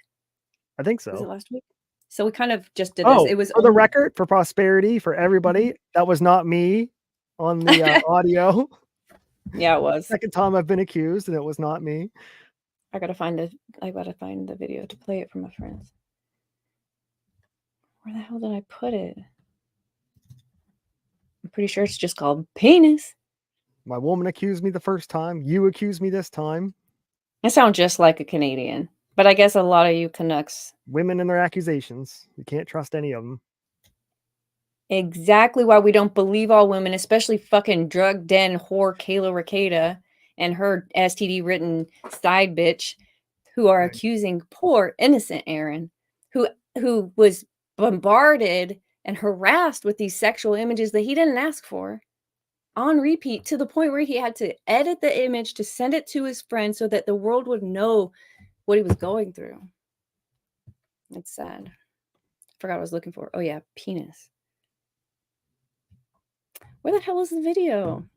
[SPEAKER 2] I think
[SPEAKER 1] Was it
[SPEAKER 2] so.
[SPEAKER 1] last week? So we kind of just did this.
[SPEAKER 2] Oh,
[SPEAKER 1] It was
[SPEAKER 2] for the record, for prosperity, for everybody, that was not me on the audio.
[SPEAKER 1] Yeah, it was.
[SPEAKER 2] Second time I've been accused, and it was not me.
[SPEAKER 1] I gotta find the video to play it for my friends. Where the hell did I put it? I'm pretty sure it's just called penis.
[SPEAKER 2] My woman accused me the first time. You accused me this time.
[SPEAKER 1] I sound just like a Canadian, but I guess a lot of you Canucks.
[SPEAKER 2] Women and their accusations. You can't trust any of them.
[SPEAKER 1] Exactly why we don't believe all women, especially fucking drug den whore Kayla Rekieta and her STD-written side bitch, who are accusing poor innocent Aaron, who was bombarded and harassed with these sexual images that he didn't ask for on repeat, to the point where he had to edit the image to send it to his friend so that the world would know what he was going through. It's sad. I forgot what I was looking for. Oh yeah, penis. Where the hell is the video?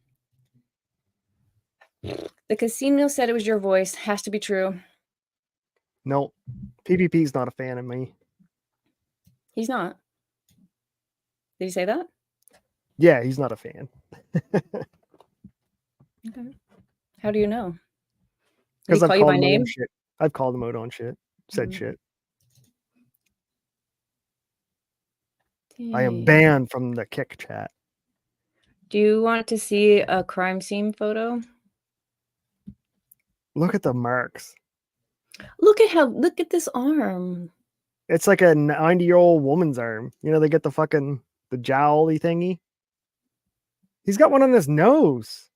[SPEAKER 1] The casino said it was your voice. Has to be true.
[SPEAKER 2] No, PPP's not a fan of me.
[SPEAKER 1] He's not. Did he say that?
[SPEAKER 2] Yeah, he's not a fan.
[SPEAKER 1] Okay. How do you know? Did
[SPEAKER 2] Because
[SPEAKER 1] he
[SPEAKER 2] I've
[SPEAKER 1] call you
[SPEAKER 2] called
[SPEAKER 1] by
[SPEAKER 2] him out
[SPEAKER 1] name?
[SPEAKER 2] on shit. I've called him out on shit. Said shit. I am
[SPEAKER 1] Dang.
[SPEAKER 2] banned from the Kick chat.
[SPEAKER 1] Do you want to see a crime scene photo?
[SPEAKER 2] Look at the marks.
[SPEAKER 1] Look at this arm.
[SPEAKER 2] It's like a 90-year-old woman's arm. You know, they get the jowly thingy. He's got one on his nose.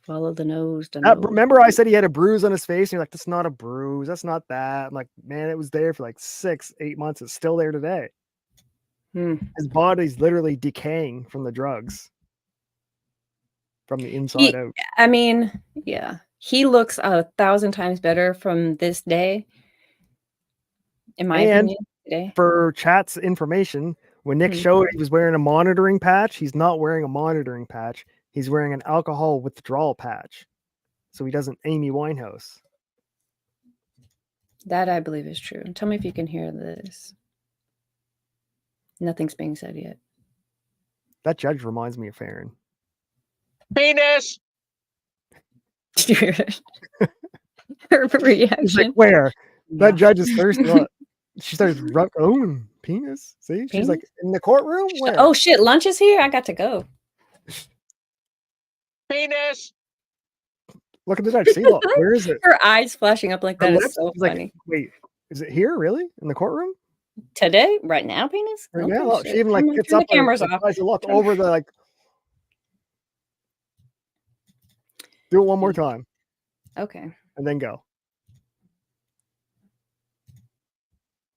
[SPEAKER 1] Follow the nose.
[SPEAKER 2] Remember I said he had a bruise on his face? And you're like, that's not a bruise. That's not that. I'm like, man, it was there for like 6-8 months. It's still there today. His body's literally decaying from the drugs. From the inside out.
[SPEAKER 1] I mean, yeah. He looks 1,000 times better from this day. In my opinion, today.
[SPEAKER 2] For chat's information, when Nick showed he was wearing a monitoring patch, he's not wearing a monitoring patch. He's wearing an alcohol withdrawal patch. So he doesn't Amy Winehouse.
[SPEAKER 1] That I believe is true. Tell me if you can hear this. Nothing's being said yet.
[SPEAKER 2] That judge reminds me of Farron.
[SPEAKER 8] Penis!
[SPEAKER 1] Her reaction.
[SPEAKER 2] She's like, where? That judge is thirsty. She starts penis. See? She's
[SPEAKER 1] Penis?
[SPEAKER 2] like, in the courtroom? Where?
[SPEAKER 1] Oh shit, lunch is here? I got to go.
[SPEAKER 8] Penis!
[SPEAKER 2] Look at the judge. See, look, where is it?
[SPEAKER 1] Her eyes flashing up like
[SPEAKER 2] Her
[SPEAKER 1] that is
[SPEAKER 2] lips?
[SPEAKER 1] so
[SPEAKER 2] She's like,
[SPEAKER 1] funny.
[SPEAKER 2] wait, is it here really? In the courtroom?
[SPEAKER 1] Today? Right now, penis?
[SPEAKER 2] Right
[SPEAKER 1] Okay,
[SPEAKER 2] now? Look,
[SPEAKER 1] shit.
[SPEAKER 2] she even like
[SPEAKER 1] Turn
[SPEAKER 2] gets
[SPEAKER 1] the
[SPEAKER 2] up and
[SPEAKER 1] cameras
[SPEAKER 2] like,
[SPEAKER 1] off.
[SPEAKER 2] tries to look over the like. Do it one more time.
[SPEAKER 1] Okay.
[SPEAKER 2] And then go.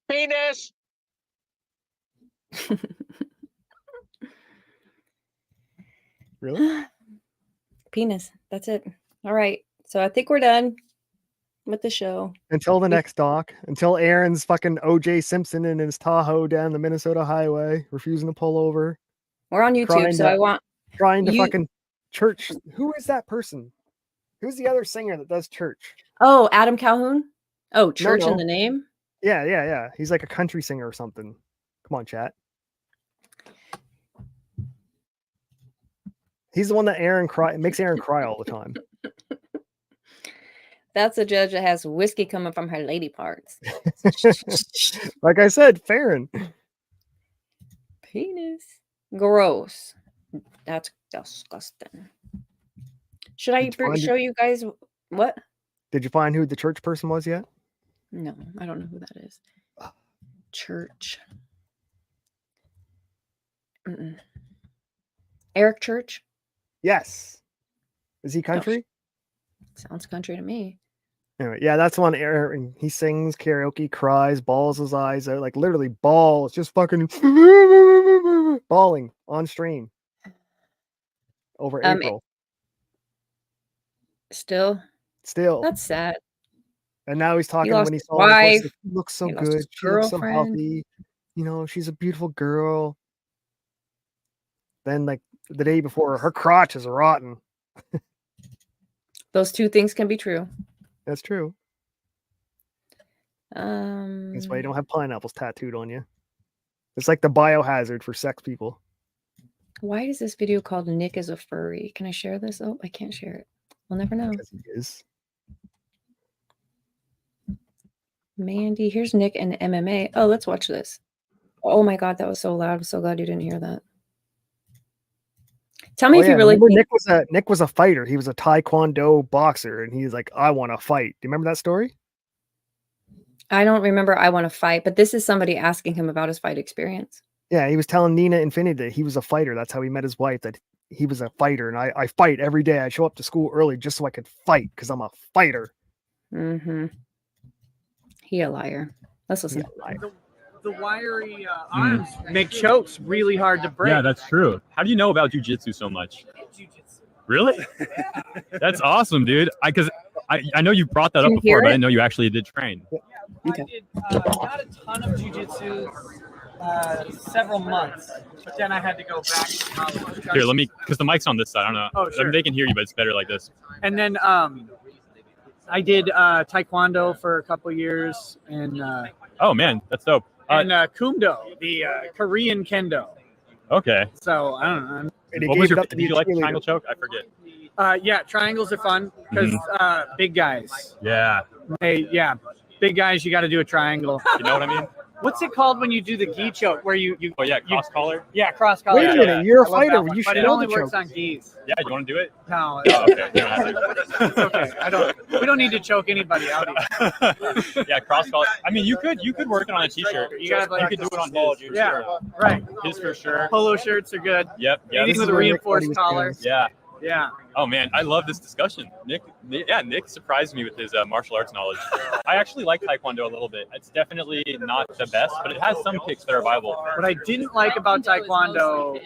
[SPEAKER 8] Penis!
[SPEAKER 2] Really?
[SPEAKER 1] Penis. That's it. All right. So I think we're done with the show.
[SPEAKER 2] Until the next doc. Until Aaron's fucking O.J. Simpson in his Tahoe down the Minnesota highway, refusing to pull over.
[SPEAKER 1] We're on YouTube, so I want
[SPEAKER 2] trying to
[SPEAKER 1] you-
[SPEAKER 2] fucking church. Who is that person? Who's the other singer that does church?
[SPEAKER 1] Oh, Adam Calhoun. Oh, church in
[SPEAKER 2] no.
[SPEAKER 1] the name.
[SPEAKER 2] Yeah. He's like a country singer or something. Come on, chat. He's the one that makes Aaron cry all the time.
[SPEAKER 1] That's a judge that has whiskey coming from her lady parts.
[SPEAKER 2] Like I said, Farron.
[SPEAKER 1] Penis. Gross. That's disgusting. Should I show you guys what?
[SPEAKER 2] Did you find who the church person was yet?
[SPEAKER 1] No, I don't know who that is. Church. Eric Church?
[SPEAKER 2] Yes. Is he country?
[SPEAKER 1] Sounds country to me.
[SPEAKER 2] Anyway, yeah, that's one. Aaron, he sings karaoke, cries, bawls his eyes out, like literally balls, just fucking bawling on stream over April.
[SPEAKER 1] Still. That's sad.
[SPEAKER 2] And now he's talking when he saw her, he looks so good. She looks so healthy. You know, she's a beautiful girl. Then, like the day before, her crotch is rotten.
[SPEAKER 1] Those two things can be true.
[SPEAKER 2] That's true. That's why you don't have pineapples tattooed on you. It's like the biohazard for sex people.
[SPEAKER 1] Why is this video called Nick is a Furry? Can I share this? Oh, I can't share it. We'll never know.
[SPEAKER 2] Because he is.
[SPEAKER 1] Mandy, here's Nick and MMA. Oh, let's watch this. Oh my God, that was so loud. I'm so glad you didn't hear that. Tell me if you really think...
[SPEAKER 2] Nick was a fighter. He was a Taekwondo boxer, and he's like, I want to fight. Do you remember that story?
[SPEAKER 1] I don't remember I want to fight, but this is somebody asking him about his fight experience.
[SPEAKER 2] Yeah, he was telling Nina Infinity that he was a fighter. That's how he met his wife, that he was a fighter. And I fight every day. I show up to school early just so I could fight because I'm a fighter.
[SPEAKER 1] Mm-hmm. He a liar. Let's listen.
[SPEAKER 10] The wiry arms make chokes really hard to break.
[SPEAKER 11] Yeah, that's true. How do you know about jiu-jitsu so much?
[SPEAKER 10] Jiu-jitsu.
[SPEAKER 11] Really? That's awesome, dude. Because I know you brought that up before, but I didn't know you actually did train.
[SPEAKER 10] Yeah, okay. I did not a ton of jiu-jitsu, several months, but then I had to go back to college.
[SPEAKER 11] Here, let me, because the mic's on this side. I don't know.
[SPEAKER 10] Oh, sure.
[SPEAKER 11] They can hear you, but it's better like this.
[SPEAKER 10] And then I did Taekwondo for a couple years, and
[SPEAKER 11] oh man, that's dope.
[SPEAKER 10] And Kumdo, the Korean Kendo.
[SPEAKER 11] Okay.
[SPEAKER 10] So I don't know.
[SPEAKER 11] What was did you like triangle choke? I forget.
[SPEAKER 10] Yeah, triangles are fun because big guys.
[SPEAKER 11] Yeah.
[SPEAKER 10] Yeah, big guys. You got to do a triangle.
[SPEAKER 11] You know what I mean?
[SPEAKER 10] What's it called when you do the gi choke? Where you
[SPEAKER 11] oh yeah, cross collar.
[SPEAKER 10] Yeah, cross collar.
[SPEAKER 2] Wait a minute, you're a fighter. You should
[SPEAKER 10] but it
[SPEAKER 2] know
[SPEAKER 10] only
[SPEAKER 2] the
[SPEAKER 10] works
[SPEAKER 2] choke.
[SPEAKER 10] on gis.
[SPEAKER 11] Yeah, you want to do it?
[SPEAKER 10] No.
[SPEAKER 11] Oh, okay. You don't have to.
[SPEAKER 10] It's okay. We don't need to choke anybody out here.
[SPEAKER 11] Yeah, cross collar. I mean, you could work it on a t-shirt.
[SPEAKER 10] You could do
[SPEAKER 11] it on his.
[SPEAKER 10] Yeah, right.
[SPEAKER 11] His for sure.
[SPEAKER 10] Polo shirts are good.
[SPEAKER 11] Yep. Yeah.
[SPEAKER 10] Anything with a reinforced collar.
[SPEAKER 11] Yeah.
[SPEAKER 10] Yeah.
[SPEAKER 11] Oh man, I love this discussion. Nick surprised me with his martial arts knowledge. I actually like Taekwondo a little bit. It's definitely not the best, but it has some kicks that are viable.
[SPEAKER 10] What I didn't like about Taekwondo,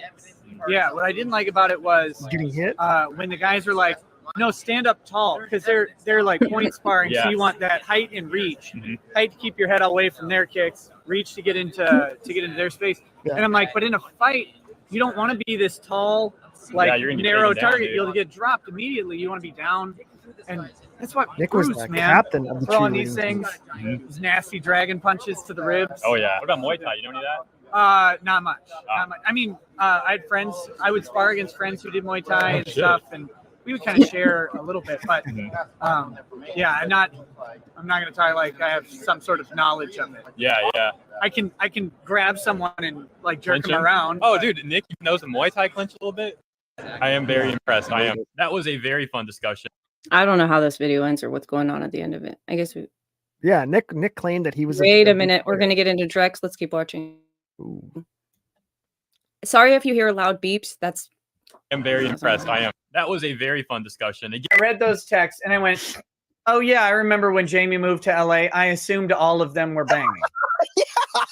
[SPEAKER 10] what I didn't like about it was
[SPEAKER 2] getting hit.
[SPEAKER 10] When the guys are like, no, stand up tall, because they're like point sparring. So you want that height and reach. Height to keep your head away from their kicks, reach to get into their space. Yeah. And I'm like, but in a fight, you don't want to be this tall, narrow target. You'll get dropped immediately. You want to be down, and that's what
[SPEAKER 2] Nick
[SPEAKER 10] Bruce,
[SPEAKER 2] was the
[SPEAKER 10] man,
[SPEAKER 2] captain of the
[SPEAKER 10] throwing these things, these nasty dragon punches to the ribs.
[SPEAKER 11] Oh yeah. What about Muay Thai? You know any of that?
[SPEAKER 10] Not much. Not much. I mean, I had friends. I would spar against friends who did Muay Thai and stuff, and we would kind of share a little bit. But yeah, I'm not going to try like I have some sort of knowledge of it.
[SPEAKER 11] Yeah.
[SPEAKER 10] I can grab someone and like jerk them around.
[SPEAKER 11] Oh, dude, Nick knows the Muay Thai clinch a little bit. I am very impressed. I am. That was a very fun discussion.
[SPEAKER 1] I don't know how this video ends or what's going on at the end of it. I guess
[SPEAKER 2] Yeah, Nick claimed that he was.
[SPEAKER 1] Wait a minute. We're gonna get into Drex. Let's keep watching. Ooh. Sorry if you hear loud beeps.
[SPEAKER 11] I'm very impressed. I am. That was a very fun discussion.
[SPEAKER 10] I read those texts and I went, oh yeah, I remember when Jamie moved to LA. I assumed all of them were banging.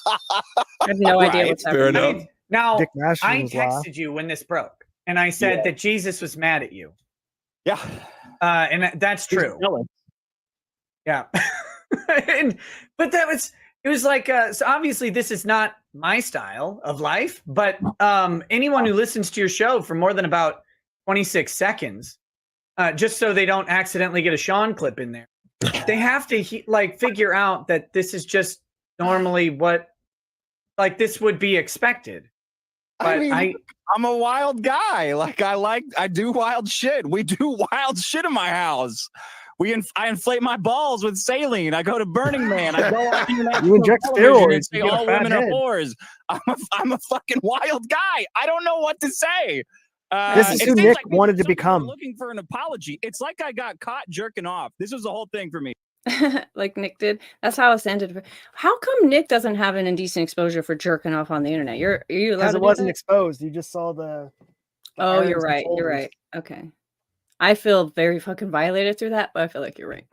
[SPEAKER 1] I have no idea what's
[SPEAKER 3] fair
[SPEAKER 1] happening.
[SPEAKER 3] enough.
[SPEAKER 10] Now,
[SPEAKER 2] Dick Masterson
[SPEAKER 10] I
[SPEAKER 2] was laugh.
[SPEAKER 10] texted you when this broke, and I said that Jesus was mad at you.
[SPEAKER 3] Yeah.
[SPEAKER 10] And that's true. Yeah. But it was like, so obviously this is not my style of life, but anyone who listens to your show for more than about 26 seconds, just so they don't accidentally get a Sean clip in there, they have to figure out that this is just normally what, like, this would be expected. But
[SPEAKER 3] I mean, I'm a wild guy. I do wild shit. We do wild shit in my house. I inflate my balls with saline. I go to Burning Man. I go on
[SPEAKER 2] You inject steroids.
[SPEAKER 3] and say all women are whores. I'm a fucking wild guy. I don't know what to say.
[SPEAKER 2] This is who Nick wanted to
[SPEAKER 3] some people are
[SPEAKER 2] become.
[SPEAKER 3] looking for an apology. It's like I got caught jerking off. This was the whole thing for me.
[SPEAKER 1] Like Nick did. That's how it ended. How come Nick doesn't have an indecent exposure for jerking off on the internet? Are you allowed
[SPEAKER 2] Because
[SPEAKER 1] to
[SPEAKER 2] it
[SPEAKER 1] do
[SPEAKER 2] wasn't
[SPEAKER 1] that?
[SPEAKER 2] exposed. You just saw the
[SPEAKER 1] Oh, you're
[SPEAKER 2] irons and
[SPEAKER 1] right. You're
[SPEAKER 2] shoulders.
[SPEAKER 1] right. Okay. I feel very fucking violated through that, but I feel like you're right.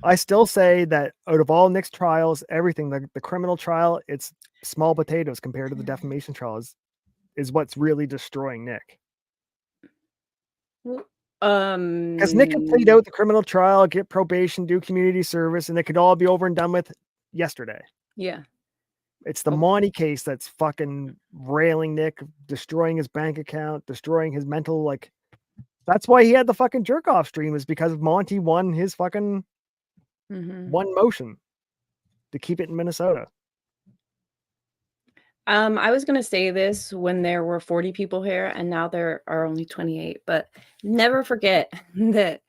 [SPEAKER 2] I still say that out of all Nick's trials, everything, the criminal trial, it's small potatoes compared to the defamation trial is what's really destroying Nick. Because Nick could plead out the criminal trial, get probation, do community service, and it could all be over and done with yesterday.
[SPEAKER 1] Yeah.
[SPEAKER 2] It's the Monty case that's fucking railing Nick, destroying his bank account, destroying his mental, like, that's why he had the fucking jerk off stream, is because Monty won his fucking one motion to keep it in Minnesota.
[SPEAKER 1] I was gonna say this when there were 40 people here, and now there are only 28. But never forget that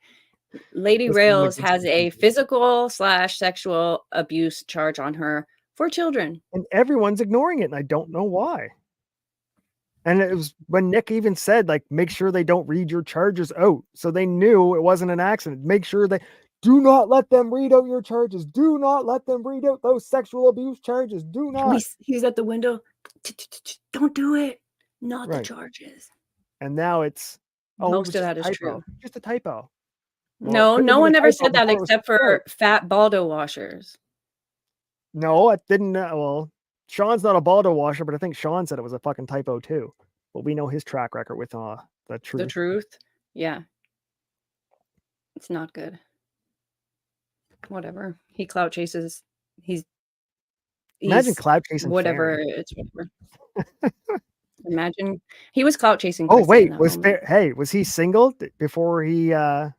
[SPEAKER 1] Lady Rails has a physical/sexual abuse charge on her for children,
[SPEAKER 2] and everyone's ignoring it, and I don't know why. And it was when Nick even said, like, make sure they don't read your charges out, so they knew it wasn't an accident. Make sure they do not let them read out your charges. Do not let them read out those sexual abuse charges. Do not.
[SPEAKER 1] He's at the window. Don't do it. Not the
[SPEAKER 2] Right.
[SPEAKER 1] charges.
[SPEAKER 2] And now it's
[SPEAKER 1] Most of that is true.
[SPEAKER 2] Just a typo.
[SPEAKER 1] No, no one ever said that except for fat baldo washers.
[SPEAKER 2] No, it didn't. Well, Sean's not a baldo washer, but I think Sean said it was a fucking typo too. But we know his track record with the truth.
[SPEAKER 1] The truth. Yeah. It's not good. Whatever. He clout chases.
[SPEAKER 2] Imagine clout chasing.
[SPEAKER 1] Whatever.
[SPEAKER 2] Farron.
[SPEAKER 1] It's whatever. Imagine he was clout chasing.
[SPEAKER 2] Oh
[SPEAKER 1] Kristen in
[SPEAKER 2] wait,
[SPEAKER 1] that moment.
[SPEAKER 2] was he single before he back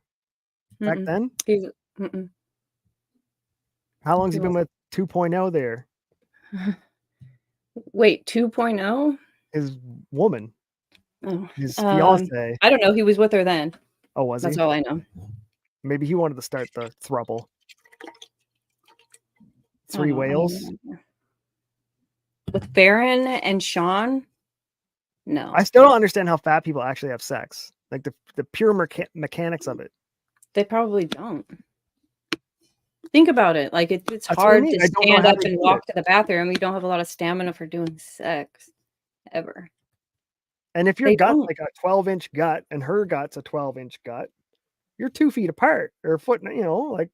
[SPEAKER 2] then?
[SPEAKER 1] He's
[SPEAKER 2] How long's he been with 2.0 there?
[SPEAKER 1] Wait, 2.0?
[SPEAKER 2] His woman.
[SPEAKER 1] Oh.
[SPEAKER 2] His fiance.
[SPEAKER 1] I don't know. He was with her then.
[SPEAKER 2] Oh, was
[SPEAKER 1] That's
[SPEAKER 2] he?
[SPEAKER 1] all I know.
[SPEAKER 2] Maybe he wanted to start the throuple. Three
[SPEAKER 1] Oh, I don't
[SPEAKER 2] whales.
[SPEAKER 1] remember. With Farron and Sean? No.
[SPEAKER 2] I still don't understand how fat people actually have sex. Like the pure mechanics of it.
[SPEAKER 1] They probably don't. Think about it. Like it's
[SPEAKER 2] That's what I
[SPEAKER 1] hard
[SPEAKER 2] mean.
[SPEAKER 1] to
[SPEAKER 2] I don't know
[SPEAKER 1] stand
[SPEAKER 2] how
[SPEAKER 1] up
[SPEAKER 2] they
[SPEAKER 1] and
[SPEAKER 2] do
[SPEAKER 1] walk
[SPEAKER 2] it.
[SPEAKER 1] to the bathroom. You don't have a lot of stamina for doing sex ever.
[SPEAKER 2] And if your
[SPEAKER 1] They
[SPEAKER 2] gut's
[SPEAKER 1] don't.
[SPEAKER 2] like a 12-inch gut and her gut's a 12-inch gut, you're 2 feet apart or a foot, like.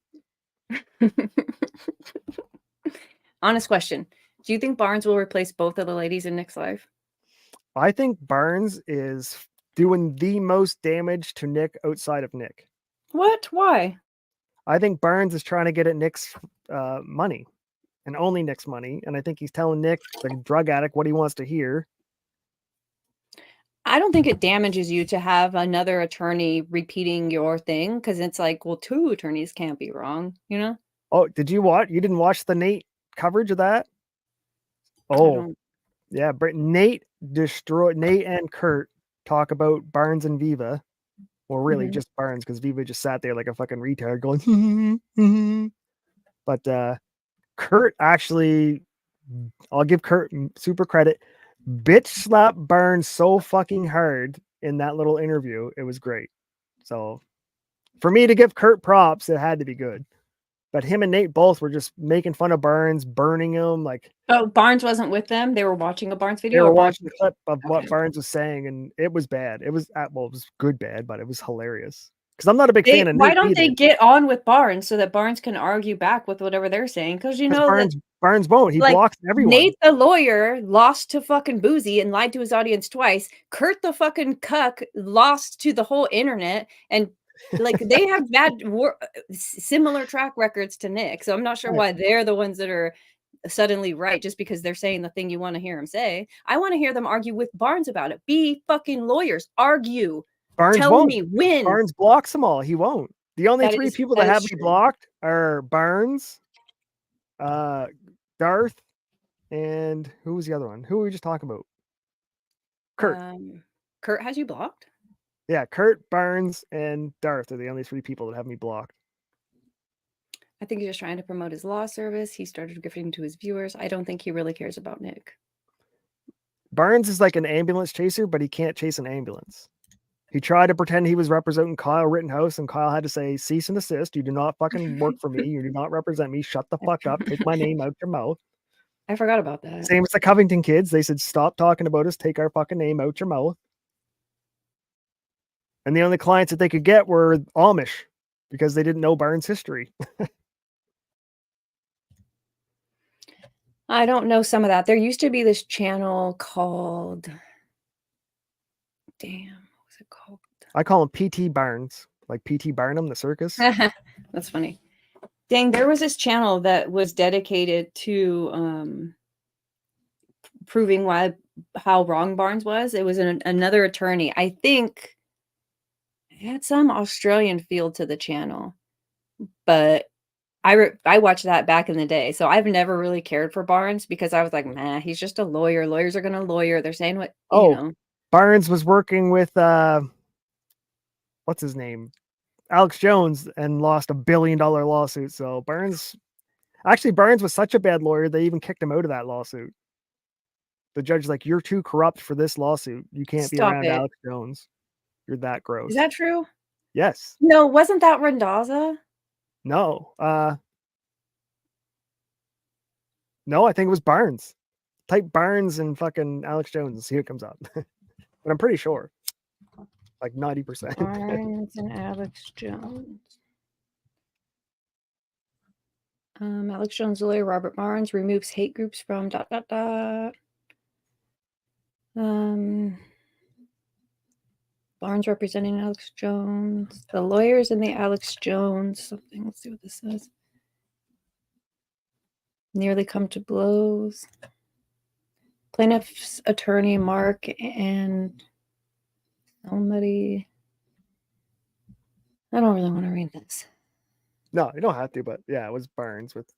[SPEAKER 1] Honest question. Do you think Barnes will replace both of the ladies in Nick's life?
[SPEAKER 2] I think Barnes is doing the most damage to Nick outside of Nick.
[SPEAKER 1] What? Why?
[SPEAKER 2] I think Barnes is trying to get at Nick's money and only Nick's money. And I think he's telling Nick, like a drug addict, what he wants to hear.
[SPEAKER 1] I don't think it damages you to have another attorney repeating your thing because it's like, well, two attorneys can't be wrong,
[SPEAKER 2] Oh, did you watch? You didn't watch the Nate coverage of that? Oh, yeah. Nate and Kurt talk about Barnes and Viva. Well, really just Barnes, because Viva just sat there like a fucking retard going, But Kurt actually, I'll give Kurt super credit, bitch slapped Barnes so fucking hard in that little interview. It was great. So for me to give Kurt props, it had to be good. But him and Nate both were just making fun of Barnes, burning him. Like,
[SPEAKER 1] oh, Barnes wasn't with them. They were watching a Barnes video.
[SPEAKER 2] they were
[SPEAKER 1] or
[SPEAKER 2] watching the clip of what Barnes was saying, and it was bad. It was it was good bad, but it was hilarious Because I'm not a big fan of
[SPEAKER 1] Why
[SPEAKER 2] Nate
[SPEAKER 1] don't they
[SPEAKER 2] either.
[SPEAKER 1] get on with Barnes so that Barnes can argue back with whatever they're saying? Because you know that
[SPEAKER 2] Barnes won't. He
[SPEAKER 1] like,
[SPEAKER 2] blocks everyone.
[SPEAKER 1] Nate the lawyer lost to fucking Boozy and lied to his audience twice. Kurt the fucking cuck lost to the whole internet, and like they have similar track records to Nick. So I'm not sure why they're the ones that are suddenly right just because they're saying the thing you want to hear them say. I want to hear them argue with Barnes about it. Be fucking lawyers. Argue.
[SPEAKER 2] Barnes
[SPEAKER 1] Tell
[SPEAKER 2] won't.
[SPEAKER 1] me when.
[SPEAKER 2] Barnes blocks them all. He won't. The only three people that have me blocked are Barnes, Darth, and who was the other one? Who were we just talking about? Kurt.
[SPEAKER 1] Kurt has you blocked?
[SPEAKER 2] Yeah, Kurt, Barnes, and Darth are the only three people that have me blocked.
[SPEAKER 1] I think he's just trying to promote his law service. He started gifting to his viewers. I don't think he really cares about Nick.
[SPEAKER 2] Barnes is like an ambulance chaser, but he can't chase an ambulance. He tried to pretend he was representing Kyle Rittenhouse, and Kyle had to say, cease and desist. You do not fucking work for me. You do not represent me. Shut the fuck up. Take my name out your mouth.
[SPEAKER 1] I forgot about that.
[SPEAKER 2] Same as the Covington kids. They said, stop talking about us. Take our fucking name out your mouth. And the only clients that they could get were Amish because they didn't know Barnes' history.
[SPEAKER 1] I don't know some of that. There used to be this channel called... Damn, what was it called?
[SPEAKER 2] I call him P.T. Barnes. Like P.T. Barnum, the circus.
[SPEAKER 1] That's funny. Dang, there was this channel that was dedicated to proving how wrong Barnes was. It was another attorney. I think it had some Australian feel to the channel, but I watched that back in the day. So I've never really cared for Barnes because I was like, nah, he's just a lawyer. Lawyers are going to lawyer. They're saying what, you know.
[SPEAKER 2] Barnes was working with, what's his name? Alex Jones, and lost $1 billion lawsuit. So Barnes was such a bad lawyer, they even kicked him out of that lawsuit. The judge's like, you're too corrupt for this lawsuit. You can't be around Alex Jones. You're that gross.
[SPEAKER 1] Is that true?
[SPEAKER 2] Yes.
[SPEAKER 1] No, wasn't that Randazza?
[SPEAKER 2] No. No, I think it was Barnes. Type Barnes and fucking Alex Jones and see who comes up. But I'm pretty sure. Like 90%.
[SPEAKER 1] Barnes and Alex Jones. Alex Jones' lawyer Robert Barnes removes hate groups from ... Barnes representing Alex Jones. The lawyers in the Alex Jones something. Let's see what this says. Nearly come to blows. Plaintiff's attorney Mark and somebody. I don't really want to read this.
[SPEAKER 2] No, you don't have to, but yeah, it was Barnes with.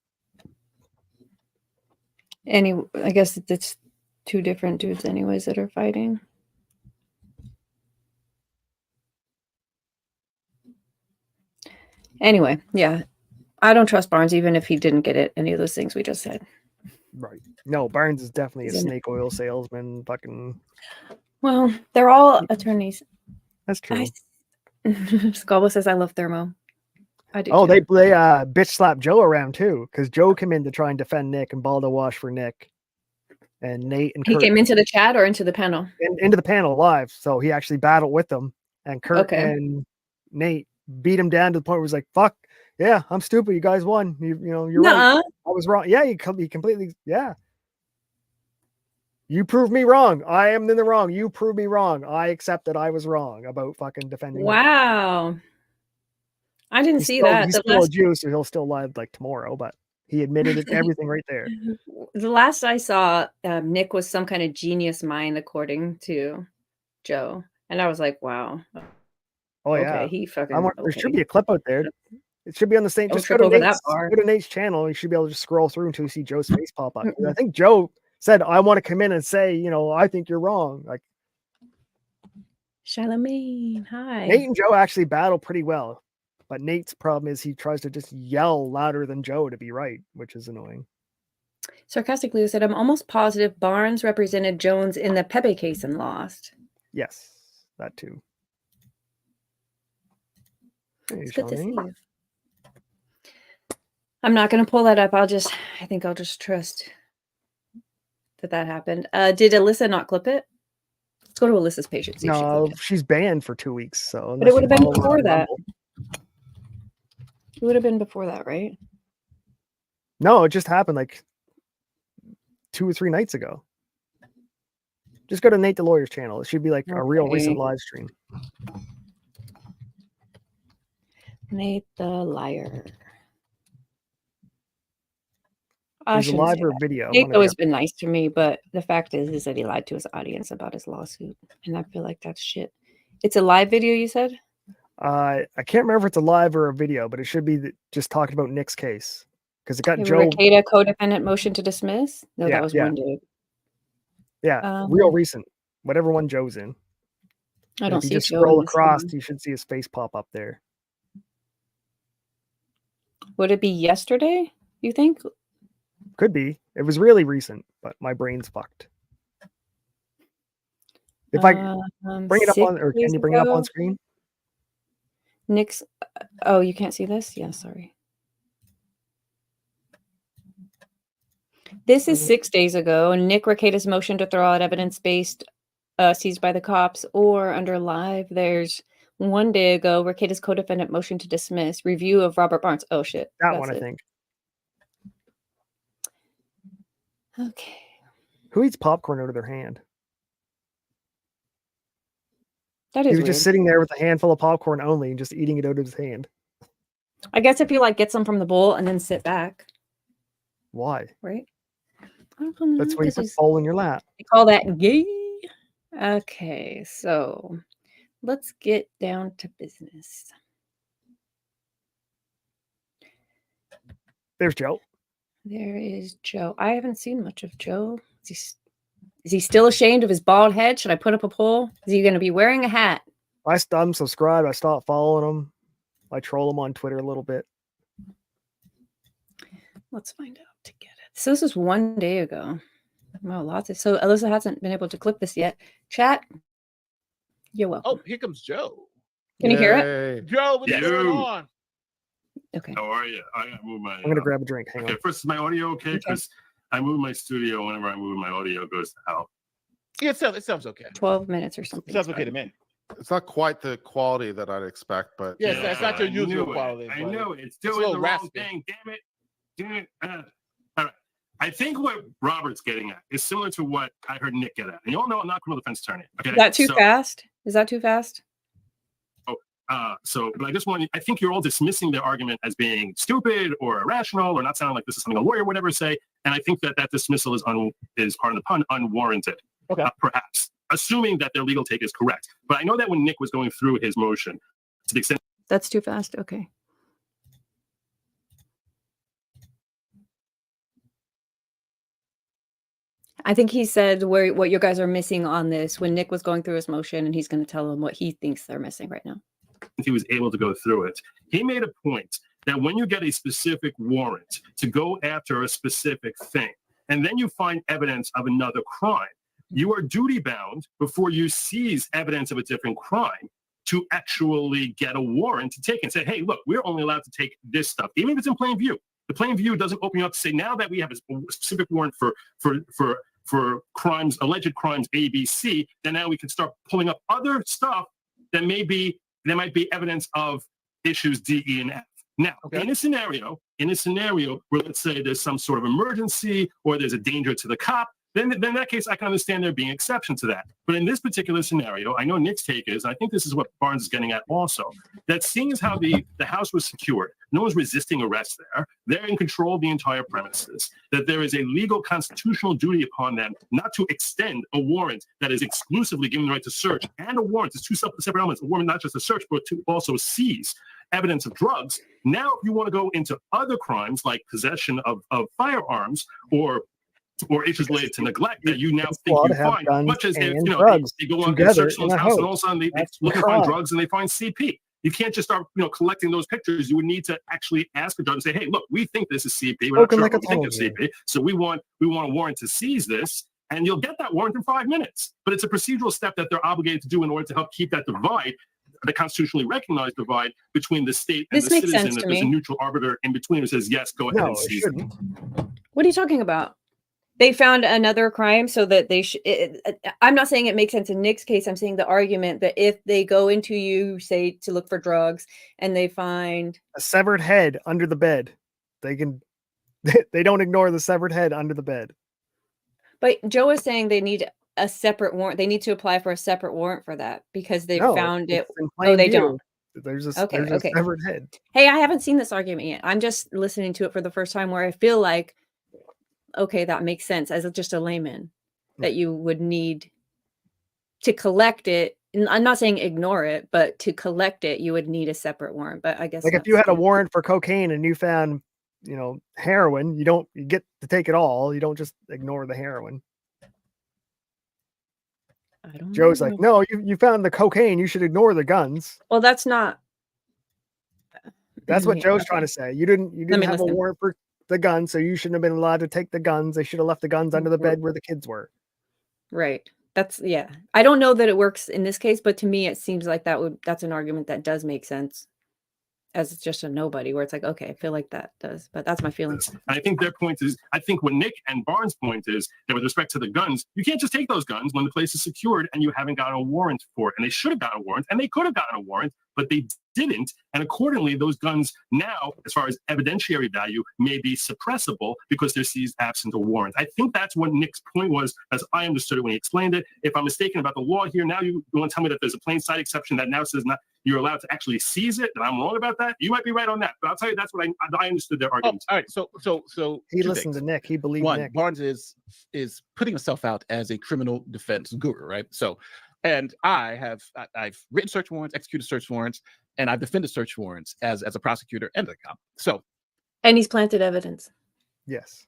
[SPEAKER 1] I guess it's two different dudes anyways that are fighting. Anyway, yeah. I don't trust Barnes even if he didn't get it, any of those things we just said.
[SPEAKER 2] Right. No, Barnes is definitely a snake oil salesman. Fucking.
[SPEAKER 1] Well, they're all attorneys.
[SPEAKER 2] That's true.
[SPEAKER 1] Scalbo says I love Thermo. I do.
[SPEAKER 2] Oh, too. they bitch slap Joe around too, because Joe came in to try and defend Nick and Baldo wash for Nick. And Nate and
[SPEAKER 1] he
[SPEAKER 2] Kurt
[SPEAKER 1] came into the chat or into the panel?
[SPEAKER 2] Into the panel live. So he actually battled with them. And Kurt and Nate beat him down to the point where he was like, fuck, yeah, I'm stupid. You guys won. You know, you're right. I was wrong. Yeah, he completely, yeah. You proved me wrong. I am in the wrong. You proved me wrong. I accept that I was wrong about fucking defending.
[SPEAKER 1] Wow. I didn't see that.
[SPEAKER 2] He's still a Jew, so he'll still live like tomorrow, but he admitted it, everything right there.
[SPEAKER 1] The last I saw, Nick was some kind of genius mind, according to Joe. And I was like, wow.
[SPEAKER 2] Oh,
[SPEAKER 1] okay,
[SPEAKER 2] yeah.
[SPEAKER 1] he fucking.
[SPEAKER 2] There should be a clip out there. It should be on the same. Just go to Nate's channel. You should be able to just scroll through until you see Joe's face pop up. I think Joe said, I want to come in and say, you know, I think you're wrong. Like,
[SPEAKER 1] Charlemagne, hi.
[SPEAKER 2] Nate and Joe actually battle pretty well. But Nate's problem is he tries to just yell louder than Joe to be right, which is annoying.
[SPEAKER 1] Sarcastic Leo said, I'm almost positive Barnes represented Jones in the Pepe case and lost.
[SPEAKER 2] Yes, that too.
[SPEAKER 1] It's good to see you. I'm not going to pull that up. I think I'll just trust that happened. Did Alyssa not clip it? Let's go to Alyssa's page and see if she
[SPEAKER 2] No,
[SPEAKER 1] clicked it.
[SPEAKER 2] she's banned for 2 weeks. So,
[SPEAKER 1] But it would have been
[SPEAKER 2] unless you follow her
[SPEAKER 1] before
[SPEAKER 2] on
[SPEAKER 1] that.
[SPEAKER 2] Rumble.
[SPEAKER 1] It would have been before that, right?
[SPEAKER 2] No, it just happened like 2 or 3 nights ago. Just go to Nate the Lawyer's channel. It should be like a real recent live stream.
[SPEAKER 1] Nate the Liar.
[SPEAKER 2] There's a live or a video.
[SPEAKER 1] Nate's always been nice to me, but the fact is that he lied to his audience about his lawsuit, and I feel like that's shit. It's a live video, you said?
[SPEAKER 2] I can't remember if it's a live or a video, but it should be just talking about Nick's case because it got
[SPEAKER 1] The
[SPEAKER 2] Joe.
[SPEAKER 1] Rekieta codependent motion to dismiss? No,
[SPEAKER 2] Yeah,
[SPEAKER 1] that was
[SPEAKER 2] yeah.
[SPEAKER 1] one dude.
[SPEAKER 2] Yeah, real recent. Whatever one Joe's in.
[SPEAKER 1] I
[SPEAKER 2] And
[SPEAKER 1] don't
[SPEAKER 2] if you
[SPEAKER 1] see
[SPEAKER 2] just
[SPEAKER 1] Joe
[SPEAKER 2] scroll
[SPEAKER 1] in this
[SPEAKER 2] across,
[SPEAKER 1] one.
[SPEAKER 2] you should see his face pop up there.
[SPEAKER 1] Would it be yesterday, you think?
[SPEAKER 2] Could be. It was really recent, but my brain's fucked. If I bring it up
[SPEAKER 1] 6
[SPEAKER 2] on, or can
[SPEAKER 1] days
[SPEAKER 2] you bring it up
[SPEAKER 1] ago?
[SPEAKER 2] on screen?
[SPEAKER 1] Nick's. Oh, you can't see this? Yeah, sorry. This is 6 days ago. Nick Rekieta's motion to throw out evidence based seized by the cops, or under live, there's 1 day ago, Rekieta's co-defendant motion to dismiss, review of Robert Barnes. Oh, shit.
[SPEAKER 2] That
[SPEAKER 1] That's
[SPEAKER 2] one, I
[SPEAKER 1] it.
[SPEAKER 2] think.
[SPEAKER 1] Okay.
[SPEAKER 2] Who eats popcorn out of their hand?
[SPEAKER 1] That
[SPEAKER 2] He
[SPEAKER 1] is
[SPEAKER 2] was just
[SPEAKER 1] weird.
[SPEAKER 2] sitting there with a handful of popcorn only and just eating it out of his hand.
[SPEAKER 1] I guess if you like get some from the bowl and then sit back,
[SPEAKER 2] Why?
[SPEAKER 1] right? I don't know.
[SPEAKER 2] That's why you
[SPEAKER 1] This
[SPEAKER 2] put
[SPEAKER 1] is-
[SPEAKER 2] the bowl in your lap.
[SPEAKER 1] They call that gay. Okay, so let's get down to business.
[SPEAKER 2] There's Joe.
[SPEAKER 1] There is Joe. I haven't seen much of Joe. Is he still ashamed of his bald head? Should I put up a poll? Is he going to be wearing a hat?
[SPEAKER 2] I unsubscribed. I stopped following him. I troll him on Twitter a little bit.
[SPEAKER 1] Let's find out together. So this was 1 day ago. Wow, lots of. So Alyssa hasn't been able to clip this yet. Chat, you're welcome.
[SPEAKER 12] Oh, here comes Joe.
[SPEAKER 1] Can you hear it?
[SPEAKER 12] Joe, what's going on?
[SPEAKER 1] Okay.
[SPEAKER 13] How are you? I gotta move my.
[SPEAKER 2] I'm gonna grab a drink. Hang
[SPEAKER 13] okay,
[SPEAKER 2] on.
[SPEAKER 13] first is my audio okay? Because I move my studio whenever I move my audio goes out.
[SPEAKER 12] Yeah, it sounds okay.
[SPEAKER 1] 12 minutes or something.
[SPEAKER 12] Sounds okay to me.
[SPEAKER 14] It's not quite the quality that I'd expect, but
[SPEAKER 12] Yes, that's not your
[SPEAKER 13] I
[SPEAKER 12] usual
[SPEAKER 13] knew it.
[SPEAKER 12] quality.
[SPEAKER 13] I
[SPEAKER 12] but
[SPEAKER 13] know it. It's
[SPEAKER 12] a
[SPEAKER 13] doing
[SPEAKER 12] little
[SPEAKER 13] the wrong
[SPEAKER 12] raspy.
[SPEAKER 13] thing. Damn it. Damn it. All right. I think what Robert's getting at is similar to what I heard Nick get at. And you all know I'm not a criminal defense attorney. Okay.
[SPEAKER 1] Is that too
[SPEAKER 13] So-
[SPEAKER 1] fast? Is that too fast?
[SPEAKER 13] But I just want I think you're all dismissing their argument as being stupid or irrational or not sounding like this is something a lawyer would ever say. And I think that dismissal is pardon the pun, unwarranted.
[SPEAKER 12] Okay.
[SPEAKER 13] Perhaps, assuming that their legal take is correct. But I know that when Nick was going through his motion, to the extent
[SPEAKER 1] That's too fast. Okay. I think he said what you guys are missing on this when Nick was going through his motion, and he's going to tell them what he thinks they're missing right now.
[SPEAKER 13] he was able to go through it, he made a point that when you get a specific warrant to go after a specific thing, and then you find evidence of another crime, you are duty bound before you seize evidence of a different crime to actually get a warrant to take and say, hey, look, we're only allowed to take this stuff, even if it's in plain view. The plain view doesn't open you up to say, now that we have a specific warrant for crimes, alleged crimes A, B, C, then now we can start pulling up other stuff that might be evidence of issues D, E, and F. Now, in a scenario where let's say there's some sort of emergency or there's a danger to the cop, then in that case, I can understand there being exception to that. But in this particular scenario, I know Nick's take is, I think this is what Barnes is getting at also, that seeing as how the house was secured, no one's resisting arrest there, they're in control of the entire premises, that there is a legal constitutional duty upon them not to extend a warrant that is exclusively given the right to search, and a warrant is two separate elements, a warrant not just to search, but to also seize evidence of drugs. Now, if you want to go into other crimes like possession of firearms or issues related to neglect that you now think you find, much as if, they go on and search someone's house and all of a sudden they look and find drugs and they find CP. You can't just start, collecting those pictures. You would need to actually ask a judge and say, hey, look, we think this is CP. We're not sure what we think of CP. So we want a warrant to seize this, and you'll get that warrant in 5 minutes. But it's a procedural step that they're obligated to do in order to help keep that divide, the constitutionally recognized divide between the state and the citizen, that there's a neutral arbiter in between who says, yes, go ahead and seize it.
[SPEAKER 1] What are you talking about? They found another crime so that they I'm not saying it makes sense in Nick's case. I'm saying the argument that if they go into you, say, to look for drugs and they find
[SPEAKER 2] a severed head under the bed, they don't ignore the severed head under the bed.
[SPEAKER 1] But Joe is saying they need a separate warrant. They need to apply for a separate warrant for that because they found it. Oh, they don't.
[SPEAKER 2] There's a
[SPEAKER 1] Okay.
[SPEAKER 2] severed head.
[SPEAKER 1] Hey, I haven't seen this argument yet. I'm just listening to it for the first time where I feel like, okay, that makes sense as just a layman that you would need to collect it. And I'm not saying ignore it, but to collect it, you would need a separate warrant. But I guess
[SPEAKER 2] like if you had a warrant for cocaine and you found, heroin, you get to take it all. You don't just ignore the heroin.
[SPEAKER 1] I don't
[SPEAKER 2] Joe's
[SPEAKER 1] know.
[SPEAKER 2] like, no, you found the cocaine. You should ignore the guns.
[SPEAKER 1] Well, that's not.
[SPEAKER 2] That's what
[SPEAKER 1] Yeah,
[SPEAKER 2] Joe's
[SPEAKER 1] okay.
[SPEAKER 2] trying to say. You didn't have a warrant for the guns, so you shouldn't have been allowed to take the guns. They should have left the guns under the bed where the kids were.
[SPEAKER 1] Right. Yeah. I don't know that it works in this case, but to me, it seems like that's an argument that does make sense as just a nobody where it's like, okay, I feel like that does, but that's my feelings.
[SPEAKER 13] I think their point is, I think what Nick and Barnes' point is that with respect to the guns, you can't just take those guns when the place is secured and you haven't gotten a warrant for it. And they should have gotten a warrant and they could have gotten a warrant, but they didn't. And accordingly, those guns now, as far as evidentiary value, may be suppressible because they're seized absent a warrant. I think that's what Nick's point was, as I understood it when he explained it. If I'm mistaken about the law here, now you want to tell me that there's a plain sight exception that now says you're allowed to actually seize it, and I'm wrong about that. You might be right on that, but I'll tell you that's what I understood their argument.
[SPEAKER 12] All right, so
[SPEAKER 2] He listened to Nick. He believed
[SPEAKER 12] one,
[SPEAKER 2] Nick.
[SPEAKER 12] Barnes is putting himself out as a criminal defense guru, right? So, and I've written search warrants, executed search warrants, and I've defended search warrants as a prosecutor and a cop. So,
[SPEAKER 1] And he's planted evidence.
[SPEAKER 2] Yes,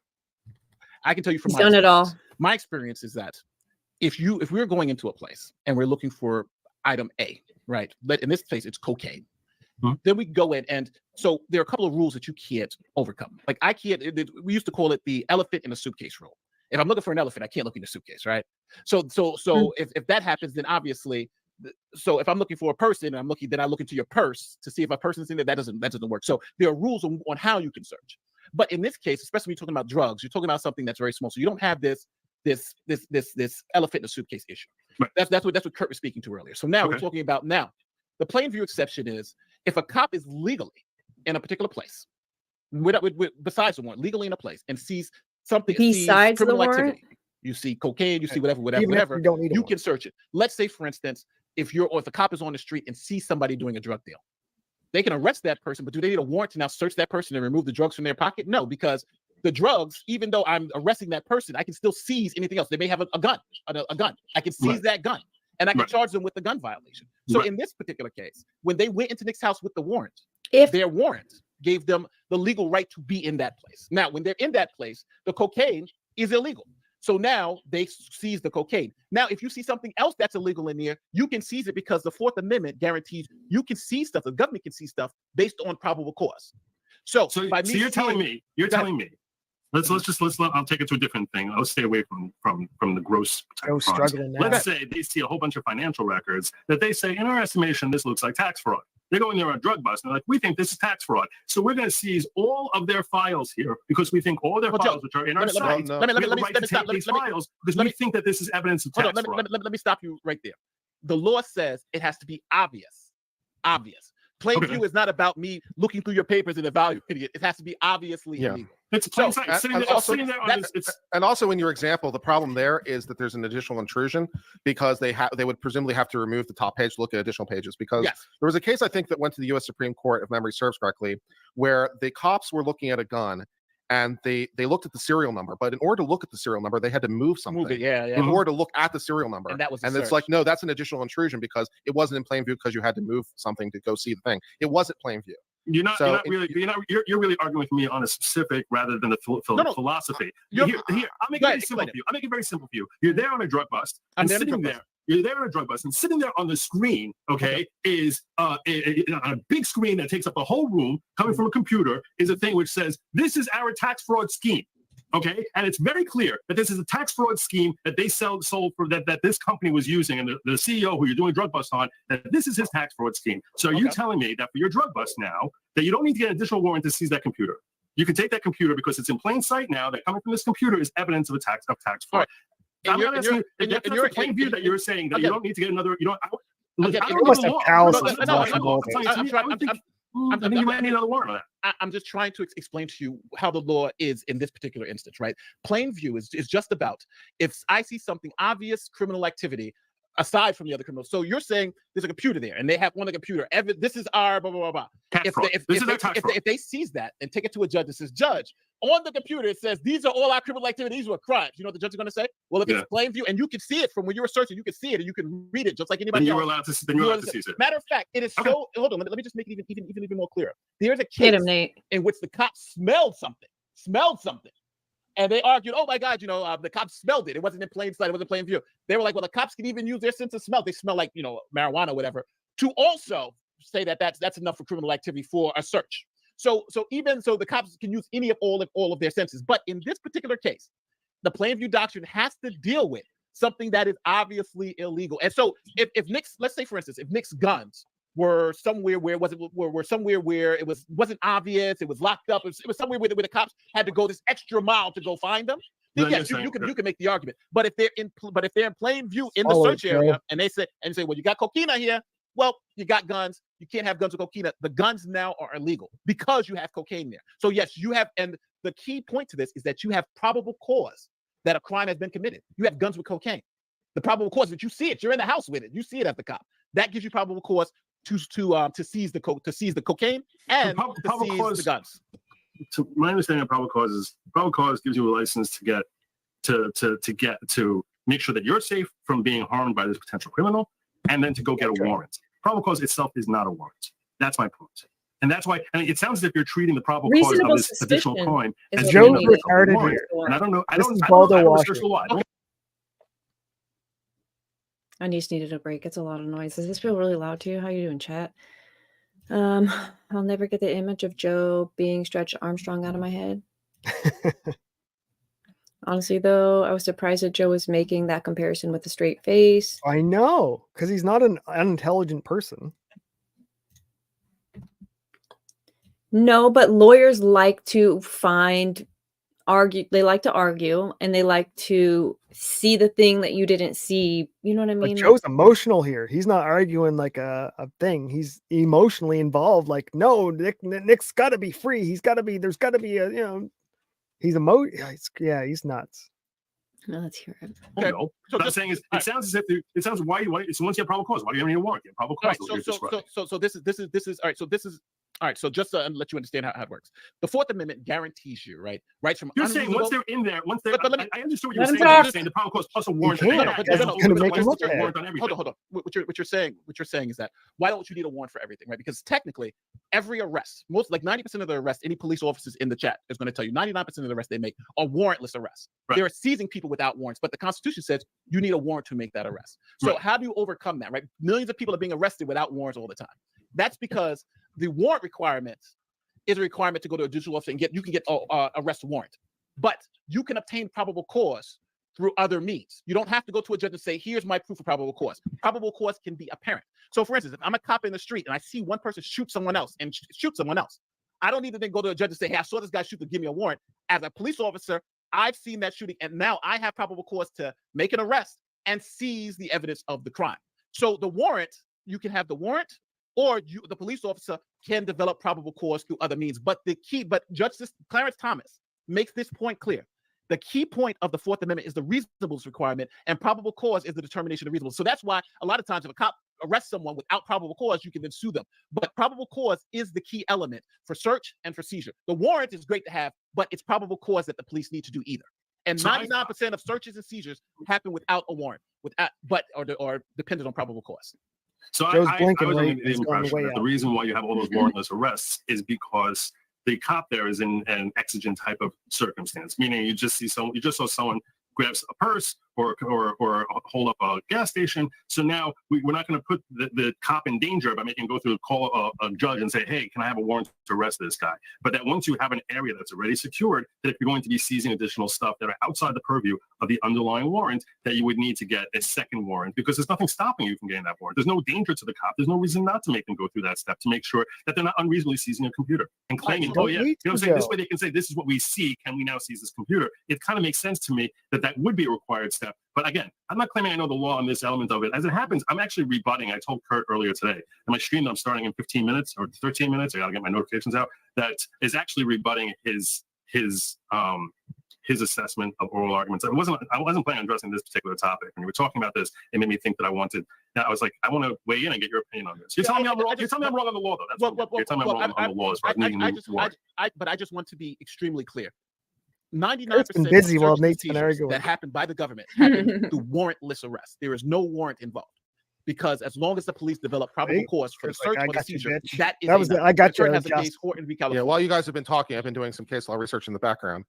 [SPEAKER 12] I can tell you from
[SPEAKER 1] He's done it all.
[SPEAKER 12] My experience is that if we're going into a place and we're looking for item A, right? But in this case, it's cocaine. Then we go in, and so there are a couple of rules that you can't overcome. Like we used to call it the elephant in the suitcase rule. If I'm looking for an elephant, I can't look in the suitcase, right? So if that happens, then obviously, so if I'm looking for a person and then I look into your purse to see if a person's in there, that doesn't work. So there are rules on how you can search. But in this case, especially when you're talking about drugs, you're talking about something that's very small. So you don't have this elephant in the suitcase issue. Right. That's what Kurt was speaking to earlier. So now we're talking about the plain view exception is if a cop is legally in a particular place, besides the warrant, legally in a place and sees something
[SPEAKER 1] besides
[SPEAKER 12] criminal
[SPEAKER 1] the warrant,
[SPEAKER 12] activity. You see cocaine, you see whatever,
[SPEAKER 2] you
[SPEAKER 12] can search it. Let's say, for instance, if a cop is on the street and sees somebody doing a drug deal, they can arrest that person, but do they need a warrant to now search that person and remove the drugs from their pocket? No, because the drugs, even though I'm arresting that person, I can still seize anything else. They may have a gun. I can seize that gun, and I can charge them with the gun violation. So in this particular case, when they went into Nick's house with the warrant, their warrant gave them the legal right to be in that place. Now, when they're in that place, the cocaine is illegal. So now they seize the cocaine. Now, if you see something else that's illegal in there, you can seize it because the Fourth Amendment guarantees you can seize stuff. The government can seize stuff based on probable cause. So you're telling me.
[SPEAKER 13] I'll take it to a different thing. I'll stay away from the gross type of crimes. Let's say they see a whole bunch of financial records that they say, in our estimation, this looks like tax fraud. They go in there on a drug bust and they're like, we think this is tax fraud. So we're going to seize all of their files here because we think all their files, which are in our site, we have the right to take these files because we think that this is evidence of tax fraud.
[SPEAKER 12] Let me stop you right there. The law says it has to be obvious. Plain view is not about me looking through your papers and evaluating it. It has to be obviously illegal.
[SPEAKER 13] It's plain sight.
[SPEAKER 14] And also in your example, the problem there is that there's an additional intrusion because they would presumably have to remove the top page to look at additional pages because there was a case I think that went to the U.S. Supreme Court, if memory serves correctly, where the cops were looking at a gun and they looked at the serial number, but in order to look at the serial number, they had to move something. In order to look at the serial number. And it's like, no, that's an additional intrusion because it wasn't in plain view because you had to move something to go see the thing. It wasn't plain view.
[SPEAKER 13] You're really arguing with me on a specific rather than a philosophy. Here, I'll make it very simple for you. I'll make it very simple for you. You're there on a drug bust. You're there on a drug bust, and sitting there on the screen, is a big screen that takes up a whole room, coming from a computer, is a thing which says, this is our tax fraud scheme. Okay, and it's very clear that this is a tax fraud scheme that they sold for that this company was using, and the CEO who you're doing drug bust on, that this is his tax fraud scheme. So are you telling me that for your drug bust now, that you don't need to get an additional warrant to seize that computer? You can take that computer because it's in plain sight now that coming from this computer is evidence of tax fraud. I'm not asking you, if that's the plain view that you're saying that you don't need to get another, you don't. You might need another warrant on that.
[SPEAKER 12] I'm just trying to explain to you how the law is in this particular instance, right? Plain view is just about if I see something obvious criminal activity aside from the other criminals. So you're saying there's a computer there and they have on the computer, this is our blah, blah, blah, blah. If they seize that and take it to a judge and says, judge, on the computer, it says, these are all our criminal activities, these were crimes. You know what the judge is going to say? Well, if it's plain view and you can see it from when you were searching, you can see it and you can read it just like anybody else.
[SPEAKER 13] Then you're allowed to see it.
[SPEAKER 12] Matter of fact, it is so, hold on, let me just make it even more clear. There's a case in which the cops smelled something. And they argued, oh my God, the cops smelled it. It wasn't in plain sight. It wasn't in plain view. They were like, well, the cops can even use their sense of smell. They smell like, marijuana or whatever, to also say that that's enough for criminal activity for a search. So the cops can use all of their senses. But in this particular case, the plain view doctrine has to deal with something that is obviously illegal. And so if Nick's, let's say for instance, if Nick's guns were somewhere where it wasn't obvious, it was locked up, it was somewhere where the cops had to go this extra mile to go find them, then yes, you can make the argument. But if they're in plain view in the search area and they say, well, you got cocaine here, well, you got guns, you can't have guns with cocaine. The guns now are illegal because you have cocaine there. So yes, you have, and the key point to this is that you have probable cause that a crime has been committed. You have guns with cocaine. The probable cause that you see it, you're in the house with it, you see it at the cop. That gives you probable cause to seize the cocaine and to seize the guns.
[SPEAKER 13] To my understanding of probable cause gives you a license to make sure that you're safe from being harmed by this potential criminal, and then to go get a warrant. Probable cause itself is not a warrant. That's my point. And that's why, it sounds as if you're treating the probable cause of this additional crime as
[SPEAKER 2] Joe
[SPEAKER 13] being a warrant. And I don't know. I don't research the law.
[SPEAKER 1] I just needed a break. It's a lot of noise. Does this feel really loud to you? How you doing, chat? I'll never get the image of Joe being Stretch Armstrong out of my head. Honestly, though, I was surprised that Joe was making that comparison with a straight face.
[SPEAKER 2] I know, because he's not an unintelligent person.
[SPEAKER 1] No, but lawyers like to argue. They like to argue, and they like to see the thing that you didn't see. You know what I mean?
[SPEAKER 2] But Joe's emotional here. He's not arguing like a thing. He's emotionally involved. Like, no, Nick's got to be free. There's got to be he's he's nuts.
[SPEAKER 1] No, let's hear it.
[SPEAKER 13] Okay. No. So what I'm saying is, it sounds as if why it's once you have probable cause. Why do you have any warrant? You have probable cause.
[SPEAKER 12] So this is all right. So this is all right. So just to let you understand how it works, the Fourth Amendment guarantees you rights from.
[SPEAKER 13] You're saying once they're in there, I understood what you're saying. The probable cause plus a warrant.
[SPEAKER 12] Hold on. What you're saying is that why don't you need a warrant for everything, right? Because technically, every arrest, most like 90% of the arrests, any police officers in the chat is going to tell you 99% of the arrests they make are warrantless arrests. Right. They're seizing people without warrants, but the Constitution says you need a warrant to make that arrest. So how do you overcome that, right? Millions of people are being arrested without warrants all the time. That's because the warrant requirement is a requirement to go to a judicial officer and you can get arrest warrant, but you can obtain probable cause through other means. You don't have to go to a judge and say, here's my proof of probable cause. Probable cause can be apparent. So for instance, if I'm a cop in the street and I see one person shoot someone else, I don't need to then go to a judge and say, hey, I saw this guy shoot, to give me a warrant. As a police officer, I've seen that shooting, and now I have probable cause to make an arrest and seize the evidence of the crime. So the warrant, you can have the warrant, or the police officer can develop probable cause through other means. But Justice Clarence Thomas makes this point clear. The key point of the Fourth Amendment is the reasonableness requirement, and probable cause is the determination of reasonableness. So that's why a lot of times if a cop arrests someone without probable cause, you can then sue them. But probable cause is the key element for search and for seizure. The warrant is great to have, but it's probable cause that the police need to do either. And 99% of searches and seizures happen without a warrant, or dependent on probable cause.
[SPEAKER 13] So I was under the impression that the reason why you have all those warrantless arrests is because the cop there is in an exigent type of circumstance, meaning you just saw someone grabs a purse or hold up a gas station. So now we're not going to put the cop in danger by making him go through call a judge and say, hey, can I have a warrant to arrest this guy? But that once you have an area that's already secured, that if you're going to be seizing additional stuff that are outside the purview of the underlying warrant, that you would need to get a second warrant, because there's nothing stopping you from getting that warrant. There's no danger to the cop. There's no reason not to make them go through that step to make sure that they're not unreasonably seizing a computer and claiming, oh yeah, you know what I'm saying? This way they can say, this is what we see. Can we now seize this computer? It kind of makes sense to me that would be a required step. But again, I'm not claiming I know the law on this element of it. As it happens, I'm actually rebutting. I told Kurt earlier today in my stream that I'm starting in 15 minutes or 13 minutes. I got to get my notifications out. That is actually rebutting his assessment of oral arguments. I wasn't planning on addressing this particular topic. When you were talking about this, it made me think that I was like, I want to weigh in and get your opinion on this. You're telling me I'm wrong. You're telling me I'm wrong on the law, though. That's you're telling me I'm wrong on the law as far as needing new warrant.
[SPEAKER 12] But I just want to be extremely clear. 99%
[SPEAKER 2] It's been busy while
[SPEAKER 12] of
[SPEAKER 2] Nate's
[SPEAKER 12] seizures
[SPEAKER 2] been arguing.
[SPEAKER 12] that happened by the government happened through warrantless arrest. There is no warrant involved. Because as long as the police develop probable cause for the search or the seizure, that is
[SPEAKER 2] I got you.
[SPEAKER 14] Yeah, while you guys have been talking, I've been doing some case law research in the background.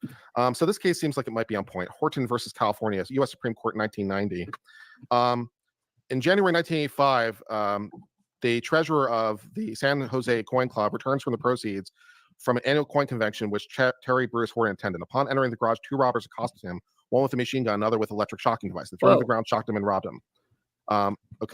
[SPEAKER 14] So this case seems like it might be on point. Horton versus California, U.S. Supreme Court, 1990. In January 1985, the treasurer of the San Jose Coin Club returns from the proceeds from an annual coin convention which Terry Bruce Horton attended. Upon entering the garage, two robbers accosted him, one with a machine gun, another with electric shocking device. They threw him to the ground, shocked him, and robbed him.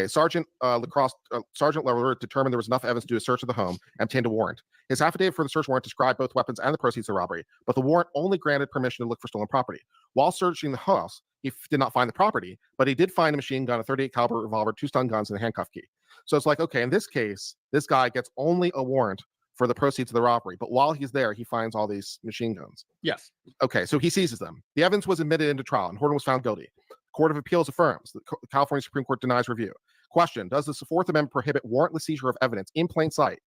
[SPEAKER 14] Sergeant Lawler determined there was enough evidence to do a search of the home and obtained a warrant. His affidavit for the search warrant described both weapons and the proceeds of the robbery, but the warrant only granted permission to look for stolen property. While searching the house, he did not find the property, but he did find a machine gun, a 38 caliber revolver, 2 stun guns, and a handcuff key. So it's like, okay, in this case, this guy gets only a warrant for the proceeds of the robbery, but while he's there, he finds all these machine guns.
[SPEAKER 12] Yes.
[SPEAKER 14] Okay, so he seizes them. The evidence was admitted into trial, and Horton was found guilty. Court of Appeals affirms. The California Supreme Court denies review. Question: does the Fourth Amendment prohibit warrantless seizure of evidence in plain sight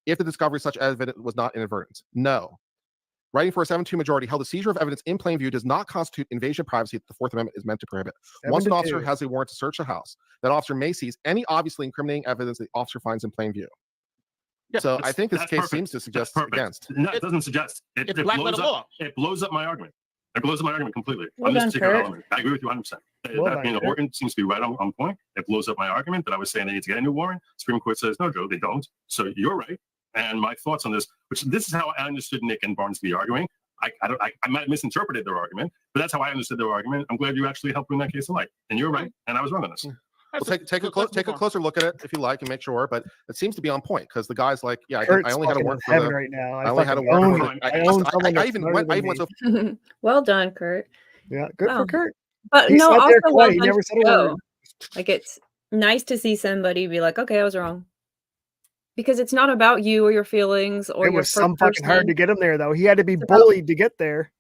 [SPEAKER 14] if the discovery of such evidence was not inadvertent? No. Writing for a 7-2 majority held the seizure of evidence in plain view does not constitute invasion of privacy that the Fourth Amendment is meant to prohibit. Once an officer has a warrant to search a house, that officer may seize any obviously incriminating evidence the officer finds in plain view. Yeah, so I think this case seems to suggest against.
[SPEAKER 13] No, it doesn't suggest. It
[SPEAKER 12] black letter law.
[SPEAKER 13] It blows up my argument. It blows up my argument completely.
[SPEAKER 1] Well
[SPEAKER 13] on this
[SPEAKER 1] done,
[SPEAKER 13] particular
[SPEAKER 1] Kurt.
[SPEAKER 13] element. I agree with you 100%. That being a warrant seems to be right on point. It blows up my argument that I was saying they need to get a new warrant. Supreme Court says, no, Joe, they don't. So you're right. And my thoughts on this, which this is how I understood Nick and Barnesby arguing. I might have misinterpreted their argument, but that's how I understood their argument. I'm glad you actually helped bring that case to light. And you're right. And I was wrong on this.
[SPEAKER 14] Well, take a closer look at it if you like and make sure, but it seems to be on point because the guy's like, yeah, I only had a warrant for the
[SPEAKER 2] right now.
[SPEAKER 14] I only had a warrant. I even went so.
[SPEAKER 1] Well done, Kurt.
[SPEAKER 2] Yeah, good for Kurt.
[SPEAKER 1] But
[SPEAKER 2] He
[SPEAKER 1] no,
[SPEAKER 2] sat
[SPEAKER 1] also
[SPEAKER 2] there
[SPEAKER 1] well
[SPEAKER 2] quiet. He
[SPEAKER 1] done
[SPEAKER 2] never
[SPEAKER 1] to
[SPEAKER 2] said a
[SPEAKER 1] Joe.
[SPEAKER 2] word.
[SPEAKER 1] Like it's nice to see somebody be like, okay, I was wrong. Because it's not about you or your feelings or
[SPEAKER 2] It
[SPEAKER 1] your
[SPEAKER 2] was some fucking hard
[SPEAKER 1] person.
[SPEAKER 2] to get him there, though. He had to be bullied to get there.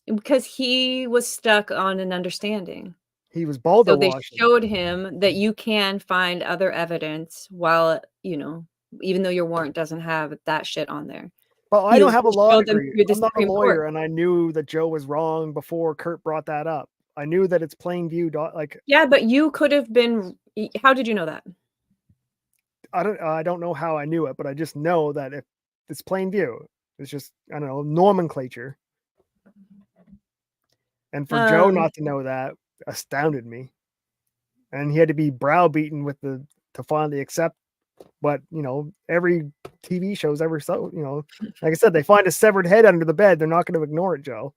[SPEAKER 1] Because he was stuck on an understanding.
[SPEAKER 2] He was
[SPEAKER 1] So
[SPEAKER 2] baldo
[SPEAKER 1] they
[SPEAKER 2] washing.
[SPEAKER 1] showed him that you can find other evidence while, even though your warrant doesn't have that shit on there.
[SPEAKER 2] But I
[SPEAKER 1] You
[SPEAKER 2] don't have a law
[SPEAKER 1] showed them
[SPEAKER 2] degree.
[SPEAKER 1] through the
[SPEAKER 2] I'm not a
[SPEAKER 1] Supreme
[SPEAKER 2] lawyer,
[SPEAKER 1] Court.
[SPEAKER 2] and I knew that Joe was wrong before Kurt brought that up. I knew that it's plain view. Like
[SPEAKER 1] Yeah, but you could have been. How did you know that?
[SPEAKER 2] I don't know how I knew it, but I just know that if it's plain view, it's just I don't know nomenclature. And for Joe not to know that astounded me. And he had to be browbeaten to finally accept what every TV show's ever so like I said, they find a severed head under the bed, they're not going to ignore it, Joe.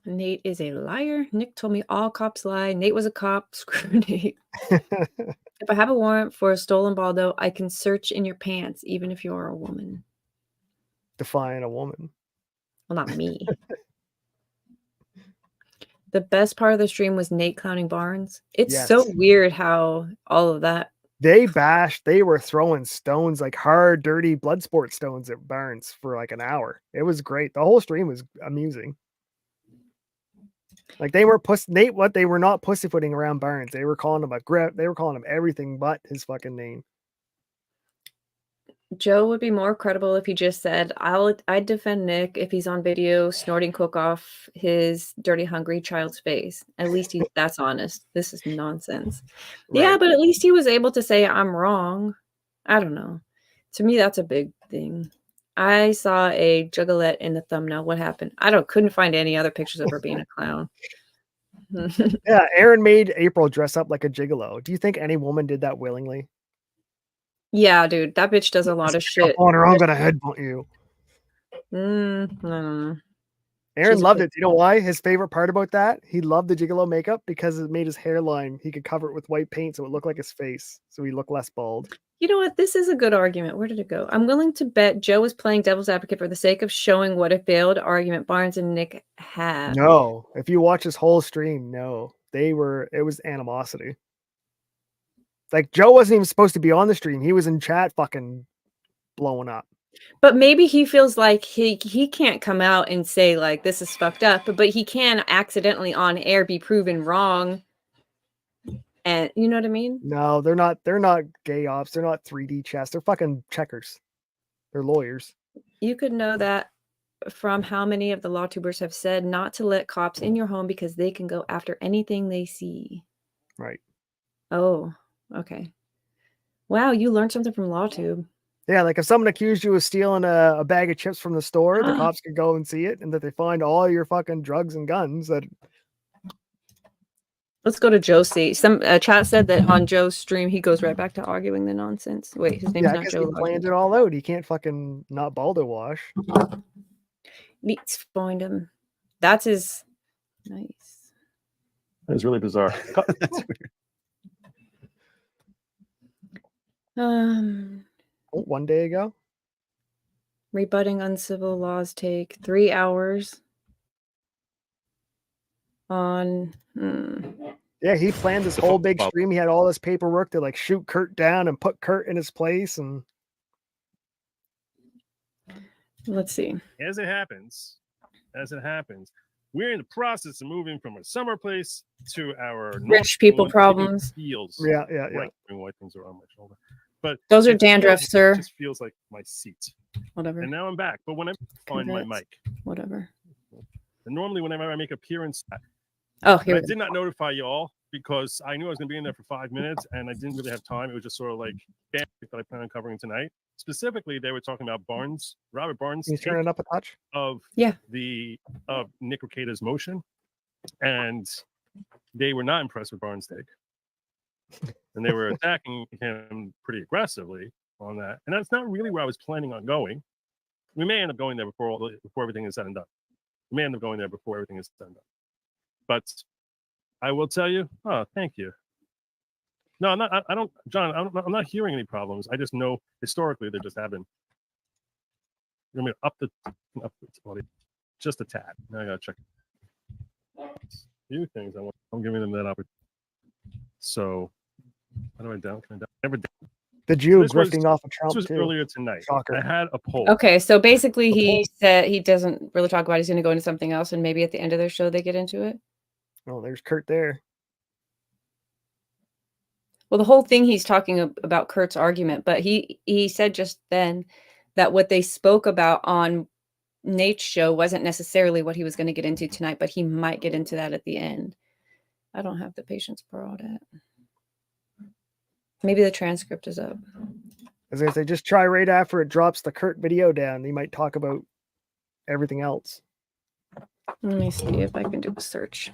[SPEAKER 1] Nate is a liar. Nick told me all cops lie. Nate was a cop. Screw Nate. If I have a warrant for a stolen Baldo, I can search in your pants, even if you're a woman.
[SPEAKER 2] Define a woman.
[SPEAKER 1] Well, not me. The best part of the stream was Nate clowning Barnes. It's so weird how all of that.
[SPEAKER 2] They were throwing stones, like hard, dirty blood sport stones at Barnes for like an hour. It was great. The whole stream was amusing. Like they were they were not pussyfooting around Barnes. They were calling him a grip. They were calling him everything but his fucking name.
[SPEAKER 1] Joe would be more credible if he just said, I'd defend Nick if he's on video snorting coke off his dirty, hungry child's face. At least that's honest. This is nonsense. Right. Yeah, but at least he was able to say, I'm wrong. I don't know. To me, that's a big thing. I saw a juggalette in the thumbnail. What happened? Couldn't find any other pictures of her being a clown.
[SPEAKER 2] Yeah, Aaron made April dress up like a gigolo. Do you think any woman did that willingly?
[SPEAKER 1] Yeah, dude, that bitch does a lot of shit.
[SPEAKER 2] On her, I'm gonna headbutt you.
[SPEAKER 1] No.
[SPEAKER 2] Aaron
[SPEAKER 1] She's a
[SPEAKER 2] loved
[SPEAKER 1] put-
[SPEAKER 2] it. You know why? His favorite part about that, he loved the gigolo makeup because it made his hairline. He could cover it with white paint so it looked like his face, so he looked less bald.
[SPEAKER 1] You know what? This is a good argument. Where did it go? I'm willing to bet Joe was playing devil's advocate for the sake of showing what a failed argument Barnes and Nick had.
[SPEAKER 2] No, if you watch his whole stream, no, it was animosity. Like Joe wasn't even supposed to be on the stream. He was in chat fucking blowing up.
[SPEAKER 1] But maybe he feels like he can't come out and say like this is fucked up, but he can accidentally on air be proven wrong. And you know what I mean?
[SPEAKER 2] No, they're not gay ops. They're not 3D chess. They're fucking checkers. They're lawyers.
[SPEAKER 1] You could know that from how many of the law tubers have said not to let cops in your home because they can go after anything they see.
[SPEAKER 2] Right.
[SPEAKER 1] Oh, okay. Wow, you learned something from LawTube.
[SPEAKER 2] Yeah, like if someone accused you of stealing a bag of chips from the store, the cops could go and see it, and that they find all your fucking drugs and guns. That.
[SPEAKER 1] Let's go to Josie. Some chat said that on Joe's stream he goes right back to arguing the nonsense. Wait, his name's not Joe.
[SPEAKER 2] He planned it all out. He can't fucking not Baldo wash.
[SPEAKER 1] Needs find him. That's his. Nice.
[SPEAKER 15] That was really bizarre.
[SPEAKER 2] That's weird. One day ago.
[SPEAKER 1] Rebutting uncivil laws take 3 hours.
[SPEAKER 2] Yeah, he planned this whole big stream. He had all this paperwork to like shoot Kurt down and put Kurt in his place. And
[SPEAKER 1] let's see.
[SPEAKER 15] As it happens, we're in the process of moving from a summer place to our
[SPEAKER 1] rich people problems.
[SPEAKER 15] Feels
[SPEAKER 2] yeah.
[SPEAKER 15] White things are on my shoulder, but
[SPEAKER 1] those are dandruff, sir.
[SPEAKER 15] It just feels like my seat.
[SPEAKER 1] Whatever.
[SPEAKER 15] And now I'm back. But when I find my mic,
[SPEAKER 1] whatever.
[SPEAKER 15] And normally, whenever I make appearance,
[SPEAKER 1] I
[SPEAKER 15] did not notify y'all because I knew I was going to be in there for 5 minutes, and I didn't really have time. It was just sort of like bam that I plan on covering tonight. Specifically, they were talking about Robert Barnes.
[SPEAKER 2] He's turning up a touch
[SPEAKER 15] of Nick Rekieta's motion, and they were not impressed with Barnes' take, and they were attacking him pretty aggressively on that. And that's not really where I was planning on going. We may end up going there before everything is said and done. We may end up going there before everything is said and done. But I will tell you, thank you. No, I'm not. I don't, John. I'm not hearing any problems. I just know historically there just have been. I'm gonna up the audio just a tad. Now I gotta check a few things. I'm giving them that opportunity. So, how do I down? Can I down? Never down.
[SPEAKER 2] The Jew grifting off of Trump.
[SPEAKER 15] This was
[SPEAKER 2] too.
[SPEAKER 15] earlier tonight.
[SPEAKER 2] Shocker.
[SPEAKER 15] I had a poll.
[SPEAKER 1] Okay, so basically he said he doesn't really talk about it. He's going to go into something else, and maybe at the end of their show they get into it.
[SPEAKER 2] Oh, there's Kurt there.
[SPEAKER 1] Well, the whole thing he's talking about Kurt's argument, but he said just then that what they spoke about on Nate's show wasn't necessarily what he was going to get into tonight, but he might get into that at the end. I don't have the patience for all that. Maybe the transcript is up.
[SPEAKER 2] As I say, just try right after it drops the Kurt video down. He might talk about everything else.
[SPEAKER 1] Let me see if I can do a search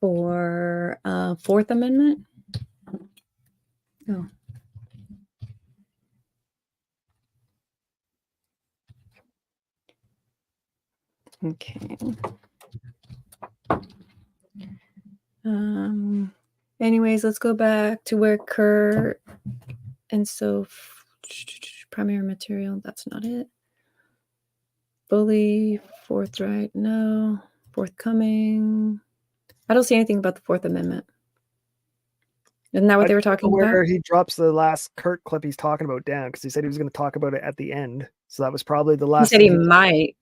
[SPEAKER 1] for Fourth Amendment. Oh. Okay. Anyways, let's go back to where Kurt and so primary material, that's not it. Bully, forthright, no. Forthcoming. I don't see anything about the Fourth Amendment. Isn't that what they were talking about?
[SPEAKER 2] Where he drops the last Kurt clip he's talking about down because he said he was going to talk about it at the end. So that was probably the last.
[SPEAKER 1] He said he might.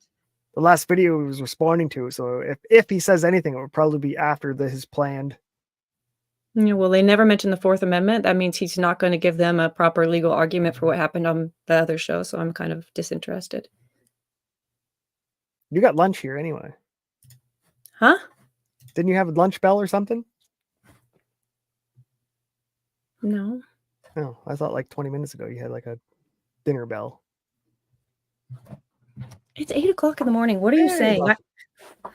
[SPEAKER 2] The last video he was responding to. So if he says anything, it would probably be after his planned.
[SPEAKER 1] Yeah, well, they never mentioned the Fourth Amendment. That means he's not going to give them a proper legal argument for what happened on the other show. So I'm kind of disinterested.
[SPEAKER 2] You got lunch here anyway.
[SPEAKER 1] Huh?
[SPEAKER 2] Didn't you have a lunch bell or something?
[SPEAKER 1] No.
[SPEAKER 2] No, I thought like 20 minutes ago you had like a dinner bell.
[SPEAKER 1] It's 8 o'clock in the morning. What are you saying?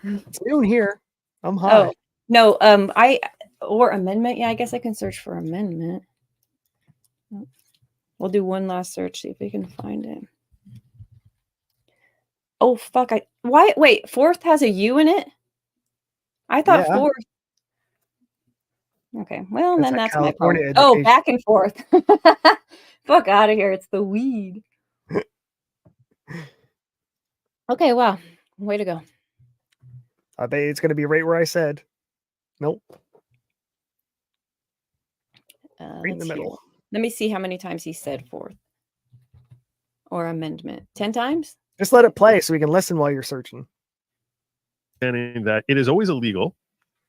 [SPEAKER 2] It's noon here. I'm high.
[SPEAKER 1] Oh no, or amendment. Yeah, I guess I can search for amendment. We'll do one last search, see if we can find it. Oh fuck! Wait, fourth has a U in it. I thought fourth. Okay, well then that's my problem. Oh, back and forth. Fuck out of here! It's the weed. Okay, wow, way to go.
[SPEAKER 2] I bet it's going to be right where I said. Nope. Right in the middle.
[SPEAKER 1] Let me see how many times he said fourth or amendment. 10 times?
[SPEAKER 2] Just let it play so we can listen while you're searching.
[SPEAKER 15] And that it is always illegal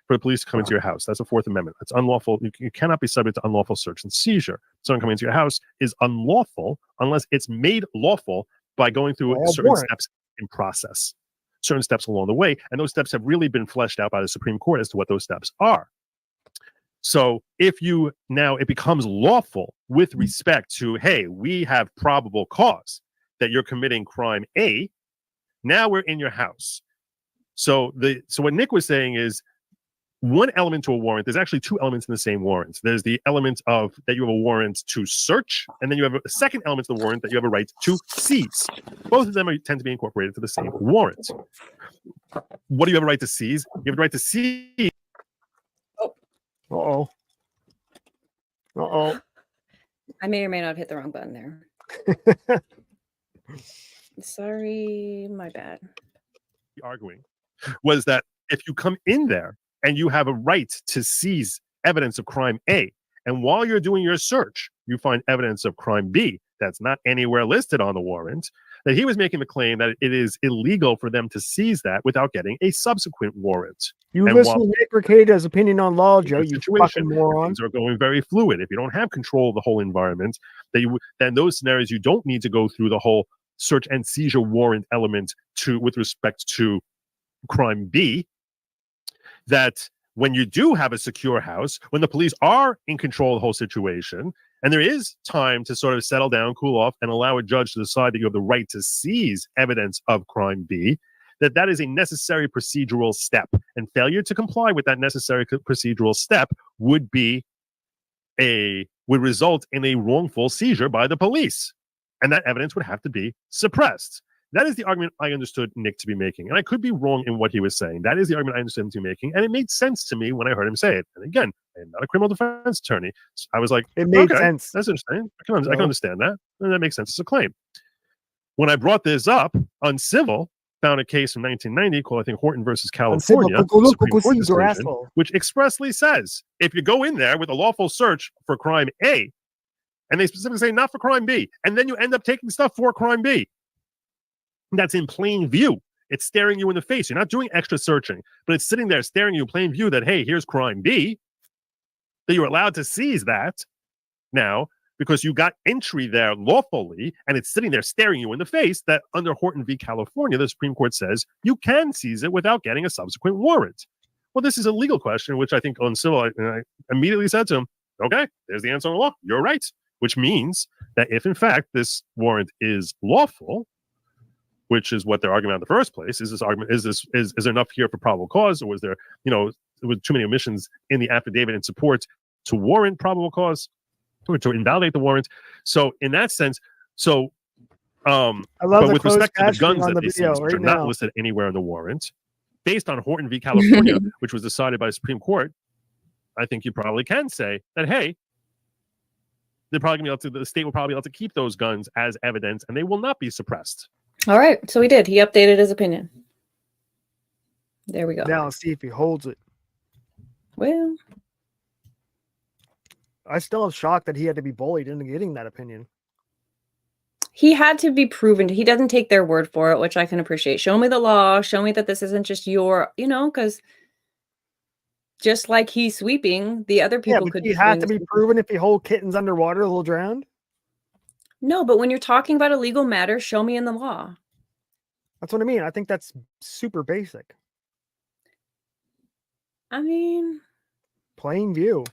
[SPEAKER 15] for the police to come into your house. That's the Fourth Amendment. It's unlawful. You cannot be subject to unlawful search and seizure. Someone coming into your house is unlawful unless it's made lawful by going through certain steps in process, certain steps along the way. And those steps have really been fleshed out by the Supreme Court as to what those steps are. So if it becomes lawful with respect to, hey, we have probable cause that you're committing crime A, now we're in your house. So what Nick was saying is one element to a warrant, there's actually two elements in the same warrant. There's the element of that you have a warrant to search, and then you have a second element to the warrant that you have a right to seize. Both of them tend to be incorporated to the same warrant. What do you have a right to seize? You have a right to seize.
[SPEAKER 2] Uh-oh.
[SPEAKER 1] I may or may not have hit the wrong button there. Sorry, my bad.
[SPEAKER 15] Arguing was that if you come in there and you have a right to seize evidence of crime A, and while you're doing your search, you find evidence of crime B that's not anywhere listed on the warrant, that he was making the claim that it is illegal for them to seize that without getting a subsequent warrant.
[SPEAKER 2] You listen to Nick Rekieta's opinion on law, Joe, you fucking moron.
[SPEAKER 15] Things are going very fluid. If you don't have control of the whole environment, then those scenarios, you don't need to go through the whole search and seizure warrant element with respect to crime B. That when you do have a secure house, when the police are in control of the whole situation, and there is time to sort of settle down, cool off, and allow a judge to decide that you have the right to seize evidence of crime B, that is a necessary procedural step. And failure to comply with that necessary procedural step would result in a wrongful seizure by the police. And that evidence would have to be suppressed. That is the argument I understood Nick to be making. And I could be wrong in what he was saying. That is the argument I understood him to be making. And it made sense to me when I heard him say it. And again, I am not a criminal defense attorney. So I was like,
[SPEAKER 2] it made sense.
[SPEAKER 15] That's interesting. I can understand that. And that makes sense as a claim. When I brought this up, Uncivil found a case from 1990 called, I think, Horton versus California, Supreme Court decision, which expressly says, if you go in there with a lawful search for crime A, and they specifically say not for crime B, and then you end up taking stuff for crime B, that's in plain view. It's staring you in the face. You're not doing extra searching, but it's sitting there staring you in plain view that, hey, here's crime B, that you're allowed to seize that now because you got entry there lawfully, and it's sitting there staring you in the face that under Horton v. California, the Supreme Court says you can seize it without getting a subsequent warrant. Well, this is a legal question, which I think on civil, I immediately said to him, okay, there's the answer on the law. You're right, which means that if, in fact, this warrant is lawful, which is what they're arguing about in the first place, is there enough here for probable cause, or was there too many omissions in the affidavit in support to warrant probable cause, or to invalidate the warrant? So in that sense, but with respect to the guns that they seized, which are not listed anywhere in the warrant, based on Horton v. California, which was decided by the Supreme Court, I think you probably can say that, hey, the state will probably be able to keep those guns as evidence, and they will not be suppressed.
[SPEAKER 1] All right, so he did. He updated his opinion. There we go.
[SPEAKER 2] Now let's see if he holds it.
[SPEAKER 1] Well,
[SPEAKER 2] I still am shocked that he had to be bullied into getting that opinion.
[SPEAKER 1] He had to be proven. He doesn't take their word for it, which I can appreciate. Show me the law. Show me that this isn't just your, because just like he's sweeping, the other people could.
[SPEAKER 2] He had to be proven if he hold kittens underwater, they'll drown.
[SPEAKER 1] No, but when you're talking about a legal matter, show me in the law.
[SPEAKER 2] That's what I mean. I think that's super basic.
[SPEAKER 1] I mean,
[SPEAKER 2] plain view.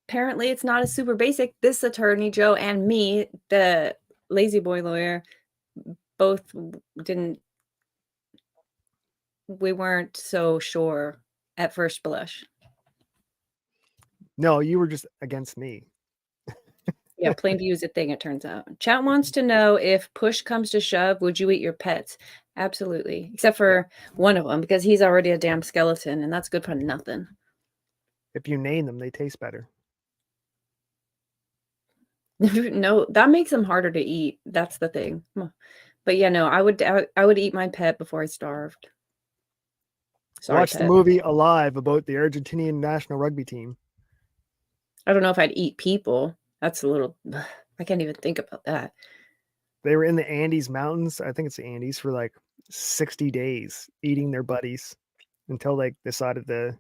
[SPEAKER 1] Apparently, it's not as super basic. This attorney, Joe, and me, the lazy boy lawyer, both didn't. We weren't so sure at first blush.
[SPEAKER 2] No, you were just against me.
[SPEAKER 1] Yeah, plain view is a thing, it turns out. Chat wants to know if push comes to shove, would you eat your pets? Absolutely. Except for one of them, because he's already a damn skeleton, and that's good for nothing.
[SPEAKER 2] If you name them, they taste better.
[SPEAKER 1] No, that makes them harder to eat. That's the thing. But yeah, no, I would eat my pet before I starved. Sorry,
[SPEAKER 2] Watch the movie Alive about the Argentinian national rugby team.
[SPEAKER 1] I don't know if I'd eat people. That's a little, I can't even think about that.
[SPEAKER 2] They were in the Andes Mountains. I think it's the Andes for like 60 days eating their buddies until they decided to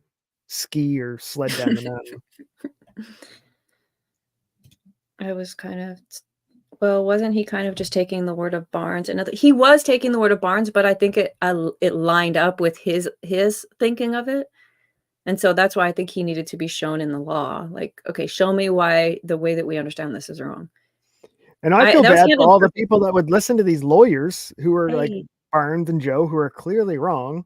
[SPEAKER 2] ski or sled down the mountain.
[SPEAKER 1] I was kind of, well, wasn't he kind of just taking the word of Barnes? He was taking the word of Barnes, but I think it lined up with his thinking of it. And so that's why I think he needed to be shown in the law. Like, okay, show me why the way that we understand this is wrong.
[SPEAKER 2] And I feel bad for all the people that would listen to these lawyers who are like Barnes and Joe, who are clearly wrong.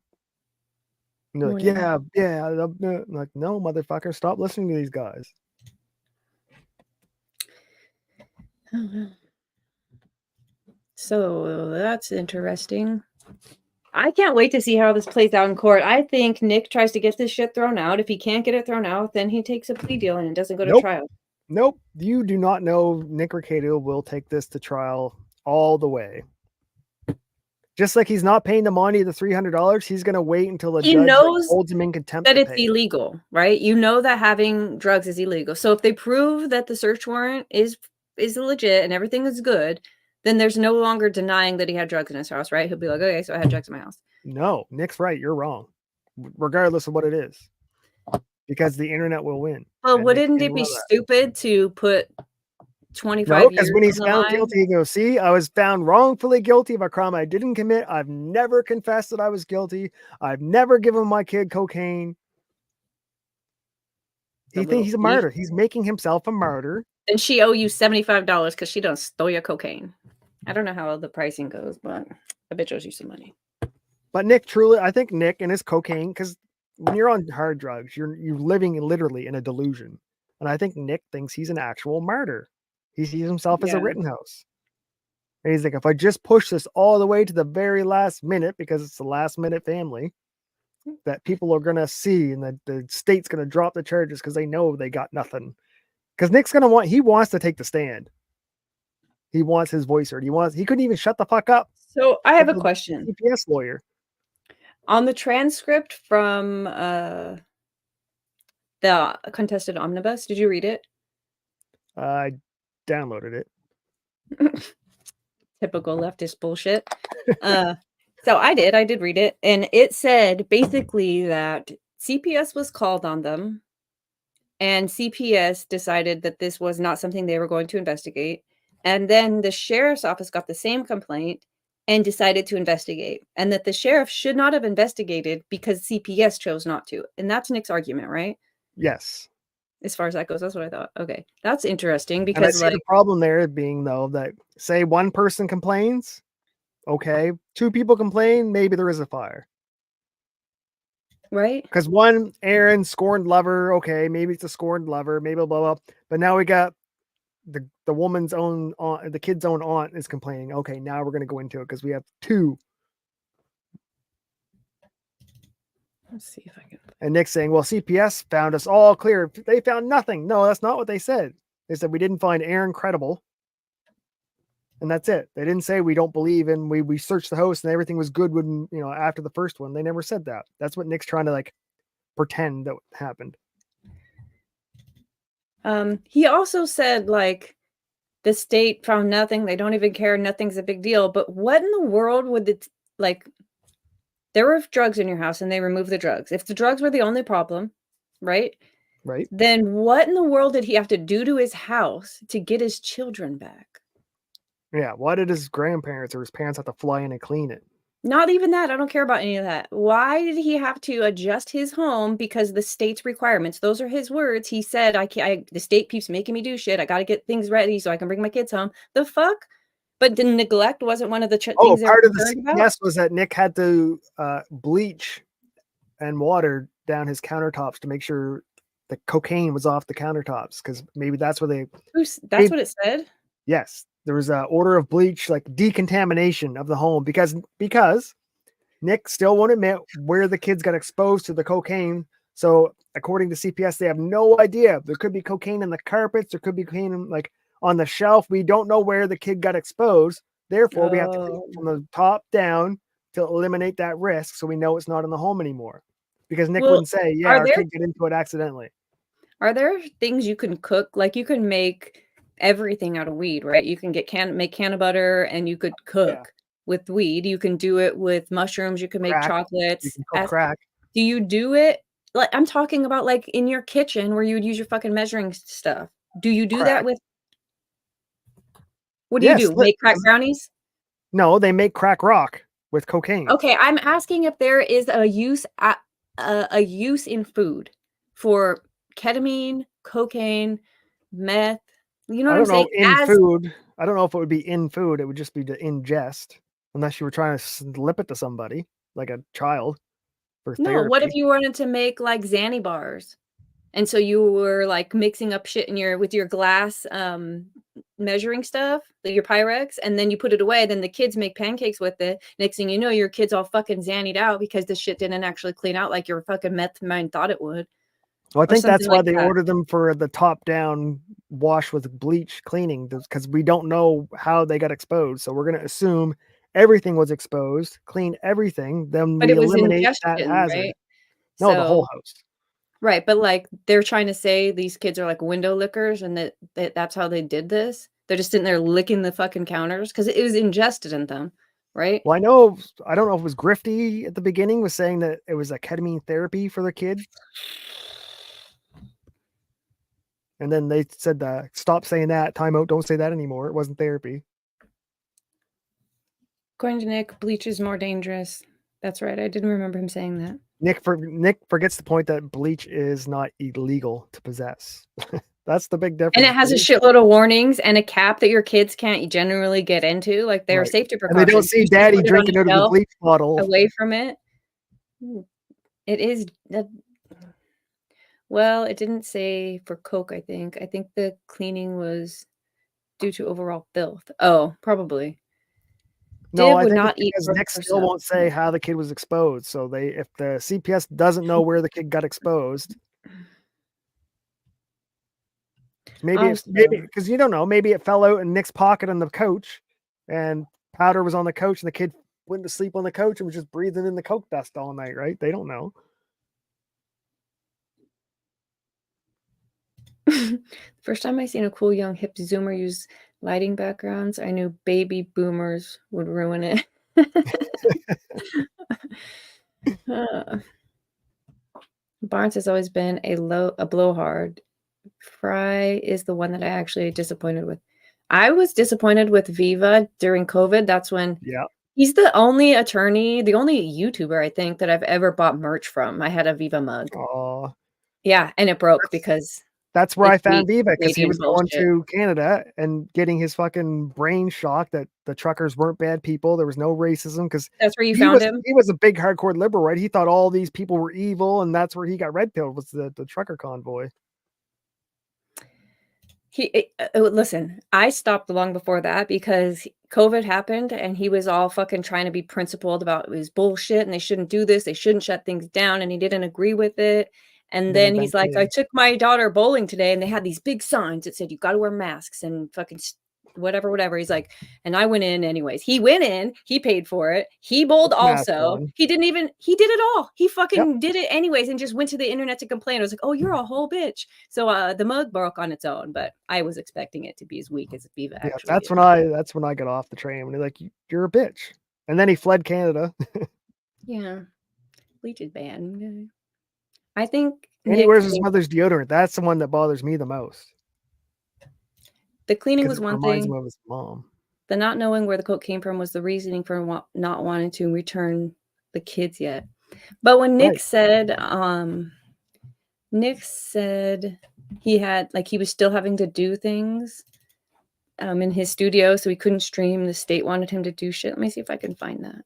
[SPEAKER 2] And they're like, yeah. I'm like, no, motherfucker, stop listening to these guys.
[SPEAKER 1] So that's interesting. I can't wait to see how this plays out in court. I think Nick tries to get this shit thrown out. If he can't get it thrown out, then he takes a plea deal and doesn't go to trial.
[SPEAKER 2] Nope. You do not know Nick Rekieta will take this to trial all the way. Just like he's not paying the money, the $300, he's going to wait until the judge holds him in contempt.
[SPEAKER 1] That it's illegal, right? You know that having drugs is illegal. So if they prove that the search warrant is legit and everything is good, then there's no longer denying that he had drugs in his house, right? He'll be like, okay, so I had drugs in my house.
[SPEAKER 2] No, Nick's right. You're wrong, regardless of what it is, because the internet will win.
[SPEAKER 1] Well, wouldn't it be stupid to put 25
[SPEAKER 2] years? No, because when he's found guilty, he goes, see, I was found wrongfully guilty of a crime I didn't commit. I've never confessed that I was guilty. I've never given my kid cocaine. He thinks he's a martyr. He's making himself a martyr.
[SPEAKER 1] And she owe you $75 because she done stole your cocaine. I don't know how the pricing goes, but I bet you owes you some money.
[SPEAKER 2] But Nick, I think Nick and his cocaine, because when you're on hard drugs, you're living literally in a delusion. And I think Nick thinks he's an actual martyr. He sees himself as a Rittenhouse. And he's like, if I just push this all the way to the very last minute, because it's the last minute family, that people are going to see, and that the state's going to drop the charges because they know they got nothing. Because Nick's he wants to take the stand. He wants his voice heard. He couldn't even shut the fuck up.
[SPEAKER 1] So I have a question.
[SPEAKER 2] CPS lawyer.
[SPEAKER 1] On the transcript from the contested omnibus, did you read it?
[SPEAKER 2] I downloaded it.
[SPEAKER 1] Typical leftist bullshit. So I did read it, and it said basically that CPS was called on them, and CPS decided that this was not something they were going to investigate. And then the sheriff's office got the same complaint and decided to investigate, and that the sheriff should not have investigated because CPS chose not to. And that's Nick's argument, right?
[SPEAKER 2] Yes.
[SPEAKER 1] As far as that goes, that's what I thought. Okay. That's interesting
[SPEAKER 2] And I
[SPEAKER 1] because
[SPEAKER 2] see the problem there being, though, that say one person complains, okay, two people complain, maybe there is a fire.
[SPEAKER 1] Right?
[SPEAKER 2] Because one, Aaron, scorned lover, okay, maybe it's a scorned lover, maybe blah, blah. But now we got the woman's own aunt, the kid's own aunt is complaining. Okay, now we're going to go into it because we have two.
[SPEAKER 1] Let's see if I can.
[SPEAKER 2] And Nick's saying, well, CPS found us all clear. They found nothing. No, that's not what they said. They said we didn't find Aaron credible. And that's it. They didn't say we don't believe, and we searched the house and everything was good when, after the first one. They never said that. That's what Nick's trying to pretend that happened.
[SPEAKER 1] He also said the state found nothing. They don't even care. Nothing's a big deal. But what in the world would there were drugs in your house and they removed the drugs. If the drugs were the only problem, right?
[SPEAKER 2] Right.
[SPEAKER 1] Then what in the world did he have to do to his house to get his children back?
[SPEAKER 2] Yeah. Why did his grandparents or his parents have to fly in and clean it?
[SPEAKER 1] Not even that. I don't care about any of that. Why did he have to adjust his home because the state's requirements? Those are his words. He said, the state keeps making me do shit. I got to get things ready so I can bring my kids home. The fuck? But the neglect wasn't one of the
[SPEAKER 2] Oh,
[SPEAKER 1] things they were
[SPEAKER 2] part of the
[SPEAKER 1] concerned about?
[SPEAKER 2] CPS was that Nick had to bleach and water down his countertops to make sure the cocaine was off the countertops, because maybe that's where they.
[SPEAKER 1] That's what it said?
[SPEAKER 2] Yes, there was an order of bleach, like decontamination of the home, because Nick still won't admit where the kids got exposed to the cocaine. So according to CPS, they have no idea. There could be cocaine in the carpets. There could be cocaine like on the shelf. We don't know where the kid got exposed. Therefore, we have to clean from the top down to eliminate that risk, so we know it's not in the home anymore. Because Nick wouldn't say, "Yeah, our kid got into it accidentally."
[SPEAKER 1] Are there things you can cook? Like you can make everything out of weed, right? You can make can of butter, and you could cook with weed. You can do it with mushrooms. You can make chocolates.
[SPEAKER 2] You can cook crack.
[SPEAKER 1] Do you do it? Like I'm talking about, like in your kitchen where you would use your fucking measuring stuff. Do you do that with? What do you do? Make crack brownies?
[SPEAKER 2] No, they make crack rock with cocaine.
[SPEAKER 1] Okay, I'm asking if there is a use in food for ketamine, cocaine, meth. You know what I'm saying?
[SPEAKER 2] Food. I don't know if it would be in food. It would just be to ingest, unless you were trying to slip it to somebody, like a child. For
[SPEAKER 1] no,
[SPEAKER 2] therapy.
[SPEAKER 1] what if you wanted to make like Xanny bars, and so you were like mixing up shit with your glass measuring stuff, your Pyrex, and then you put it away. Then the kids make pancakes with it. Next thing you know, your kid's all fucking Xannied out because the shit didn't actually clean out like your fucking meth mind thought it would.
[SPEAKER 2] Well, I think that's why they ordered them for the top-down wash with bleach cleaning, because we don't know how they got exposed. So we're going to assume everything was exposed, clean everything, then we eliminate that hazard.
[SPEAKER 1] Right?
[SPEAKER 2] No, the whole house.
[SPEAKER 1] Right, but like they're trying to say these kids are like window lickers, and that's how they did this. They're just sitting there licking the fucking counters because it was ingested in them, right?
[SPEAKER 2] Well, I don't know if it was Grifty at the beginning was saying that it was a ketamine therapy for their kid. And then they said, stop saying that, time out, don't say that anymore. It wasn't therapy.
[SPEAKER 1] According to Nick, bleach is more dangerous. That's right. I didn't remember him saying that.
[SPEAKER 2] Nick forgets the point that bleach is not illegal to possess. That's the big difference.
[SPEAKER 1] And it has a shitload of warnings and a cap that your kids can't generally get into. Like they're safety precautions.
[SPEAKER 2] And they don't see daddy drinking out of the bleach bottle.
[SPEAKER 1] Away from it. It is... Well, it didn't say for Coke, I think. I think the cleaning was due to overall filth. Oh, probably.
[SPEAKER 2] No, I think it's because Nick still won't say how the kid was exposed. So if the CPS doesn't know where the kid got exposed, maybe because you don't know, maybe it fell out in Nick's pocket on the couch, and powder was on the couch, and the kid went to sleep on the couch and was just breathing in the coke dust all night, right? They don't know.
[SPEAKER 1] First time I seen a cool young hip Zoomer use lighting backgrounds, I knew baby boomers would ruin it. Barnes has always been a blowhard. Fry is the one that I actually disappointed with. I was disappointed with Viva during COVID. That's when he's the only attorney, the only YouTuber I think that I've ever bought merch from. I had a Viva mug.
[SPEAKER 2] Oh,
[SPEAKER 1] yeah, and it broke because
[SPEAKER 2] that's where I found Viva, because he was going to Canada and getting his fucking brain shocked that the truckers weren't bad people. There was no racism, because
[SPEAKER 1] that's where you found him.
[SPEAKER 2] He was a big hardcore liberal, right? He thought all these people were evil, and that's where he got red pilled, was the trucker convoy.
[SPEAKER 1] Listen, I stopped long before that because COVID happened and he was all fucking trying to be principled about his bullshit and they shouldn't do this. They shouldn't shut things down. And he didn't agree with it. And then he's like, I took my daughter bowling today and they had these big signs that said, you got to wear masks and fucking whatever. He's like, and I went in anyways. He went in, he paid for it. He bowled also. He did it all. He fucking did it anyways and just went to the internet to complain. I was like, oh, you're a whole bitch. So the mug broke on its own, but I was expecting it to be as weak as Viva actually
[SPEAKER 2] that's
[SPEAKER 1] is.
[SPEAKER 2] when I got off the train. When he's like, you're a bitch. And then he fled Canada.
[SPEAKER 1] Yeah. Bleach is bad. I think
[SPEAKER 2] and he wears his mother's deodorant. That's the one that bothers me the most.
[SPEAKER 1] The cleaning was one
[SPEAKER 2] reminds
[SPEAKER 1] thing.
[SPEAKER 2] him of his mom.
[SPEAKER 1] The not knowing where the coke came from was the reasoning for not wanting to return the kids yet. But when Nick said he had he was still having to do things in his studio, so he couldn't stream. The state wanted him to do shit. Let me see if I can find that.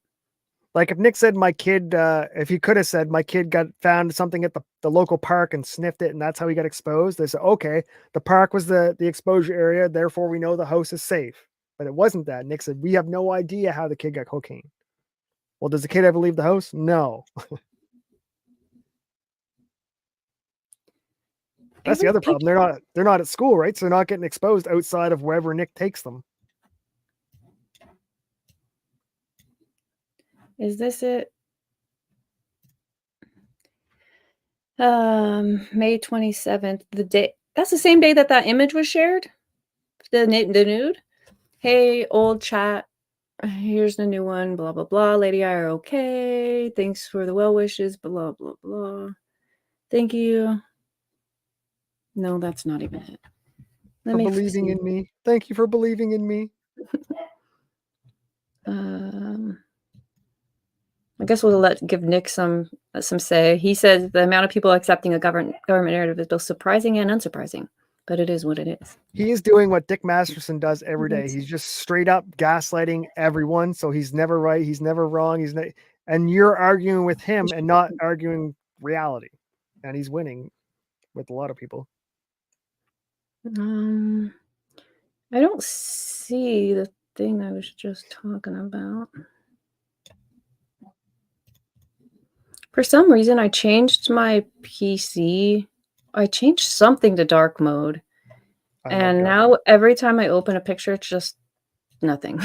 [SPEAKER 2] Like if Nick said my kid, if he could have said my kid found something at the local park and sniffed it, and that's how he got exposed. They said, okay, the park was the exposure area, therefore we know the house is safe. But it wasn't that. Nick said we have no idea how the kid got cocaine. Well, does the kid ever leave the house? No. That's the other problem. They're not at school, right? So they're not getting exposed outside of wherever Nick takes them.
[SPEAKER 1] Is this it? May 27th, the day. That's the same day that image was shared. The nude. Hey, old chat. Here's the new one. Blah blah blah. Lady, I are okay. Thanks for the well wishes. Blah blah blah. Thank you. No, that's not even it.
[SPEAKER 2] For believing in me. Thank you for believing in me.
[SPEAKER 1] I guess we'll give Nick some say. He says the amount of people accepting a government narrative is both surprising and unsurprising, but it is what it is.
[SPEAKER 2] He is doing what Dick Masterson does every day. He's just straight up gaslighting everyone. So he's never right. He's never wrong. And you're arguing with him and not arguing reality. And he's winning with a lot of people.
[SPEAKER 1] I don't see the thing I was just talking about. For some reason, I changed my PC. I changed something to dark mode. And now every time I open a picture, it's just nothing.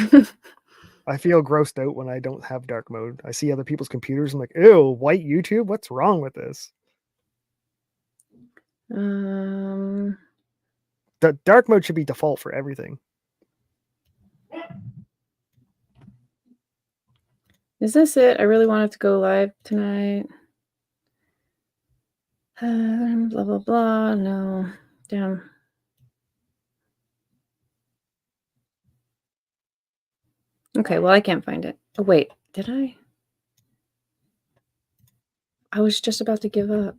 [SPEAKER 2] I feel grossed out when I don't have dark mode. I see other people's computers. I'm like, ew, white YouTube? What's wrong with this? The dark mode should be default for everything.
[SPEAKER 1] Is this it? I really wanted to go live tonight. Blah, blah, blah. No. Damn. Okay, well, I can't find it. Oh, wait. Did I? I was just about to give up.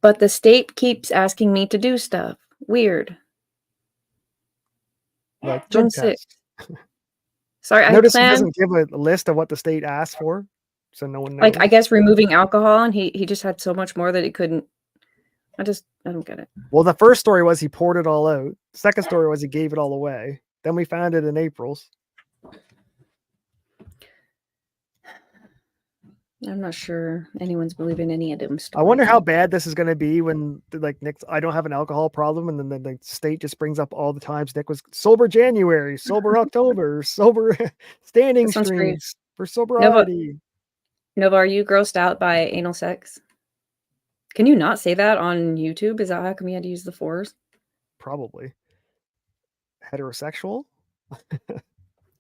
[SPEAKER 1] But the state keeps asking me to do stuff. Weird.
[SPEAKER 2] Like
[SPEAKER 1] June 6th. Sorry,
[SPEAKER 2] Notice
[SPEAKER 1] I
[SPEAKER 2] he
[SPEAKER 1] planned,
[SPEAKER 2] doesn't give a list of what the state asked for, so no one knows.
[SPEAKER 1] like, I guess removing alcohol, and he just had so much more that he couldn't. I don't get it.
[SPEAKER 2] Well, the first story was he poured it all out. The second story was he gave it all away. Then we found it in April's.
[SPEAKER 1] I'm not sure anyone's believing any of them stories.
[SPEAKER 2] I wonder how bad this is going to be when, like, Nick, I don't have an alcohol problem, and then the state just brings up all the times Nick was sober January, sober October, sober standing streams for sobriety.
[SPEAKER 1] Nova, are you grossed out by anal sex? Can you not say that on YouTube? Is that how come you had to use the fours?
[SPEAKER 2] Probably. Heterosexual?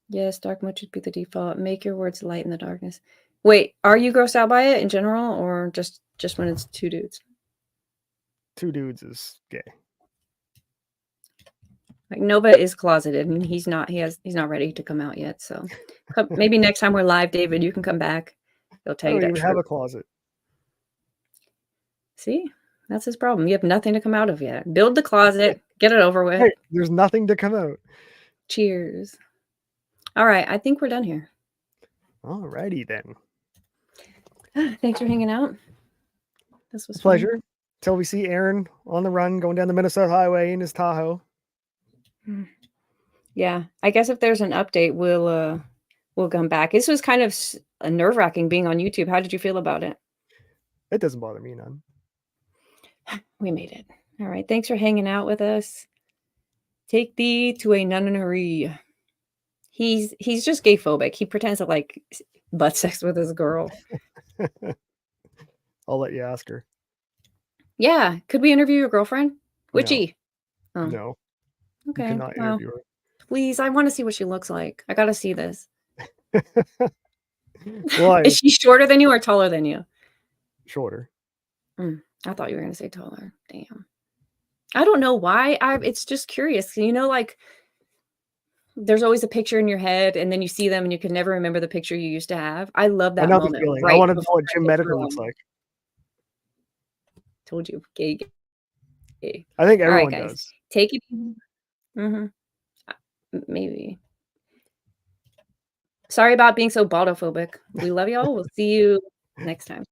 [SPEAKER 1] Yes, dark mode should be the default. Make your words light in the darkness. Wait, are you grossed out by it in general, or just when it's two dudes?
[SPEAKER 2] Two dudes is gay.
[SPEAKER 1] Like Nova is closeted, and he's not ready to come out yet. So maybe next time we're live, David, you can come back. He'll tell you that.
[SPEAKER 2] I don't even have a closet.
[SPEAKER 1] See, that's his problem. You have nothing to come out of yet. Build the closet, get it over with.
[SPEAKER 2] Hey, there's nothing to come out.
[SPEAKER 1] Cheers. All right, I think we're done here.
[SPEAKER 2] All righty then.
[SPEAKER 1] Thanks for hanging out. This was
[SPEAKER 2] pleasure.
[SPEAKER 1] fun.
[SPEAKER 2] Till we see Aaron on the run going down the Minnesota Highway in his Tahoe.
[SPEAKER 1] Yeah, I guess if there's an update, we'll come back. This was kind of nerve-wracking being on YouTube. How did you feel about it?
[SPEAKER 2] It doesn't bother me none.
[SPEAKER 1] We made it. All right. Thanks for hanging out with us. Take thee to a nunnery. He's just gay phobic. He pretends to like butt sex with his girl.
[SPEAKER 2] I'll let you ask her.
[SPEAKER 1] Yeah. Could we interview your girlfriend? Witchy.
[SPEAKER 2] No. Oh. No.
[SPEAKER 1] Okay.
[SPEAKER 2] You cannot interview her.
[SPEAKER 1] Please, I want to see what she looks like. I gotta see this.
[SPEAKER 2] Why?
[SPEAKER 1] Is she shorter than you or taller than you?
[SPEAKER 2] Shorter.
[SPEAKER 1] I thought you were gonna say taller. Damn. I don't know why. It's just curious. You know, like there's always a picture in your head, and then you see them, and you can never remember the picture you used to have. I love that moment.
[SPEAKER 2] Right, I want to know what Jim Medical looks like.
[SPEAKER 1] Told you, gay.
[SPEAKER 2] I think everyone does.
[SPEAKER 1] Take it. Maybe. Sorry about being so baldophobic. We love y'all. We'll see you next time.